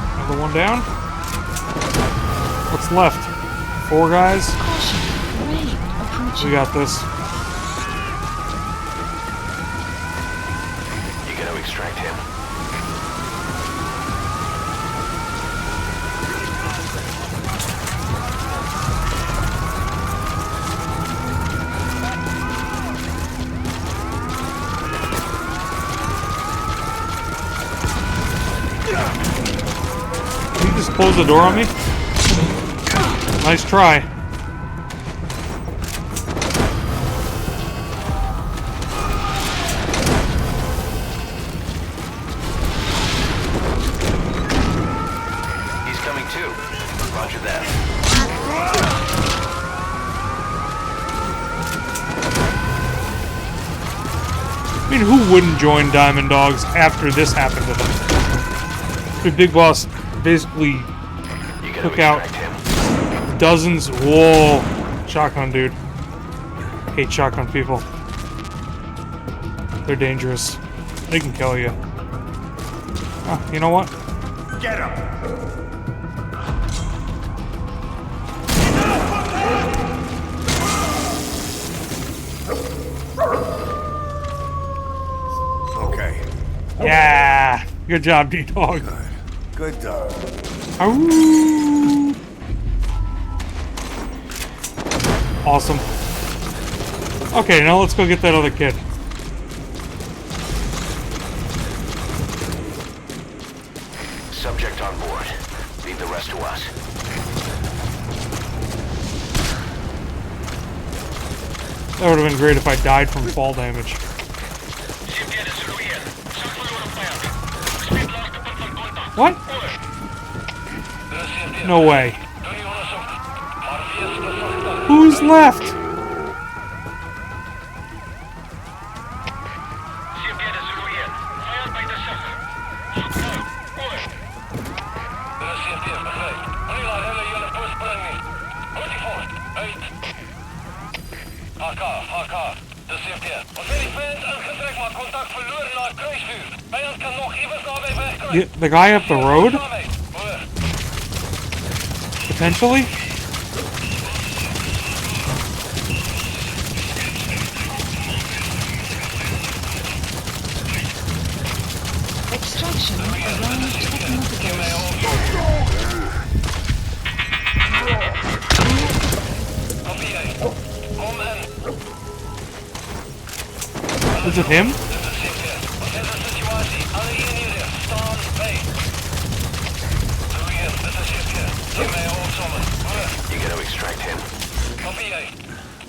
Another one down. What's left? 4 guys? Caution, rain approaching. attention. We got this. You gotta extract him. Can you just close the door on me? Nice try. He's coming too. Roger that. I mean, who wouldn't join Diamond Dogs after this happened to them? The Big Boss basically took out dozens. Whoa. Shotgun, dude. Hate shotgun people. They're dangerous. They can kill you. Oh, you know what? Get him! Okay. Yeah. Good job, D-Dog. Good dog. Ow. Awesome. Okay, now let's go get that other kid. Subject on board. Leave the rest to us. That would have been great if I died from fall damage. What? No way. Who's left? Yeah, the guy up the road? Potentially? Extraction arrived at Motherghost. Is it him? You gotta extract him.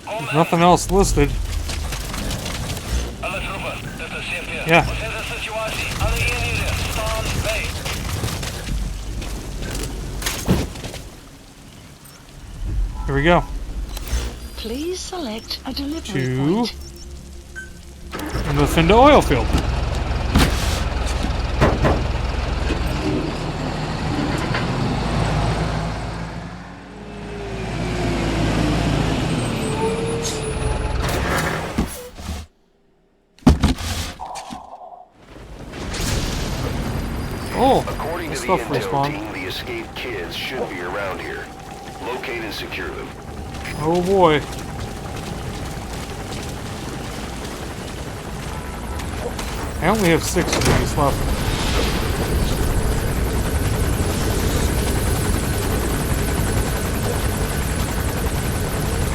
There's nothing else listed. Yeah. Here we go. Please select a delivery To point. the Finda oil field. Oh, According to the stuff intel respawn. team, the escaped kids should be around here. Locate and secure them. Oh boy. I only have 6 of these left.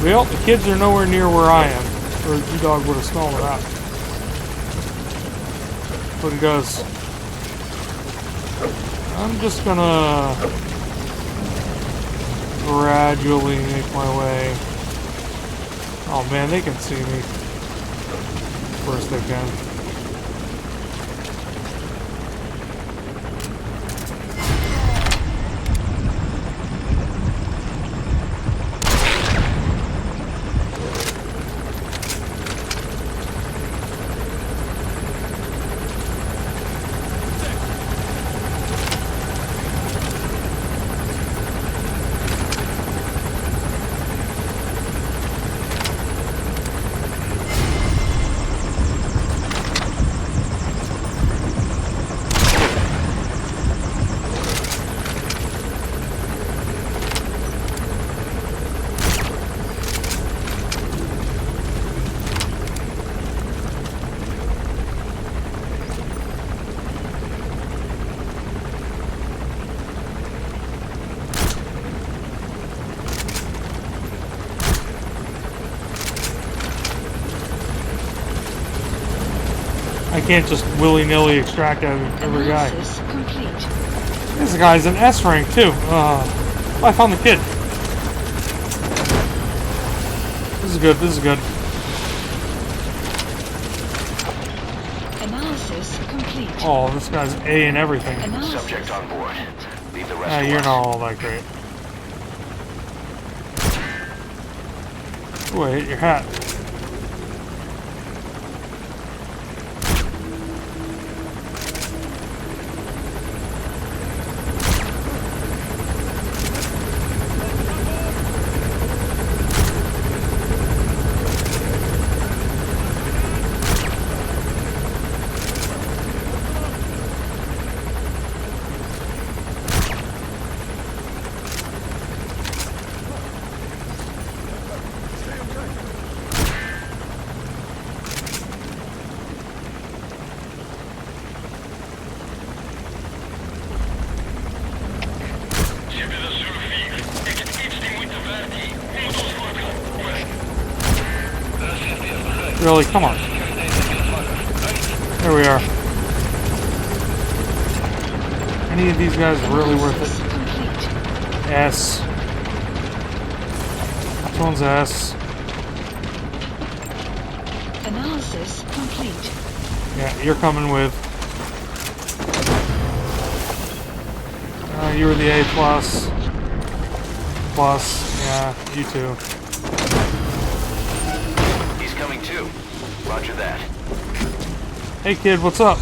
Well, the kids are nowhere near where I am, or G-Dog would have smelled it out. But he does. I'm just gonna gradually make my way. Oh man, they can see me. Of course they can. I can't just willy-nilly extract out of every guy. Analysis complete. This guy's an S rank too. I found the kid. This is good. This is good. Analysis complete. Oh, this guy's A in everything. Subject on board. Leave the rest to You're us. not all that great. Ooh, I hit your hat. Really? Come on. There we are. Any of these guys are really worth it? S. Which one's S? Analysis complete. Yeah, you're coming with. You were the A plus. Plus, yeah, you too. Coming too. Roger that. Hey kid, what's up?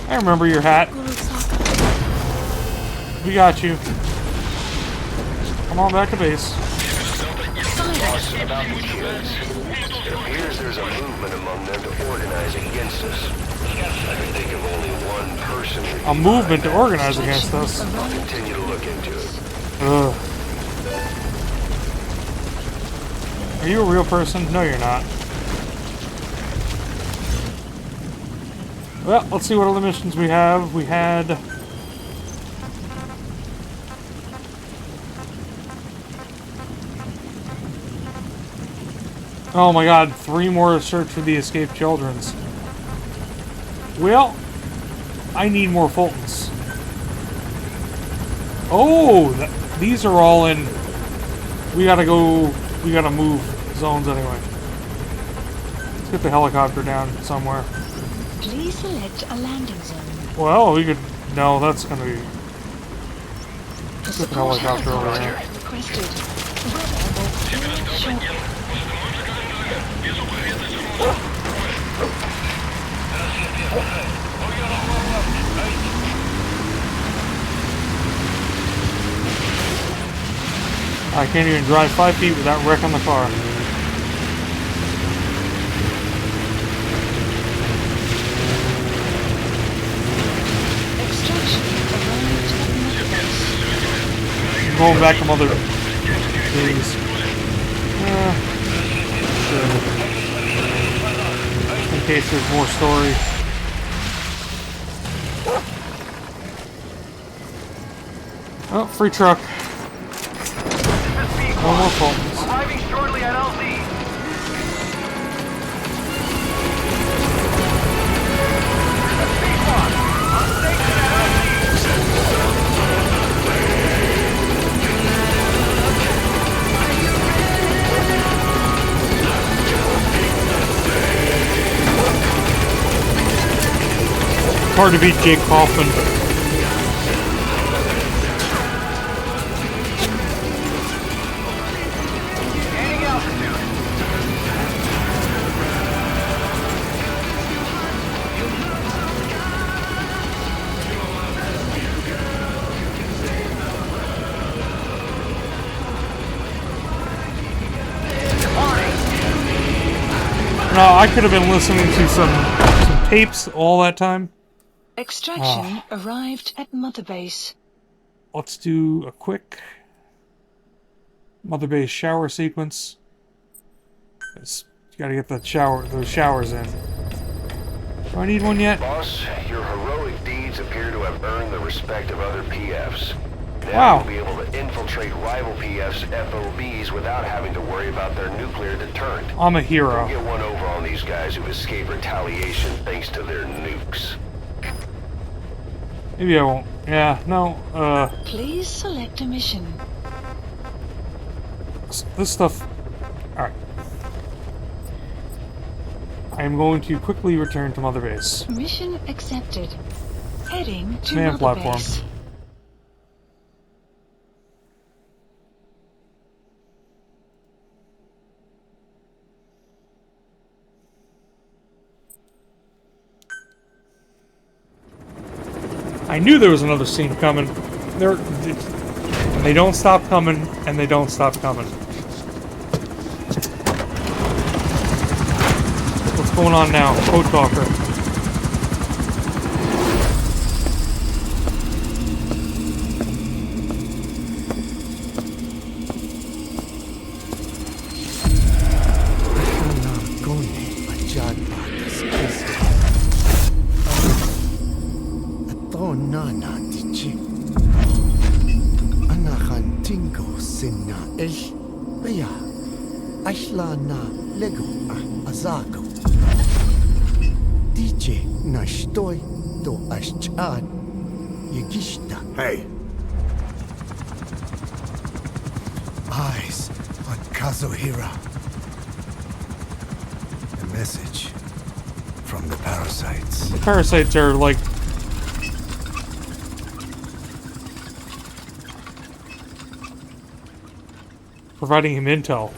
I remember your hat. We got you. Come on back to base. Boss, about the kids. It appears there's a movement among them to organize against us. I can think of only one person. A movement to organize against us. I'll continue to look into it. Ugh. Are you a real person? No, you're not. Well, let's see what other missions we have. We had... Oh my god, 3 more to search for the escaped children's. Well, I need more Fultons. Oh, these are all in... We gotta go... We gotta move zones anyway. Let's get the helicopter down somewhere. Please select a landing zone. Well, we could... No, that's gonna be... Let's get the helicopter over there. Requested. Weather will clear shortly. I can't even drive 5 feet without wrecking the car. I'm going back to Mother Base. In case there's more story. Oh, free truck. No more Fultons. Arriving shortly at LZ. Hard to beat Jake Kaufman. No, I could have been listening to some tapes all that time. Extraction arrived at Mother Base. Let's do a quick Mother Base shower sequence. You gotta get those showers in. Do I need one yet? Boss, your heroic deeds appear to have earned the respect of other PFs. Now Wow. you'll be able to infiltrate rival PFs' FOBs without having to worry about their nuclear deterrent. I'm a hero. Get one over on these these guys who've escaped retaliation thanks to their nukes. Maybe I won't. Yeah, no, Please select a mission. this stuff... Alright. I am going to quickly return to Mother Base. Mission accepted. Heading to Command Mother platform. Base. I knew there was another scene coming. They don't stop coming, and they don't stop coming. What's going on now? Code Talker. Hey. Eyes on Kazuhira. A message from the parasites. The parasites are like... providing him intel.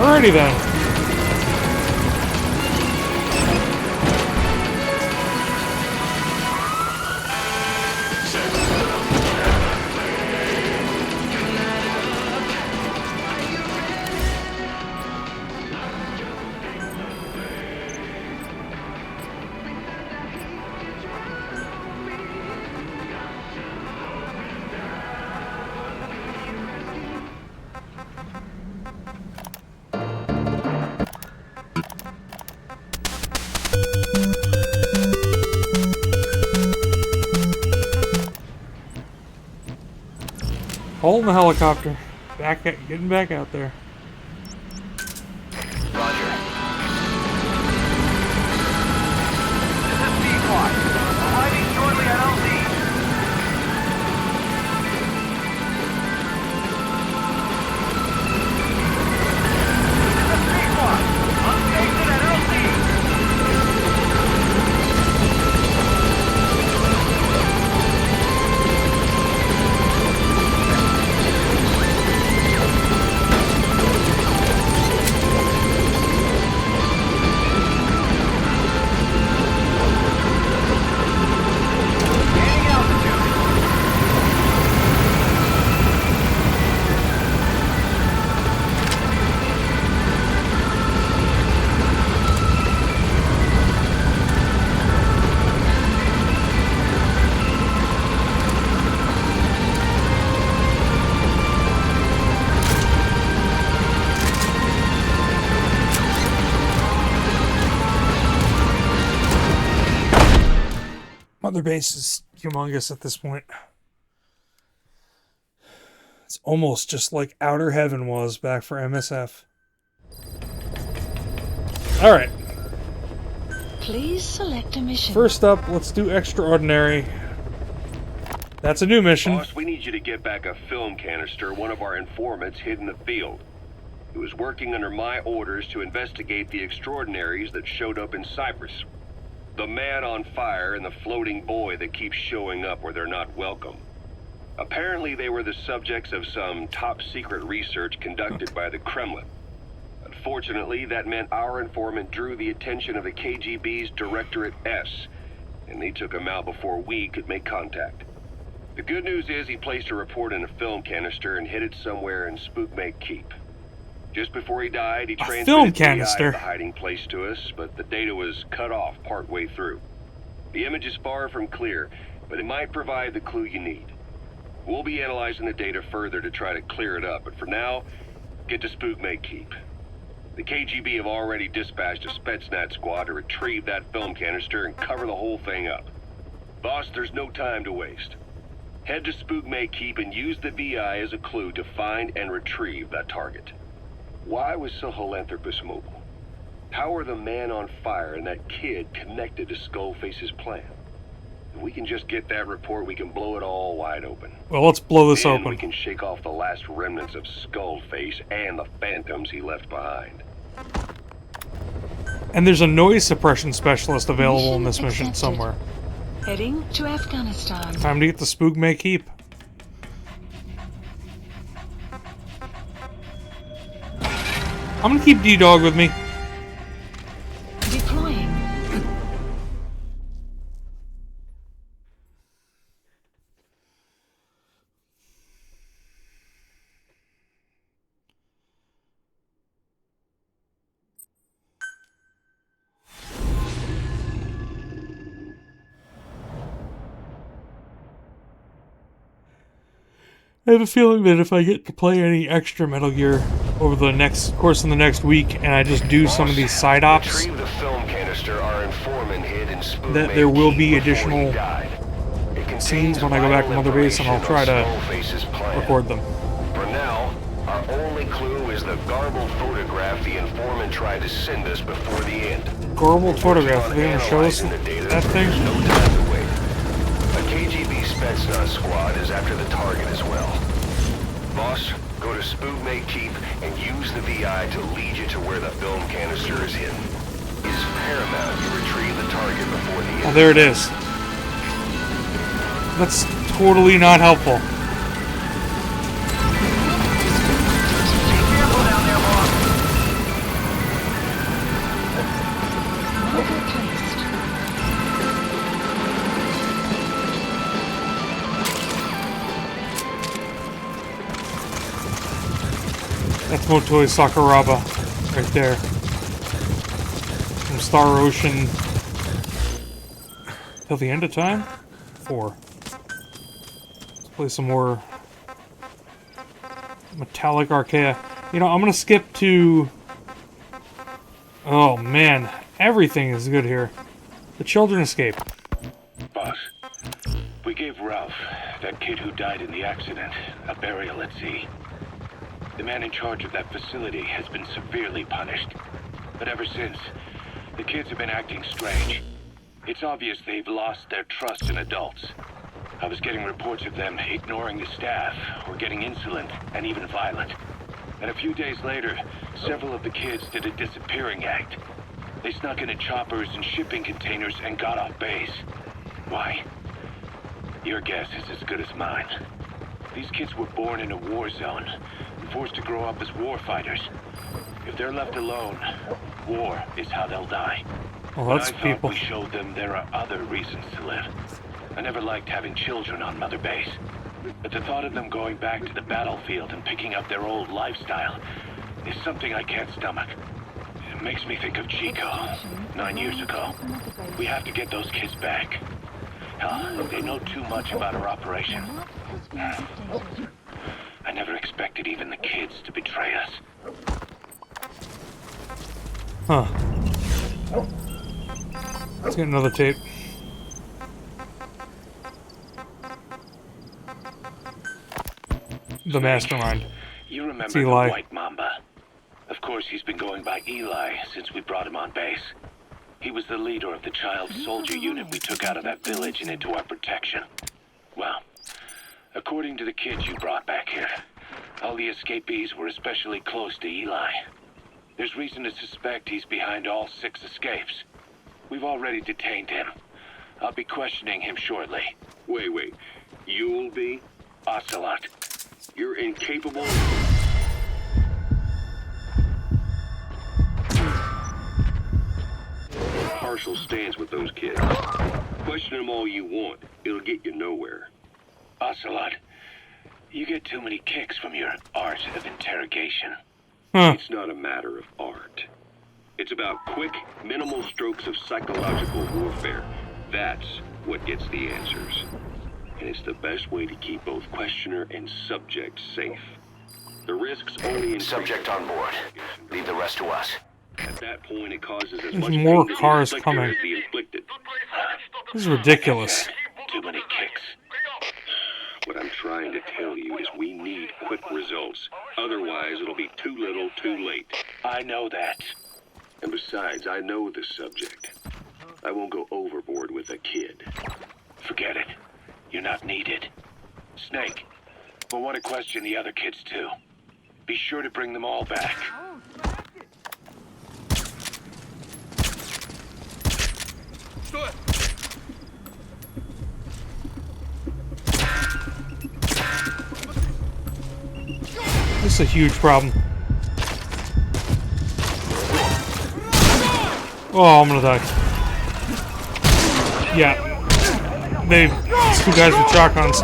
Alrighty then. Holding the helicopter. Getting back out there. Roger. This is Pequod. Arriving shortly at LZ. This is Pequod. I'm stationed at LZ. Mother Base is humongous at this point. It's almost just like Outer Heaven was back for MSF. Alright. Please select a mission. First up, let's do Extraordinary. That's a new mission. Boss, we need you to get back a film canister one of our informants hid in the field. He was working under my orders to investigate the extraordinaries that showed up in Cyprus. The man on fire and the floating boy that keeps showing up where they're not welcome. Apparently they were the subjects of some top-secret research conducted by the Kremlin. Unfortunately, that meant our informant drew the attention of the KGB's Directorate S, and they took him out before we could make contact. The good news is he placed a report in a film canister and hid it somewhere in Spookmake Keep. Just before he died, he transmitted the hiding place to us, but the data was cut off partway through. The image is far from clear, but it might provide the clue you need. We'll be analyzing the data further to try to clear it up, but for now, get to Spookmake Keep. The KGB have already dispatched a Spetsnaz squad to retrieve that film canister and cover the whole thing up. Boss, there's no time to waste. Head to Spookmate Keep and use the VI as a clue to find and retrieve that target. Why was Sahelanthropus mobile? How are the man on fire and that kid connected to Skullface's plan? If we can just get that report, we can blow it all wide open. Well, let's blow this Then open. we can shake off the last remnants of Skullface and the phantoms he left behind. And there's a noise suppression specialist available in this mission somewhere. Heading to Afghanistan. Time to get the Spookmate Keep. I'm gonna keep D-Dog with me. Deploying. I have a feeling that if I get to play any extra Metal Gear over the course of the next week, and I just do some of these side ops, Retrieve the film canister our informant hid in Spookmate that there will be Keep before additional he died. It contains scenes when I go back to Mother Base, and I'll try to Skullface's plan. record them. For now, our only clue is the garbled photograph the informant tried to send us before the end. Garbled photograph. Are they gonna show us Analyzing the data, that thing? there's no time to wait. A KGB Spetsnaz squad is after the target as well. Boss, go to Spookmate Keep and use the VI to lead you to where the film canister is hidden. It is paramount you retrieve the target before the end. Oh, there it is. That's totally not helpful. That's Motoi Sakuraba, right there. From Star Ocean till the end of time? 4. Let's play some more Metallic Archaea. You know, I'm gonna skip to... Oh man, everything is good here. The Children Escape. Boss, we gave Ralph, that kid who died in the accident, a burial at sea. The man in charge of that facility has been severely punished. But ever since, the kids have been acting strange. It's obvious they've lost their trust in adults. I was getting reports of them ignoring the staff, or getting insolent and even violent. And a few days later, several of the kids did a disappearing act. They snuck into choppers and shipping containers and got off base. Why? Your guess is as good as mine. These kids were born in a war zone, and forced to grow up as war fighters. If they're left alone, war is how they'll die. Well, But that's I thought people. we showed them there are other reasons to live. I never liked having children on Mother Base. But the thought of them going back to the battlefield and picking up their old lifestyle is something I can't stomach. It makes me think of Chico, 9 years ago. We have to get those kids back. Hell, they know too much about our operation. I never expected even the kids to betray us. Huh. Let's get another tape. The mastermind. You remember It's the Eli. White Mamba? Of course, he's been going by Eli since we brought him on base. He was the leader of the child soldier unit we took out of that village and into our protection. Well, according to the kids you brought back here, all the escapees were especially close to Eli. There's reason to suspect he's behind all 6 escapes. We've already detained him. I'll be questioning him shortly. Wait. You'll be? Ocelot. You're incapable. Partial stance with those kids. Question them all you want. It'll get you nowhere. Ocelot, you get too many kicks from your art of interrogation. It's not a matter of art. It's about quick, minimal strokes of psychological warfare. That's what gets the answers. And it's the best way to keep both questioner and subject safe. The risks only increase. Subject on board. Leave the rest to us. At that point, it causes as There's much more pain to the cars inflictor coming. as the inflicted. This is ridiculous. Too many kicks. trying to tell you is we need quick results. Otherwise, it'll be too little, too late. I know that. And besides, I know the subject. I won't go overboard with a kid. Forget it. You're not needed. Snake, we'll want to question the other kids too. Be sure to bring them all back. This is a huge problem. Oh, I'm gonna die. Yeah. These two guys with shotguns.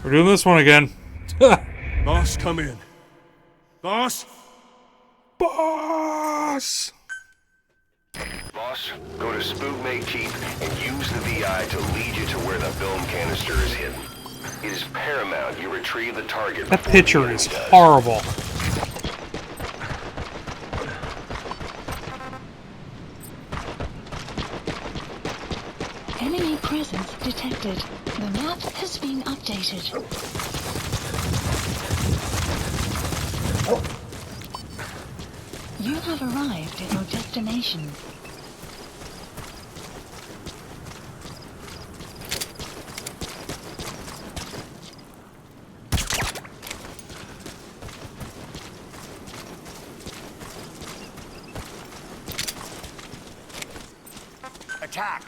We're doing this one again. Boss, come in. Boss? Boss! Boss, go to Spook May Keep and use the VI to lead you to where the film canister is hidden. It is paramount you retrieve the target. That picture is horrible. Enemy presence detected. The map has been updated. You have arrived at your destination. Attack!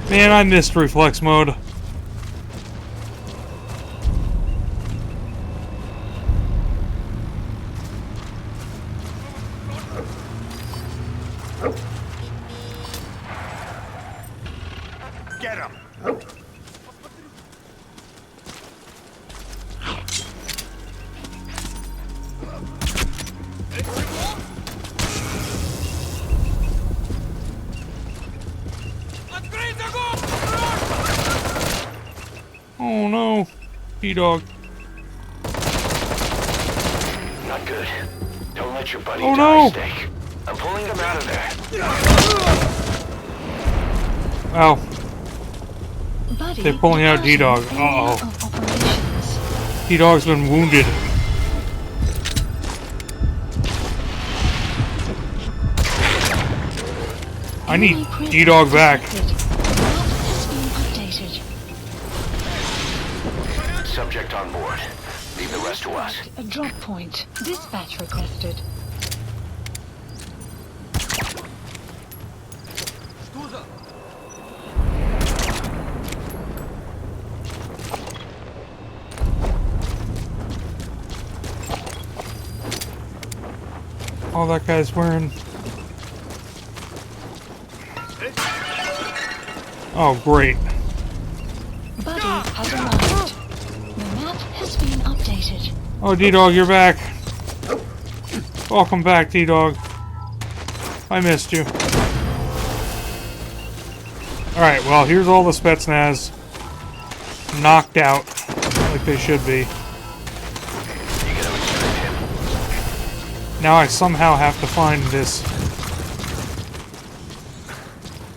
Man, I missed reflex mode. Get him! Oh no. T-Dog. Not good. Don't let your buddy Oh, die, no. Snake. I'm pulling them out of there. Ow. Buddy, They're pulling out D-Dog. Uh-oh. D-Dog's been wounded. I need D-Dog back. Subject on board. Leave the rest to us. A drop point. Dispatch requested. All that guy's wearing. Oh, great. Buddy has arrived. The map has been updated. Oh, D-Dog, you're back. Welcome back, D-Dog. I missed you. Alright, well, here's all the Spetsnaz knocked out like they should be. Now I somehow have to find this.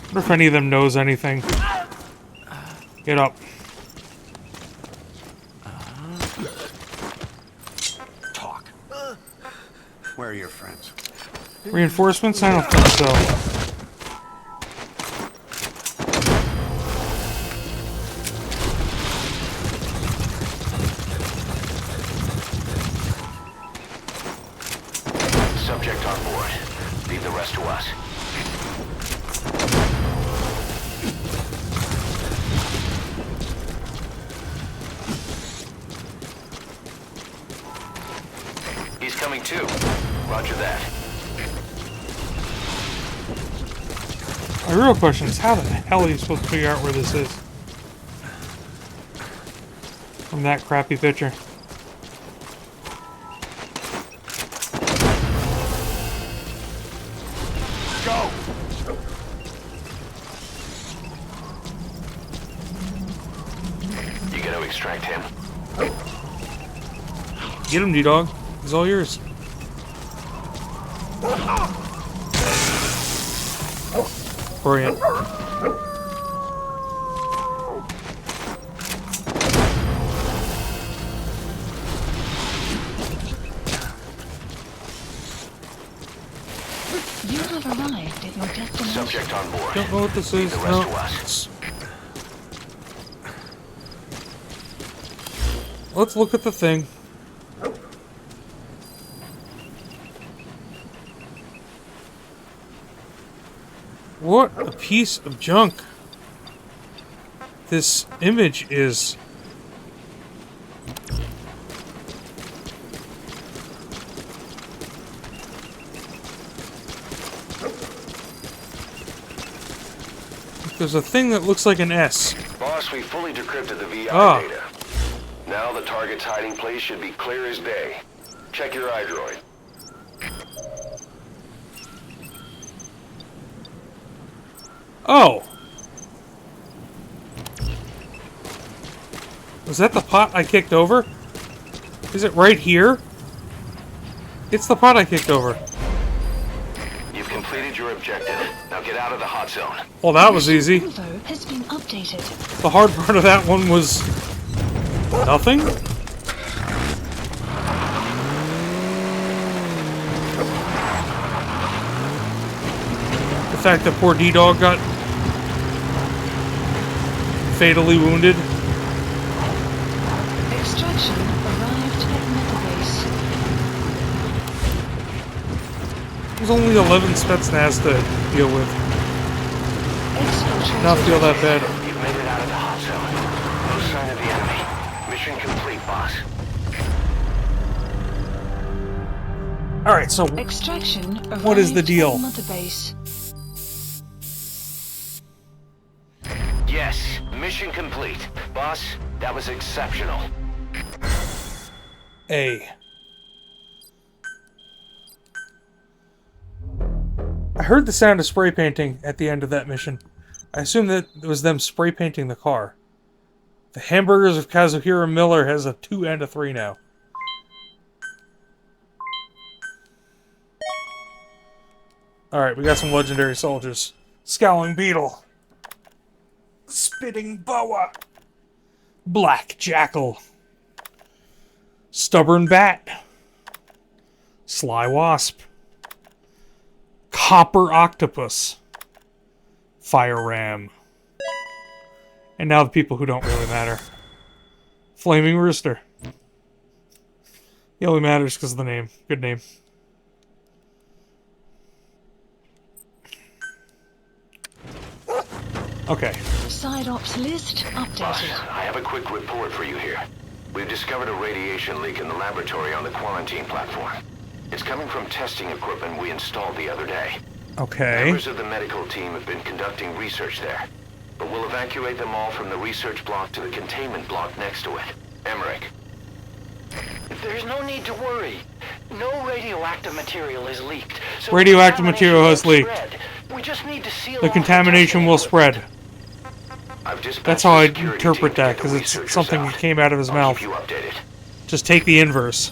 I wonder if any of them knows anything. Get up. Talk. Where are your friends? Reinforcements? I don't think so. Subject on board. Leave the rest to us. He's coming too. Roger that. My real question is, how the hell are you supposed to figure out where this is? From that crappy picture. Get him, D-Dog. He's all yours. Brilliant. You have arrived at your destination. Subject on board. Don't know what this Leave is. the rest No. to us. Let's look at the thing. What a piece of junk. This image is... There's a thing that looks like an S. Boss, we fully decrypted the VI Ah. data. Now the target's hiding place should be clear as day. Check your iDroid. Oh! Was that the pot I kicked over? Is it right here? It's the pot I kicked over. You've completed your objective. Now get out of the hot zone. Well, that was easy. Info has been updated. The hard part of that one was... nothing? The fact that poor D-Dog got... fatally wounded. Extraction arrived at Metabase. There's only 11 Spetsnaz to deal with. Not feel that bad. You've made it out of the hot zone. No sign of the enemy. Mission complete, boss. Alright, so... Extraction what is the arrived deal? at Metabase. Yes, mission complete. Boss, that was exceptional. A. I heard the sound of spray painting at the end of that mission. I assume that it was them spray painting the car. The Hamburgers of Kazuhira Miller has a 2 and a 3 now. Alright, we got some legendary soldiers. Scowling Beetle. Spitting Boa. Black Jackal. Stubborn Bat. Sly Wasp. Copper Octopus. Fire Ram. And now the people who don't really matter. Flaming Rooster. He only matters because of the name. Good name. Okay. Side ops list Boss, updated. I have a quick report for you here. We've discovered a radiation leak in the laboratory on the quarantine platform. It's coming from testing equipment we installed the other day. Okay. Members of the medical team have been conducting research there, but we'll evacuate them all from the research block to the containment block next to it. Emmerich. There's no need to worry. No radioactive material is leaked. So Radioactive material has leaked. We just need to seal The off contamination will spread. I've dispatched That's how I the security interpret team to that, get the because it's researchers something out. that came out of his I'll mouth. keep you updated. Just take the inverse.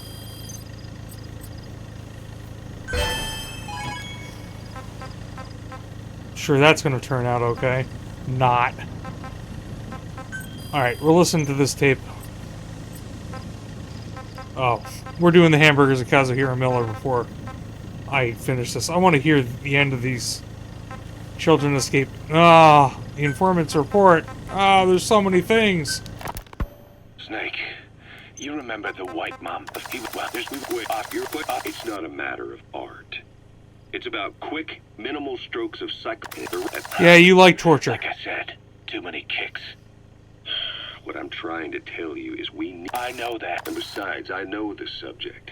Sure, that's going to turn out okay. Not. Alright, we'll listen to this tape. Oh, we're doing the Hamburgers of Kazuhira Miller before I finish this. I want to hear the end of these children escape. Ah, the informant's report. Ah, there's so many things. Snake, you remember the white mom? It's not a matter of art. It's about quick, minimal strokes of Yeah, you like torture. Like I said, too many kicks. What I'm trying to tell you is we need... I know that. And besides, I know the subject.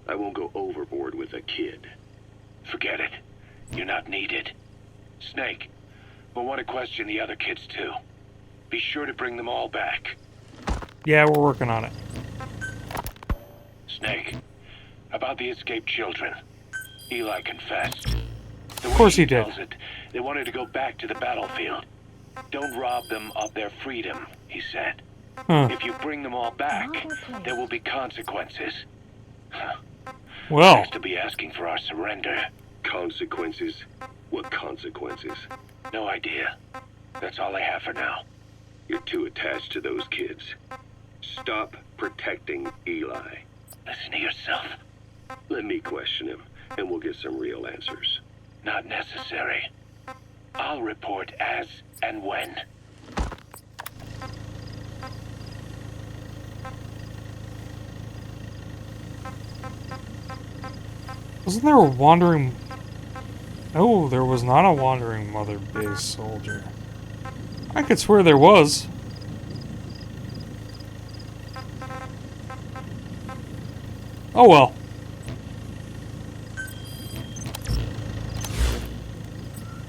I won't go overboard with a kid. Forget it. You're not needed. Snake, we'll want to question the other kids too. Be sure to bring them all back. Yeah, we're working on it. Snake, about the escaped children. Eli confessed. The Of course way he did. tells it, they wanted to go back to the battlefield. Don't rob them of their freedom, he said. Huh. If you bring them all back, there will be consequences. Well. Has to be asking for our surrender. Consequences? What consequences? No idea. That's all I have for now. You're too attached to those kids. Stop protecting Eli. Listen to yourself. Let me question him, and we'll get some real answers. Not necessary. I'll report as and when. Wasn't there a wandering... Oh, there was not a wandering Mother Base soldier. I could swear there was. Oh well.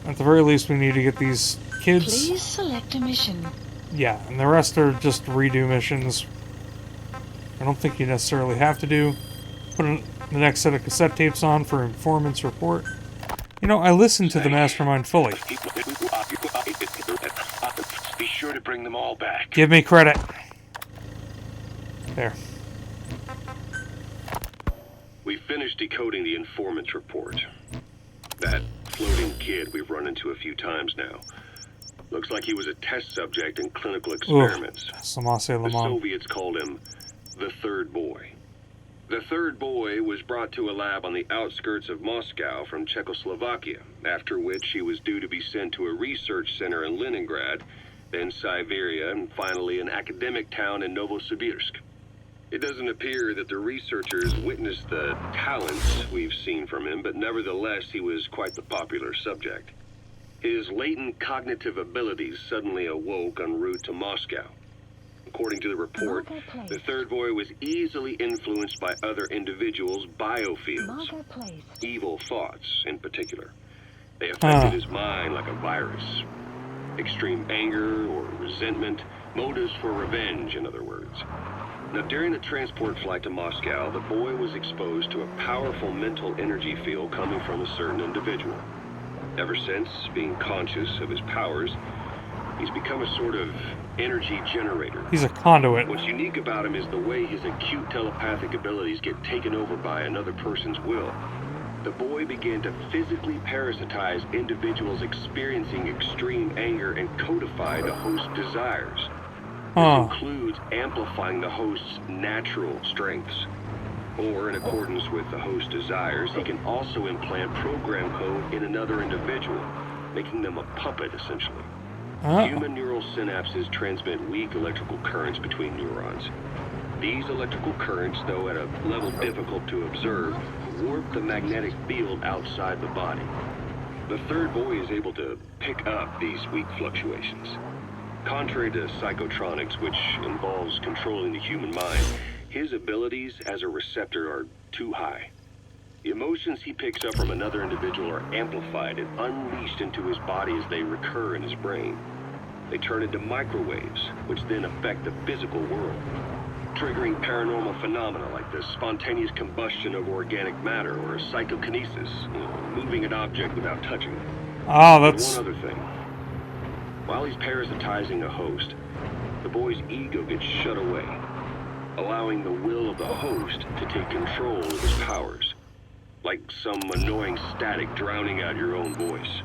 At the very least, we need to get these kids... Please select a mission. Yeah, and the rest are just redo missions. I don't think you necessarily have to do. Put the next set of cassette tapes on for Informant's report. You know, I listened to the Mastermind fully. Be sure to bring them all back. Give me credit. There. We finished decoding the Informant's report. That floating kid we've run into a few times now. Looks like he was a test subject in clinical experiments. The Soviets called him the Third Boy. The Third Boy was brought to a lab on the outskirts of Moscow from Czechoslovakia, after which he was due to be sent to a research center in Leningrad, then Siberia, and finally an academic town in Novosibirsk. It doesn't appear that the researchers witnessed the talents we've seen from him, but nevertheless he was quite the popular subject. His latent cognitive abilities suddenly awoke en route to Moscow. According to the report, the Third Boy was easily influenced by other individuals' biofields, evil thoughts in particular. They affected his mind like a virus. Extreme anger or resentment, motives for revenge, in other words. Now, during the transport flight to Moscow, the boy was exposed to a powerful mental energy field coming from a certain individual. Ever since, being conscious of his powers, he's become a sort of energy generator. He's a conduit. What's unique about him is the way his acute telepathic abilities get taken over by another person's will. The boy began to physically parasitize individuals experiencing extreme anger and codify the host's desires. This includes amplifying the host's natural strengths. Or, in accordance with the host's desires, he can also implant program code in another individual, making them a puppet, essentially. Human neural synapses transmit weak electrical currents between neurons. These electrical currents, though at a level difficult to observe, warp the magnetic field outside the body. The Third Boy is able to pick up these weak fluctuations. Contrary to psychotronics, which involves controlling the human mind, his abilities as a receptor are too high. The emotions he picks up from another individual are amplified and unleashed into his body as they recur in his brain. They turn into microwaves, which then affect the physical world, triggering paranormal phenomena like the spontaneous combustion of organic matter or psychokinesis, moving an object without touching it. That's... One other thing. While he's parasitizing a host, the boy's ego gets shut away, allowing the will of the host to take control of his powers, like some annoying static drowning out your own voice.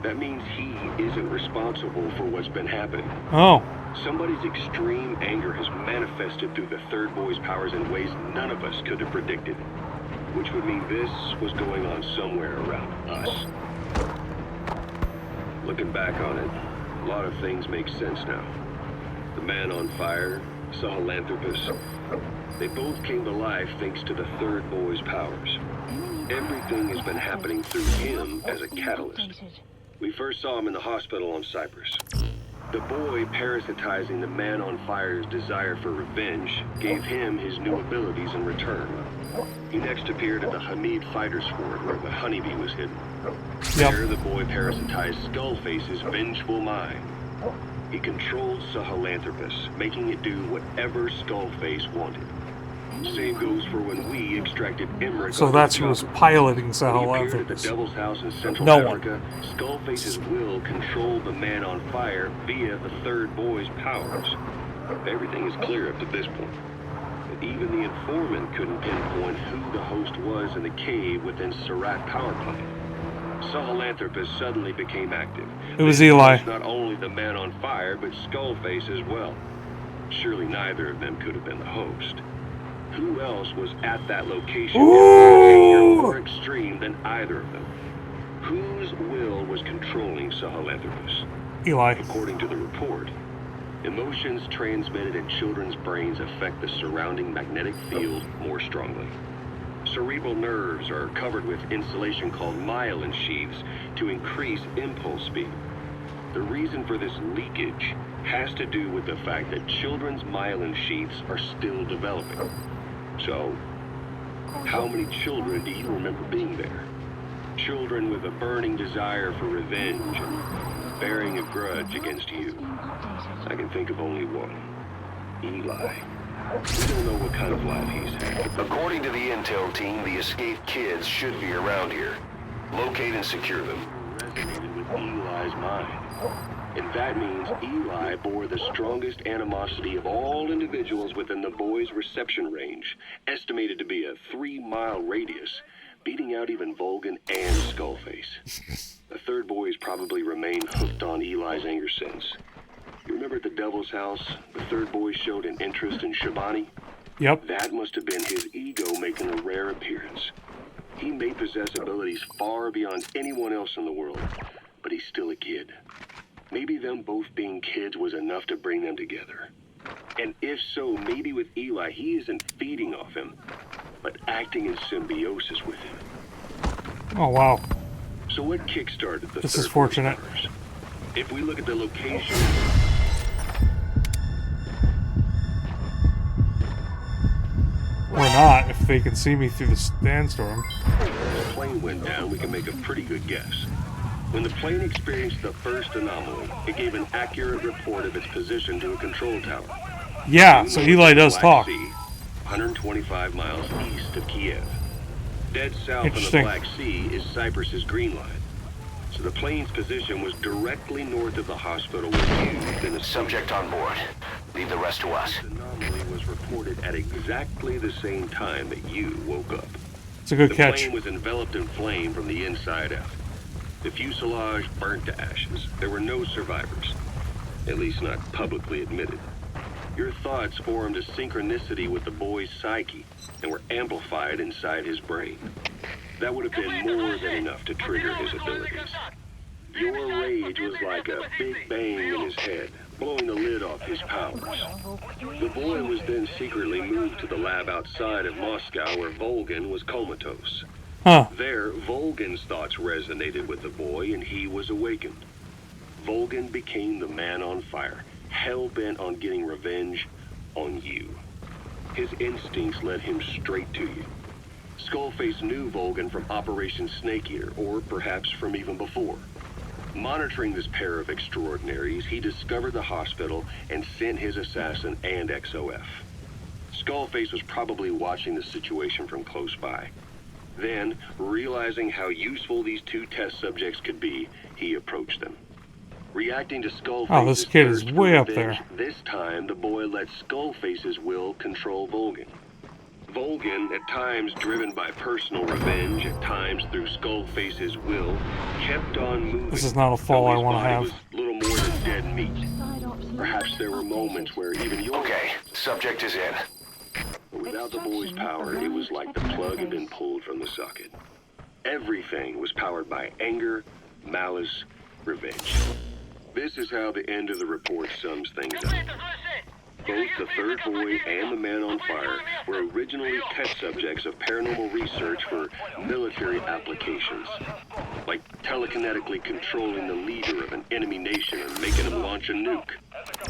That means he isn't responsible for what's been happening. Somebody's extreme anger has manifested through the Third Boy's powers in ways none of us could have predicted, which would mean this was going on somewhere around us. Looking back on it, a lot of things make sense now. The man on fire, Sahelanthropus, they both came to life thanks to the Third Boy's powers. Everything has been happening through him as a catalyst. We first saw him in the hospital on Cyprus. The boy parasitizing the man on fire's desire for revenge gave him his new abilities in return. He next appeared at the Hamid Fighters Fort where the honeybee was hidden. There, the boy parasitized Skullface's vengeful mind. He controlled Sahelanthropus, making it do whatever Skullface wanted. Same goes for when we extracted Emmerich. So that's who was piloting When he appeared at the Sahelanthropus. Devil's House in Central No one. Africa, Skullface's will controlled the man on fire via the Third Boy's powers. Everything is clear up to this point. But even the informant couldn't pinpoint who the host was in the cave within Surat power plant. Sahelanthropus suddenly became active. It was Eli. This was not only the man on fire, but Skullface as well. Surely neither of them could have been the host. Who else was at that location more extreme than either of them? Whose will was controlling Sahelanthropus? Eli. According to the report, emotions transmitted in children's brains affect the surrounding magnetic field more strongly. Cerebral nerves are covered with insulation called myelin sheaths to increase impulse speed. The reason for this leakage has to do with the fact that children's myelin sheaths are still developing. So, how many children do you remember being there? Children with a burning desire for revenge and bearing a grudge against you. I can think of only one. Eli. We don't know what kind of life he's had. According to the intel team, the escaped kids should be around here. Locate and secure them. Resonated with Eli's mind. And that means Eli bore the strongest animosity of all individuals within the boy's reception range, estimated to be a 3-mile radius, beating out even Volgin and Skullface. The third boy has probably remained hooked on Eli's anger since. You remember at the Devil's House, the third boy showed an interest in Shabani? Yep. That must have been his ego making a rare appearance. He may possess abilities far beyond anyone else in the world, but he's still a kid. Maybe them both being kids was enough to bring them together. And if so, maybe with Eli, he isn't feeding off him, but acting in symbiosis with him. Oh, wow. So what kickstarted the This third is fortunate. powers? If we look at the location... Or not, if they can see me through the sandstorm. The plane went down, we can make a pretty good guess. When the plane experienced the first anomaly, it gave an accurate report of its position to a control tower. Yeah, so Eli does talk. 125 miles east of Kiev. Dead south of the Interesting. Black Sea is Cyprus's Green Line. So the plane's position was directly north of the hospital where you've been a subject on board. Leave the rest to us. The anomaly was reported at exactly the same time that you woke up. It's a good catch. The plane was enveloped in flame from the inside out. The fuselage burnt to ashes. There were no survivors, at least not publicly admitted. Your thoughts formed a synchronicity with the boy's psyche and were amplified inside his brain. That would have been more than enough to trigger his abilities. Your rage was like a big bang in his head, blowing the lid off his powers. The boy was then secretly moved to the lab outside of Moscow where Volgin was comatose. There, Volgin's thoughts resonated with the boy and he was awakened. Volgin became the man on fire, hell-bent on getting revenge on you. His instincts led him straight to you. Skullface knew Volgin from Operation Snake Eater, or perhaps from even before. Monitoring this pair of extraordinaries, he discovered the hospital and sent his assassin and XOF. Skullface was probably watching the situation from close by. Then, realizing how useful these two test subjects could be, he approached them. Reacting to Skullface's Oh, this kid is thirst for way up revenge, there. This time, the boy let Skullface's will control Volgin. Volgin, at times driven by personal revenge, at times through Skullface's will, kept on moving. This is not a fall I want to have. Was little more than dead meat. Perhaps there were moments where even your... Okay, subject is in. But without the boy's power, it was like the plug had been pulled from the socket. Everything was powered by anger, malice, revenge. This is how the end of the report sums things up. Both the third boy and the man on fire were originally test subjects of paranormal research for military applications, like telekinetically controlling the leader of an enemy nation and making him launch a nuke,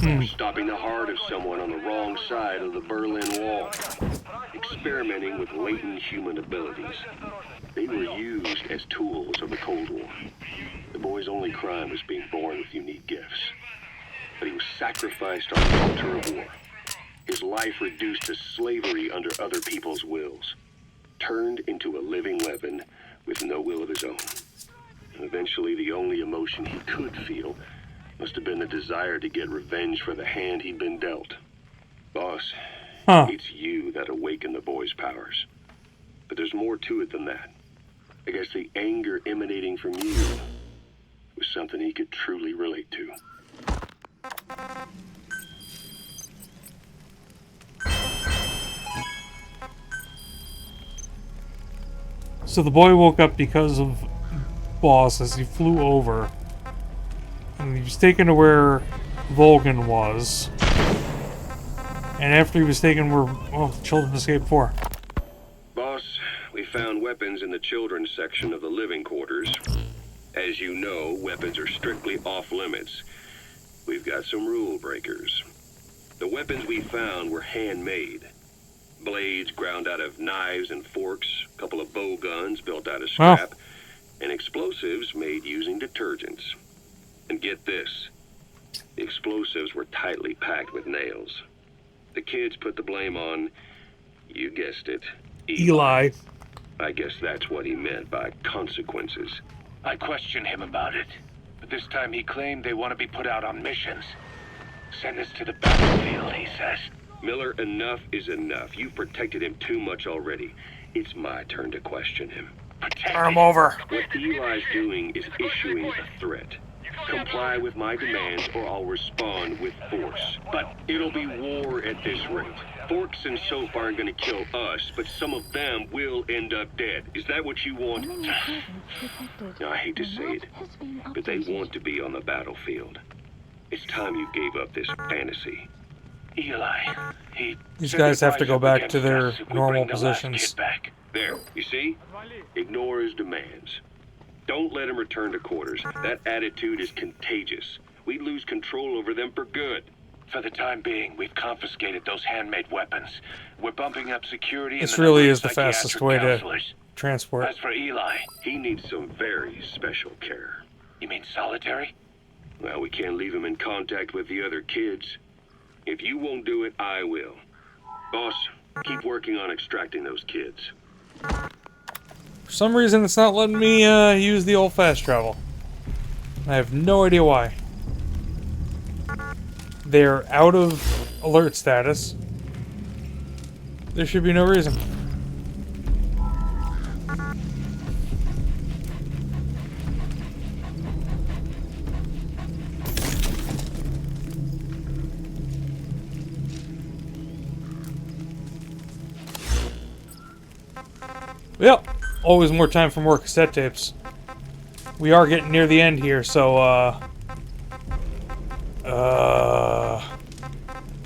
or stopping the heart of someone on the wrong side of the Berlin Wall, experimenting with latent human abilities. They were used as tools of the Cold War. The boy's only crime was being born with unique gifts. But he was sacrificed on the altar of war. His life reduced to slavery under other people's wills. Turned into a living weapon with no will of his own. And eventually the only emotion he could feel must have been the desire to get revenge for the hand he'd been dealt. Boss, Huh. it's you that awakened the boy's powers. But there's more to it than that. I guess the anger emanating from you was something he could truly relate to. So the boy woke up because of Boss as he flew over. And he was taken to where Volgin was. And after he was taken where, well, the children escaped for. Boss, we found weapons in the children's section of the living quarters. As you know, weapons are strictly off limits. We've got some rule breakers. The weapons we found were handmade. Blades ground out of knives and forks, a couple of bow guns built out of scrap, and explosives made using detergents. And get this, the explosives were tightly packed with nails. The kids put the blame on, you guessed it, Eli. I guess that's what he meant by consequences. I questioned him about it, but this time he claimed they want to be put out on missions. Send us to the battlefield, he says. Miller, enough is enough. You've protected him too much already. It's my turn to question him. Turn him over. What Eli's doing is issuing a threat. Comply with my demands or I'll respond with force. But it'll be war at this rate. Forks and Soph aren't gonna kill us, but some of them will end up dead. Is that what you want? I hate to say it, but they want to be on the battlefield. It's time you gave up this fantasy. Eli, These guys have to go back to their normal positions. There, you see? Ignore his demands. Don't let him return to quarters. That attitude is contagious. We lose control over them for good. For the time being, we've confiscated those handmade weapons. We're bumping up security. This and really number is of the fastest psychiatric way to counselors. transport. As for Eli, he needs some very special care. You mean solitary? Well, we can't leave him in contact with the other kids. If you won't do it, I will. Boss, keep working on extracting those kids. For some reason, it's not letting me use the old fast travel. I have no idea why. They're out of alert status. There should be no reason. Yep, always more time for more cassette tapes. We are getting near the end here, so,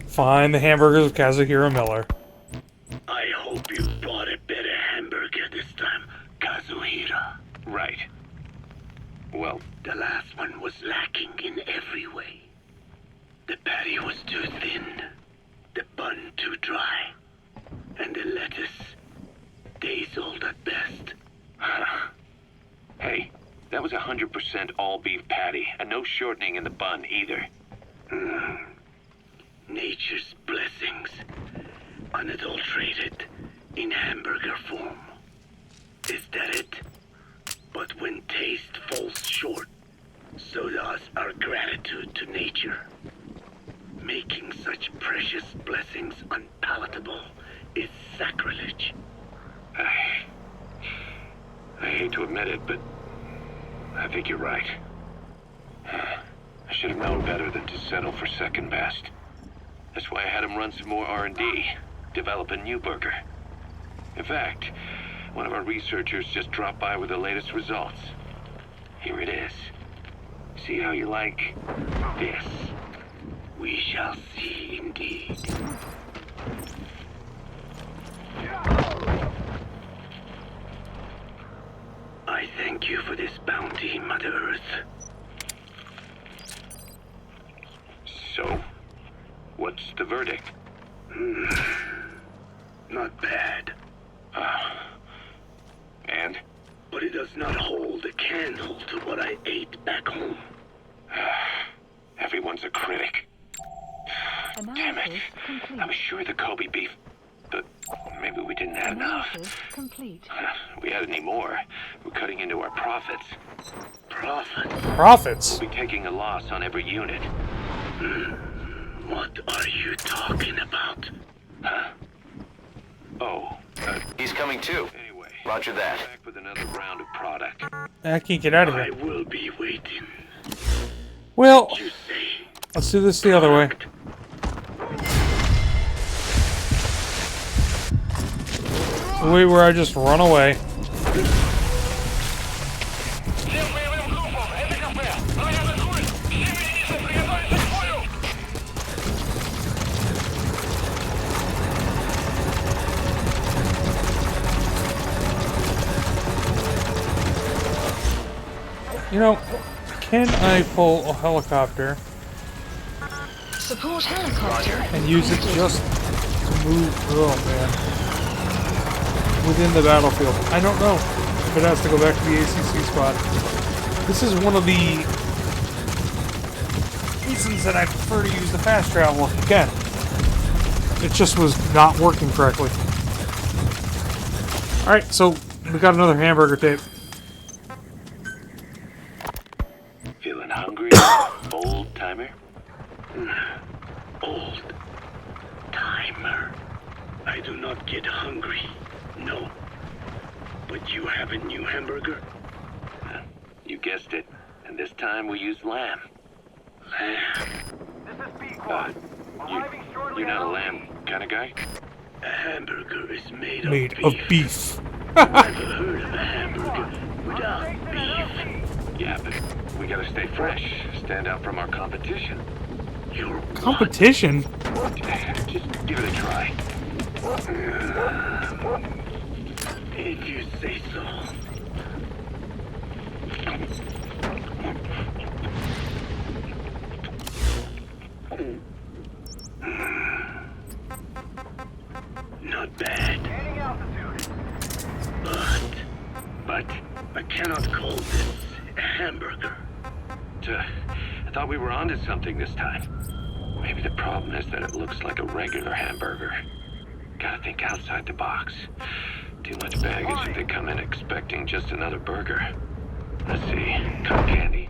find the hamburgers of Kazuhiro Miller. I hope you bought a better hamburger this time, Kazuhira. Right. Well, the last one was lacking in every way. The patty was too thin, the bun too dry, and the lettuce days old at best. Hey, that was 100% all beef patty, and no shortening in the bun either. Nature's blessings, unadulterated, in hamburger form. Is that it? But when taste falls short, so does our gratitude to nature. Making such precious blessings unpalatable is sacrilege. I hate to admit it, but I think you're right. I should have known better than to settle for second best. That's why I had him run some more R&D, develop a new burger. In fact, one of our researchers just dropped by with the latest results. Here it is. See how you like this? We shall see indeed. I thank you for this bounty, Mother Earth. So, what's the verdict? Not bad. And? But it does not hold a candle to what I ate back home. Everyone's a critic. Damn it. I was sure the Kobe beef, but maybe we didn't have enough. Complete. We had any more, we're cutting into our profits. Profits? Profits? We'll be taking a loss on every unit. What are you talking about? Huh? Oh, He's coming too. anyway. Roger that. Back with another round of product. I can't get out of I here. will be waiting. Well, You say let's do this the other way. The way where I just run away. You know, can I pull a helicopter Support helicopter. and use it just to move, oh man, within the battlefield? I don't know if it has to go back to the ACC spot. This is one of the reasons that I prefer to use the fast travel again. It just was not working correctly. Alright, so we got another hamburger tape. Feeling hungry, old timer? old timer. I do not get hungry. No. But you have a new hamburger? You guessed it. And this time we used lamb. Lamb. You're not a lamb kind of guy? A hamburger is made Of beef. Never heard of a hamburger without beef. Yeah, but we gotta stay fresh. Stand out from our competition. You're Competition? Just give it a try. If you say so. Not bad. But I cannot call this a hamburger. I thought we were onto something this time. Maybe the problem is that it looks like a regular hamburger. Gotta think outside the box. Too much baggage if they come in expecting just another burger. Let's see. Cotton candy.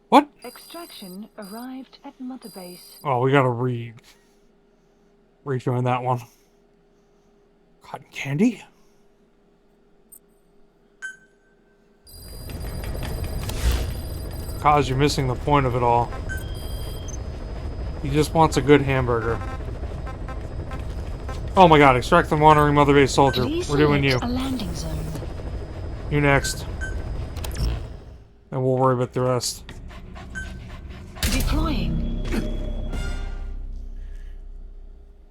What? Extraction arrived at Mother Base. Oh, we gotta rejoin that one. Cotton candy? Kaz, you're missing the point of it all. He just wants a good hamburger. Oh my god, extract the wandering Mother Base soldier. Please We're doing you. select a landing zone. You next. And we'll worry about the rest. Deploying.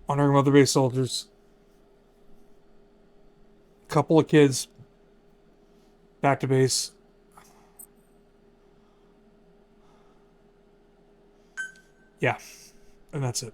Wandering Mother Base soldiers. Couple of kids. Back to base. Yeah. And that's it.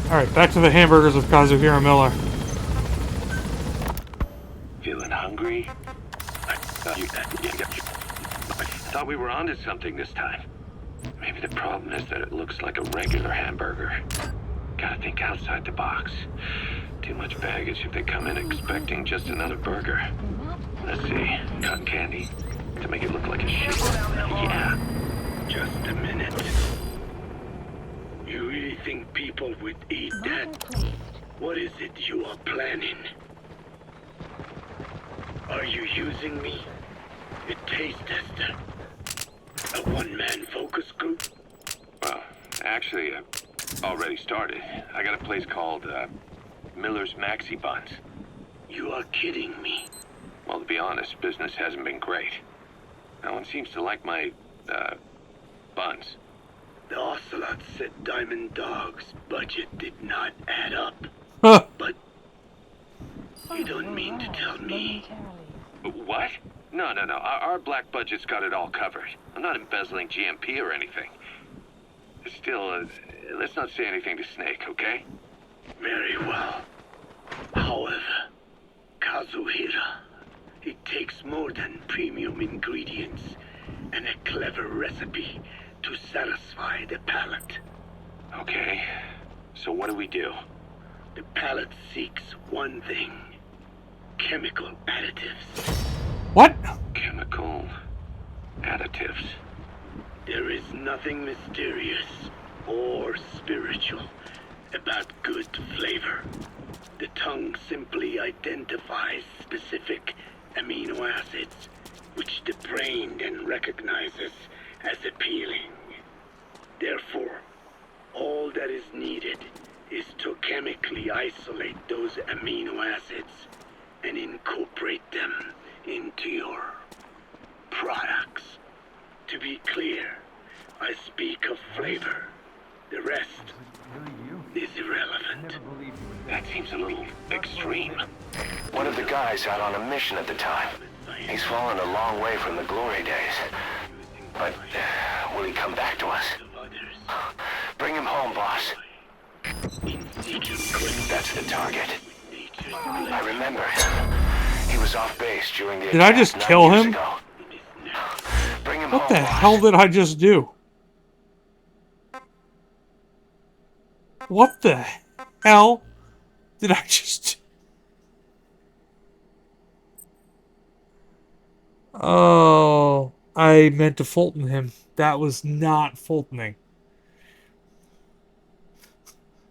Alright, back to the hamburgers of Kazuhira Miller. Feeling hungry? I thought we were onto something this time. Maybe the problem is that it looks like a regular hamburger. Gotta think outside the box. Too much baggage if they come in expecting just another burger. Let's see. Cotton candy. To make it look like a sheep. Yeah. Just a minute. You really think people would eat that? What is it you are planning? Are you using me? A taste tester? A one-man focus group? Well, actually, I've already started. I got a place called, Miller's Maxi Buns. You are kidding me. Well, to be honest, business hasn't been great. No one seems to like my, buns. The Ocelot said Diamond Dog's budget did not add up. But you don't mean to tell me. What? No. Our black budget's got it all covered. I'm not embezzling GMP or anything. Still, let's not say anything to Snake, okay? Very well. However, Kazuhira, it takes more than premium ingredients and a clever recipe to satisfy the palate. Okay, so what do we do? The palate seeks one thing. Chemical additives. What? Chemical additives. There is nothing mysterious or spiritual about good flavor. The tongue simply identifies specific amino acids, which the brain then recognizes as appealing. Therefore, all that is needed is to chemically isolate those amino acids and incorporate them into your products. To be clear, I speak of flavor. The rest is irrelevant. That seems a little extreme. One of the guys out on a mission at the time. He's fallen a long way from the glory days. But will he come back to us? Bring him home, boss. That's the target. I remember him. He was off base during the Did I just attack kill 9 years him? ago. Bring him What home, the boss. hell did I just do? What the hell did I just... Oh, I meant to Fulton him. That was not Fultoning.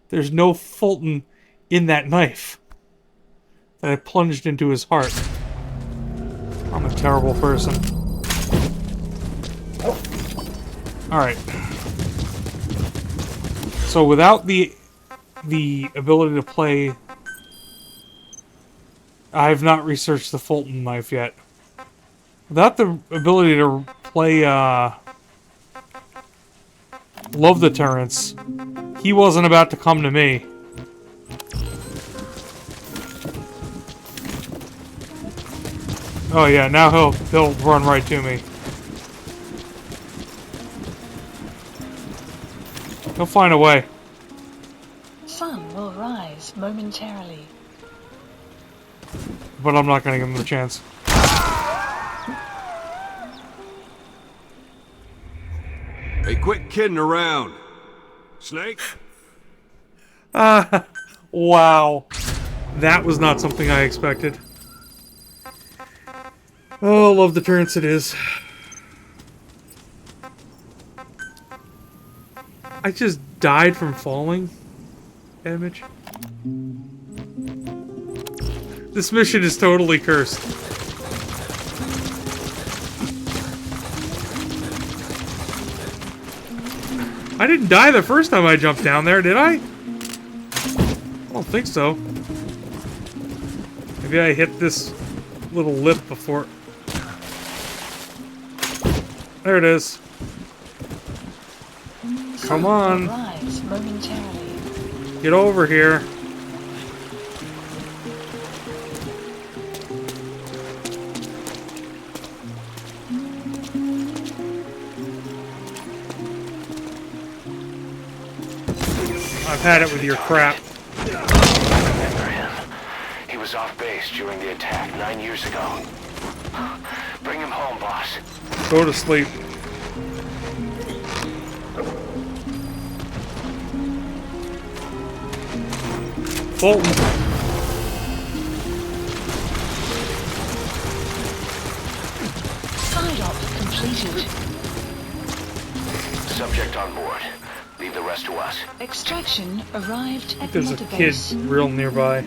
There's no Fulton in that knife that I plunged into his heart. I'm a terrible person. Alright. So without the ability to play... I have not researched the Fulton knife yet. Without the ability to play, Love Deterrence, he wasn't about to come to me. Oh yeah, now he'll run right to me. He'll find a way. Sun will rise momentarily. But I'm not gonna give him a chance. Hey, quit kidding around. Snake? Wow. That was not something I expected. Oh, Love Deterrence it is. I just died from falling damage. This mission is totally cursed. I didn't die the first time I jumped down there, did I? I don't think so. Maybe I hit this little lip before. There it is. Come on. Rise momentarily. Get over here. I've had it with your crap. Remember him. He was off base during the attack 9 years ago. Bring him home, boss. Go to sleep. Fulton. Side op completed. Subject on board. Leave the rest to us. Extraction arrived at There's a kid Metabase. real nearby.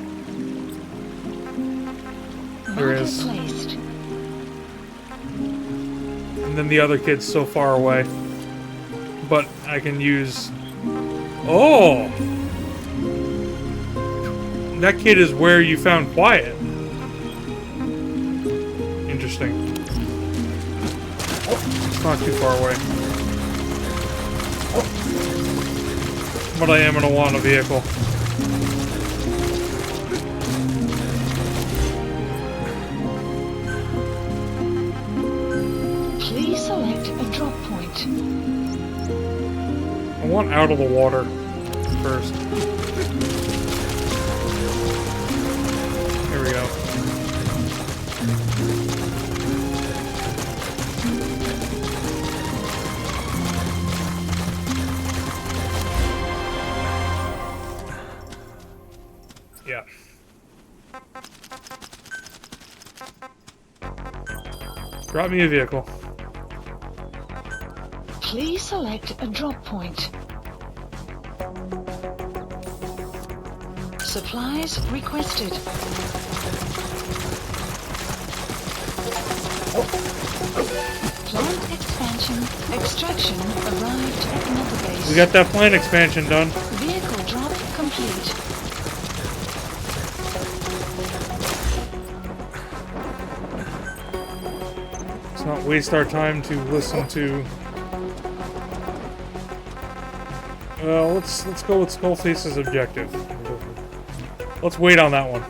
There Marker is. placed. And then the other kid's so far away. But I can use... Oh! That kid is where you found Quiet. Interesting. It's not too far away. But I am gonna want a vehicle. Please select a drop point. I want out of the water first. we go. Yeah. Drop me a vehicle. Please select a drop point. Supplies requested. Plant extraction arrived at Mother Base. We got that plant expansion done. Vehicle drop complete. Let's not waste our time to listen to. Well, let's go with Skullface's objective. Let's wait on that one.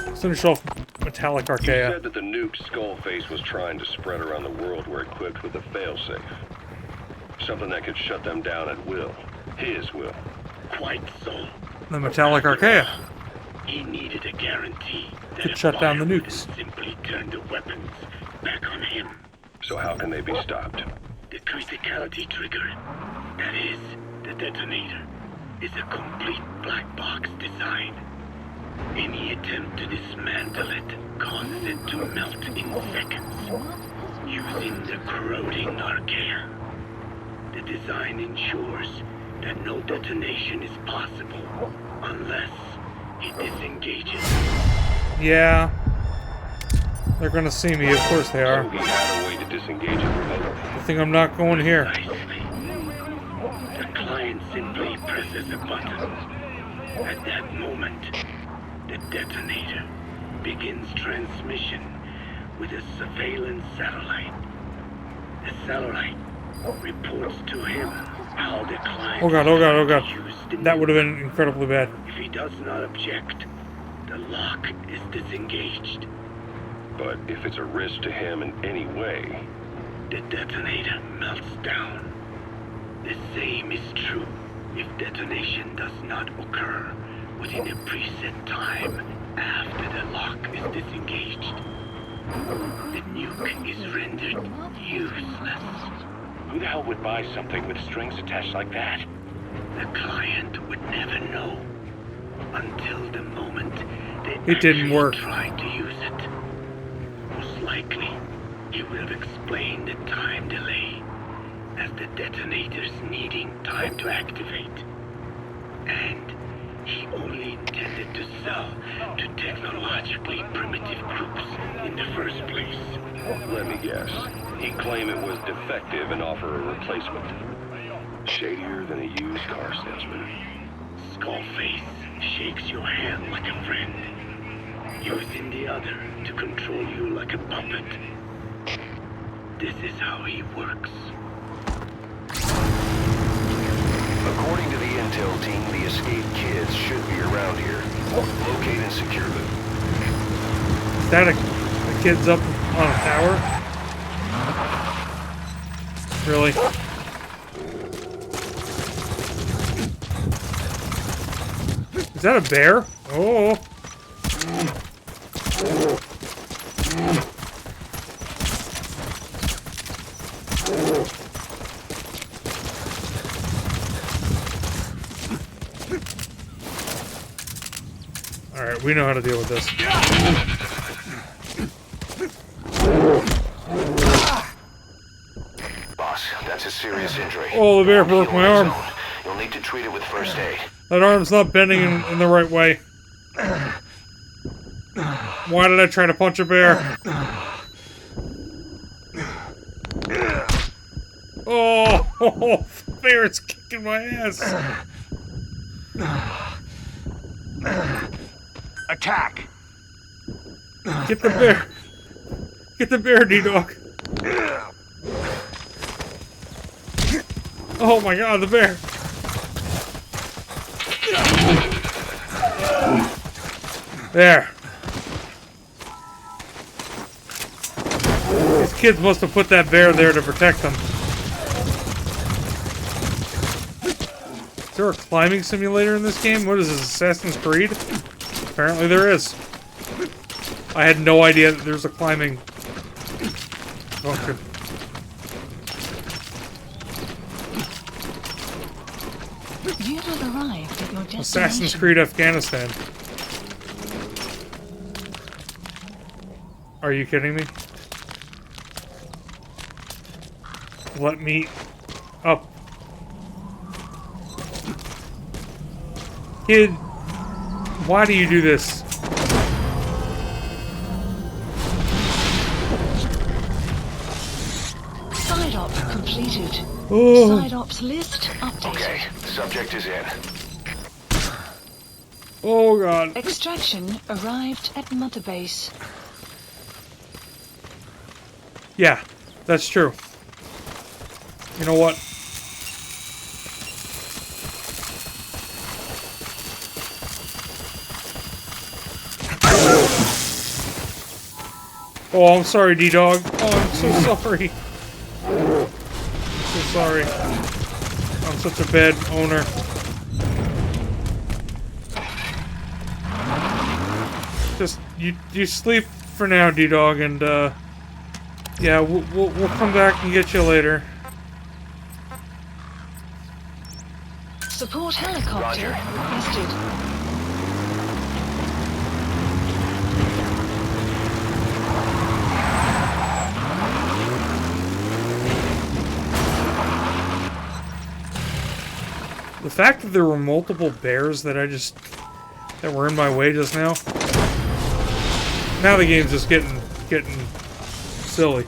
Let's finish off Metallic He Archaea. said that the nuke Skullface was trying to spread around the world were equipped with a failsafe. Something that could shut them down at will. His will. Quite so. The Metallic Archaea He needed a guarantee that could shut down the nukes. simply turn the weapons back on him. So how can they be stopped? The criticality trigger, that is, the detonator, is a complete black box design. Any attempt to dismantle it causes it to melt in seconds, using the corroding Archaea. The design ensures that no detonation is possible unless it disengages. Yeah. They're gonna see me, of course they are. So he had a way to disengage it remotely. I think I'm not going here. The client simply presses a button. At that moment, the detonator begins transmission with a surveillance satellite. The satellite reports to him how the client Oh god, oh god, oh god. used the That would have been incredibly bad. If he does not object, the lock is disengaged. But if it's a risk to him in any way, The detonator melts down. The same is true if detonation does not occur within a preset time after the lock is disengaged. The nuke is rendered useless. Who the hell would buy something with strings attached like that? The client would never know until the moment they It didn't actually work. tried to use it. Most likely, he would have explained the time delay as the detonators needing time to activate. And he only intended to sell to technologically primitive groups in the first place. let me guess. He'd claim it was defective and offer a replacement. Shadier than a used car salesman. Skullface shakes your hand like a friend, using the other to control you like a puppet. This is how he works. According to the intel team, the escaped kids should be around here. Locate and secure them. Is that a kid's up on a tower? Really? Is that a bear? Oh. Alright, we know how to deal with this. Boss, that's a serious injury. Oh, the bear broke my arm. You'll need to treat it with first aid. That arm's not bending in the right way. Why did I try to punch a bear? Oh, the bear's kicking my ass. Attack! Get the bear. Get the bear, D-Dog. Oh my god, the bear. There. These kids must have put that bear there to protect them. Is there a climbing simulator in this game? What is this, Assassin's Creed? Apparently there is. I had no idea that there's a climbing function. You have arrived at your destination. Assassin's Creed Afghanistan. Are you kidding me? Let me up. Kid, why do you do this? Side op completed. Oh. Side ops list updated. Okay, subject is in. Oh god. Extraction arrived at Mother Base. Yeah, that's true. You know what? Oh, I'm sorry, D-Dog. Oh, I'm so sorry. I'm so sorry. I'm such a bad owner. Just, you sleep for now, D-Dog, and, yeah, we'll come back and get you later. Support helicopter requested. The fact that there were multiple bears that that were in my way just now. Now the game's just getting silly.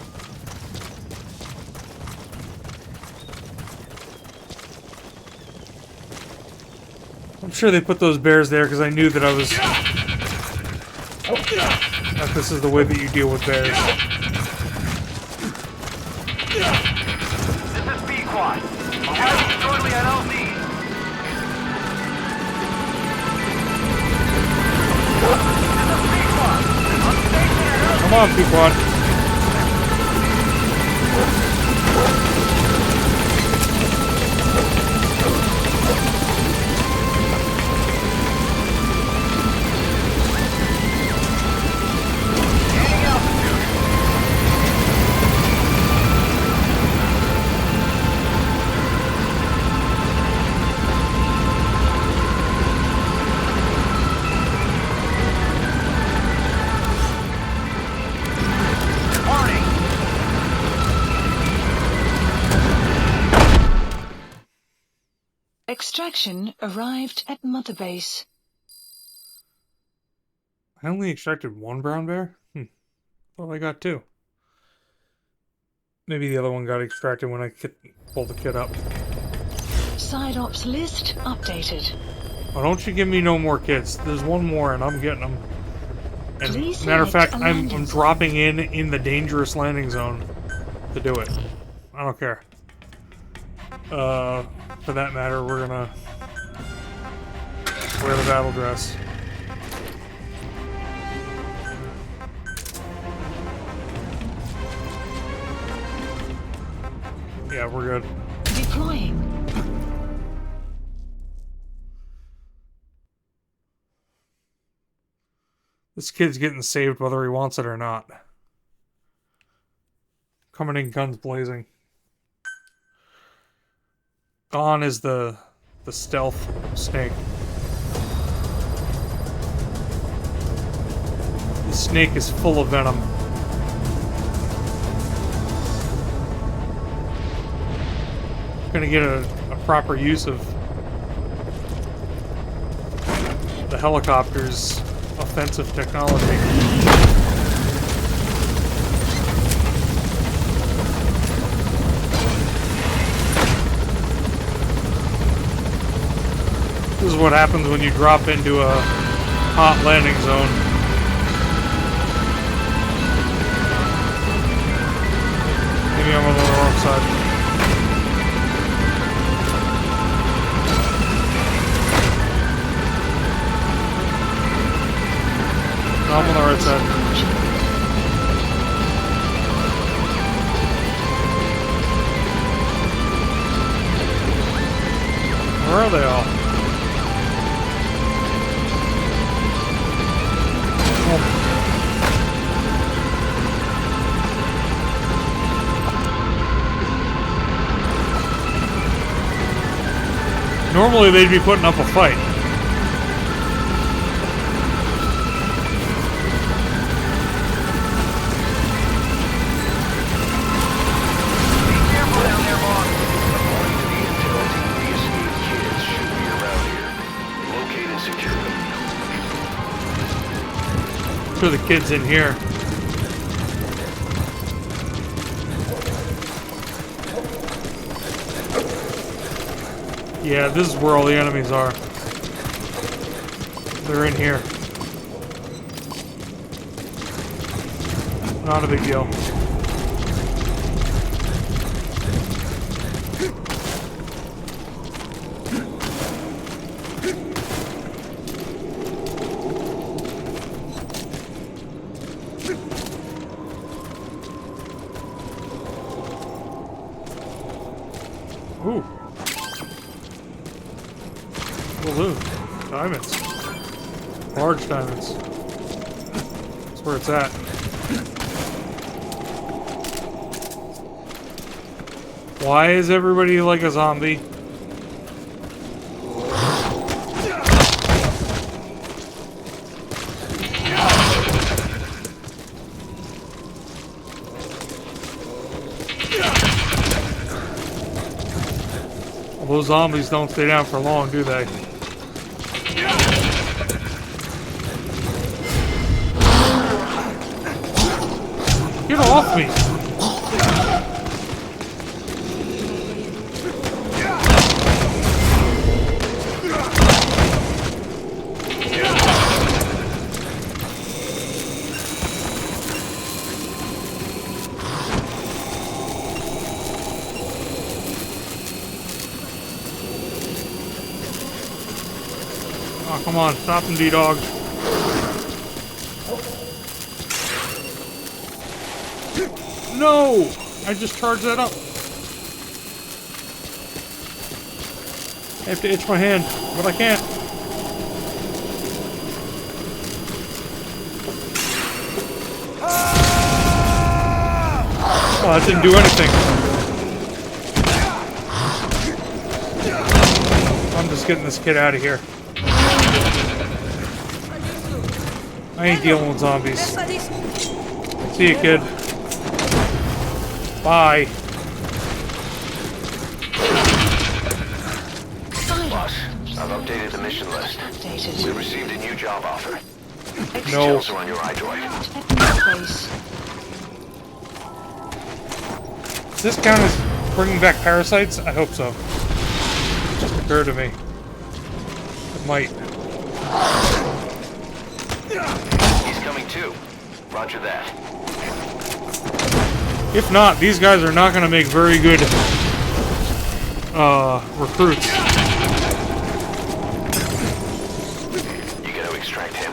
I'm sure they put those bears there because I knew that that this is the way that you deal with bears. This is B-Quad. Arriving shortly at LZ. Come on, Pequod. Extraction arrived at Mother Base. I only extracted one brown bear? Thought I got two. Maybe the other one got extracted when I pulled the kid up. Side ops list updated. Why don't you give me no more kids? There's one more and I'm getting them. And Please matter of fact, select a I'm landing dropping in the dangerous landing zone to do it. I don't care. For that matter, we're gonna wear the battle dress. Yeah, we're good. Deploying. This kid's getting saved whether he wants it or not. Coming in guns blazing. Gone is the stealth snake. The snake is full of venom. Gonna get a proper use of the helicopter's offensive technology. This is what happens when you drop into a hot landing zone. Maybe I'm on the wrong side. No, I'm on the right side. Where are they all? Normally they'd be putting up a fight. For the kids in here. Yeah, this is where all the enemies are. They're in here. Not a big deal. Ooh. Balloon. Diamonds. Large diamonds. That's where it's at. Why is everybody like a zombie? Well, those zombies don't stay down for long, do they? Get off me! Oh, come on, stop them, D-Dog. No! I just charged that up. I have to itch my hand, but I can't. Oh, that didn't do anything. I'm just getting this kid out of here. I ain't dealing with zombies. See you, kid. Bye. Boss, I've updated the mission list. We received a new job offer. No. Details are on your iDroid. Does this count as bringing back parasites? I hope so. It just occurred to me. It might. He's coming too. Roger that. If not, these guys are not going to make very good recruits. You got to extract him.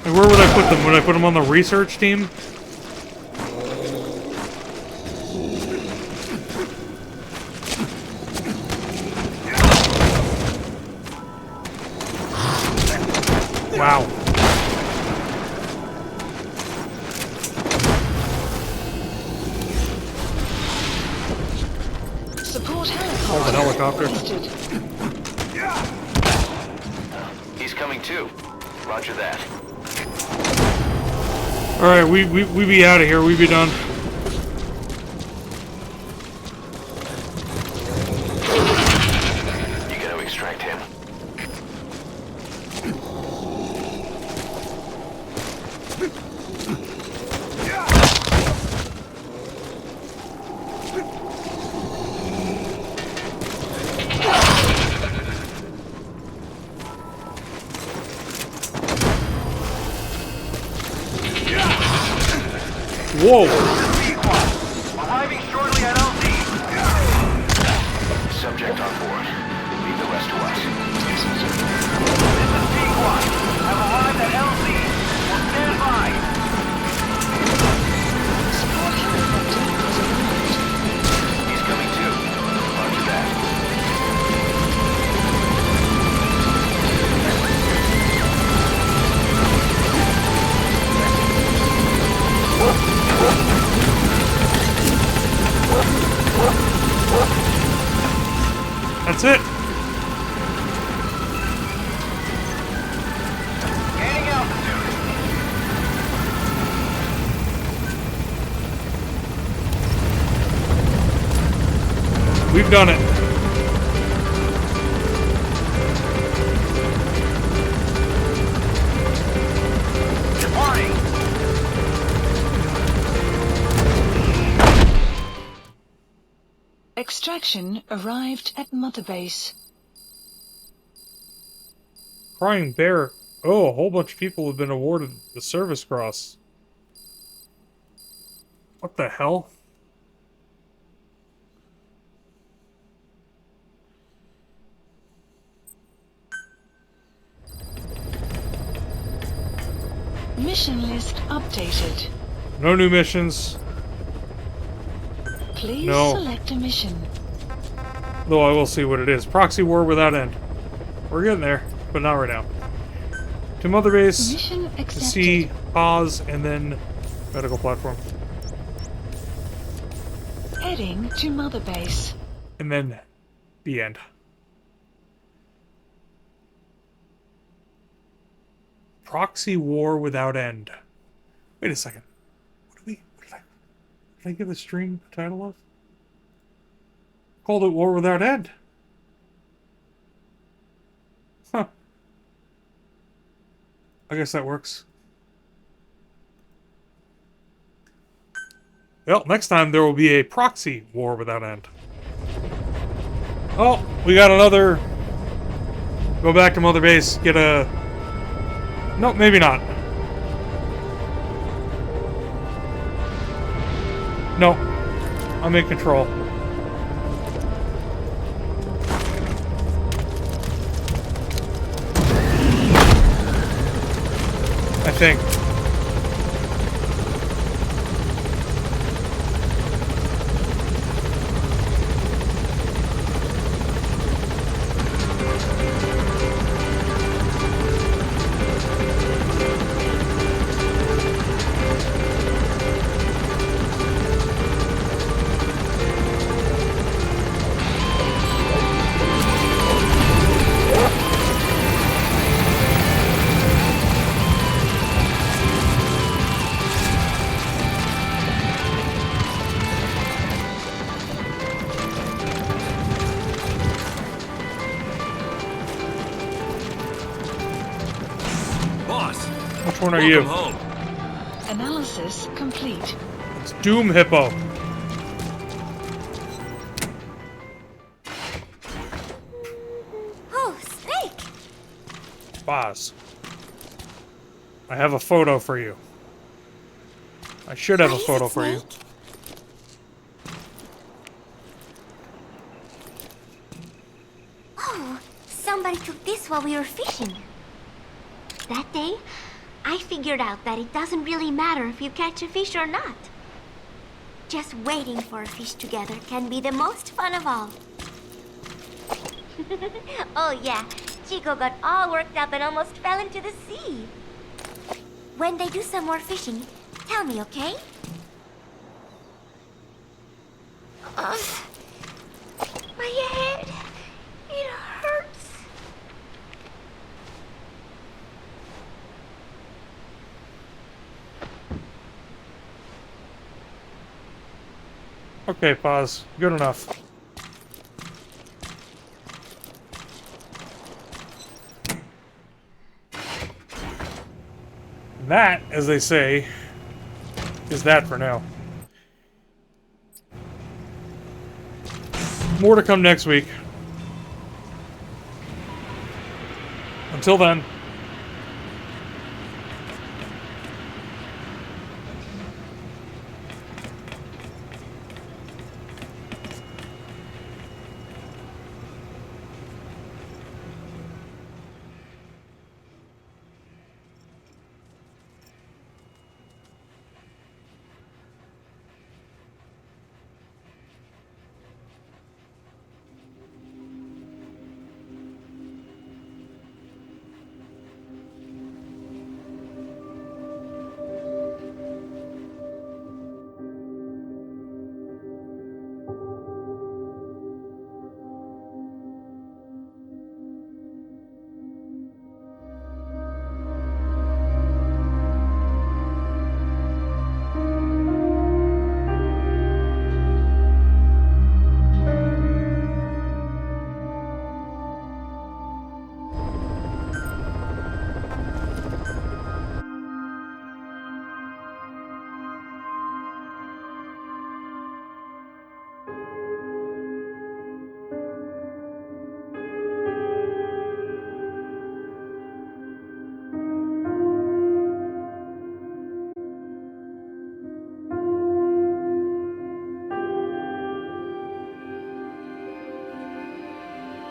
And where would I put them? Would I put them on the research team? Wow. Oh, the helicopter. He's coming too. Roger that. Alright, we be out of here. We be done. You got to extract him. Whoa! Arriving shortly at LZ. Subject on board. Leave the rest to us. This is Pequod. Have arrived at LZ. Will stand by. He's coming too. Roger that. Whoa. We've done it. Warning! Extraction arrived at Mother Base. Crying Bear. Oh, a whole bunch of people have been awarded the Service Cross. What the hell? Mission list updated. No new missions. Please No. select a mission. Though I will see what it is. Proxy War Without End. We're getting there, but not right now. To Mother Base. Mission To accepted. see pause and then medical platform. Heading to Mother Base. And then the end. Proxy War Without End. Wait a second. What did I give the stream a title of? Called it War Without End. Huh. I guess that works. Well, next time there will be a Proxy War Without End. Oh, we got another... Go back to Mother Base, get a... No, maybe not. No. I'm in control. I think. Which one are you? Analysis complete. It's Doom Hippo. Oh, Snake! Boz. I have a photo for you. I should have a photo for you. Oh, somebody took this while we were fishing. That day, I figured out that it doesn't really matter if you catch a fish or not. Just waiting for a fish together can be the most fun of all. Oh yeah, Chico got all worked up and almost fell into the sea. When they do some more fishing, tell me, okay? My head, it hurts. Okay, pause. Good enough. That, as they say, is that for now. More to come next week. Until then.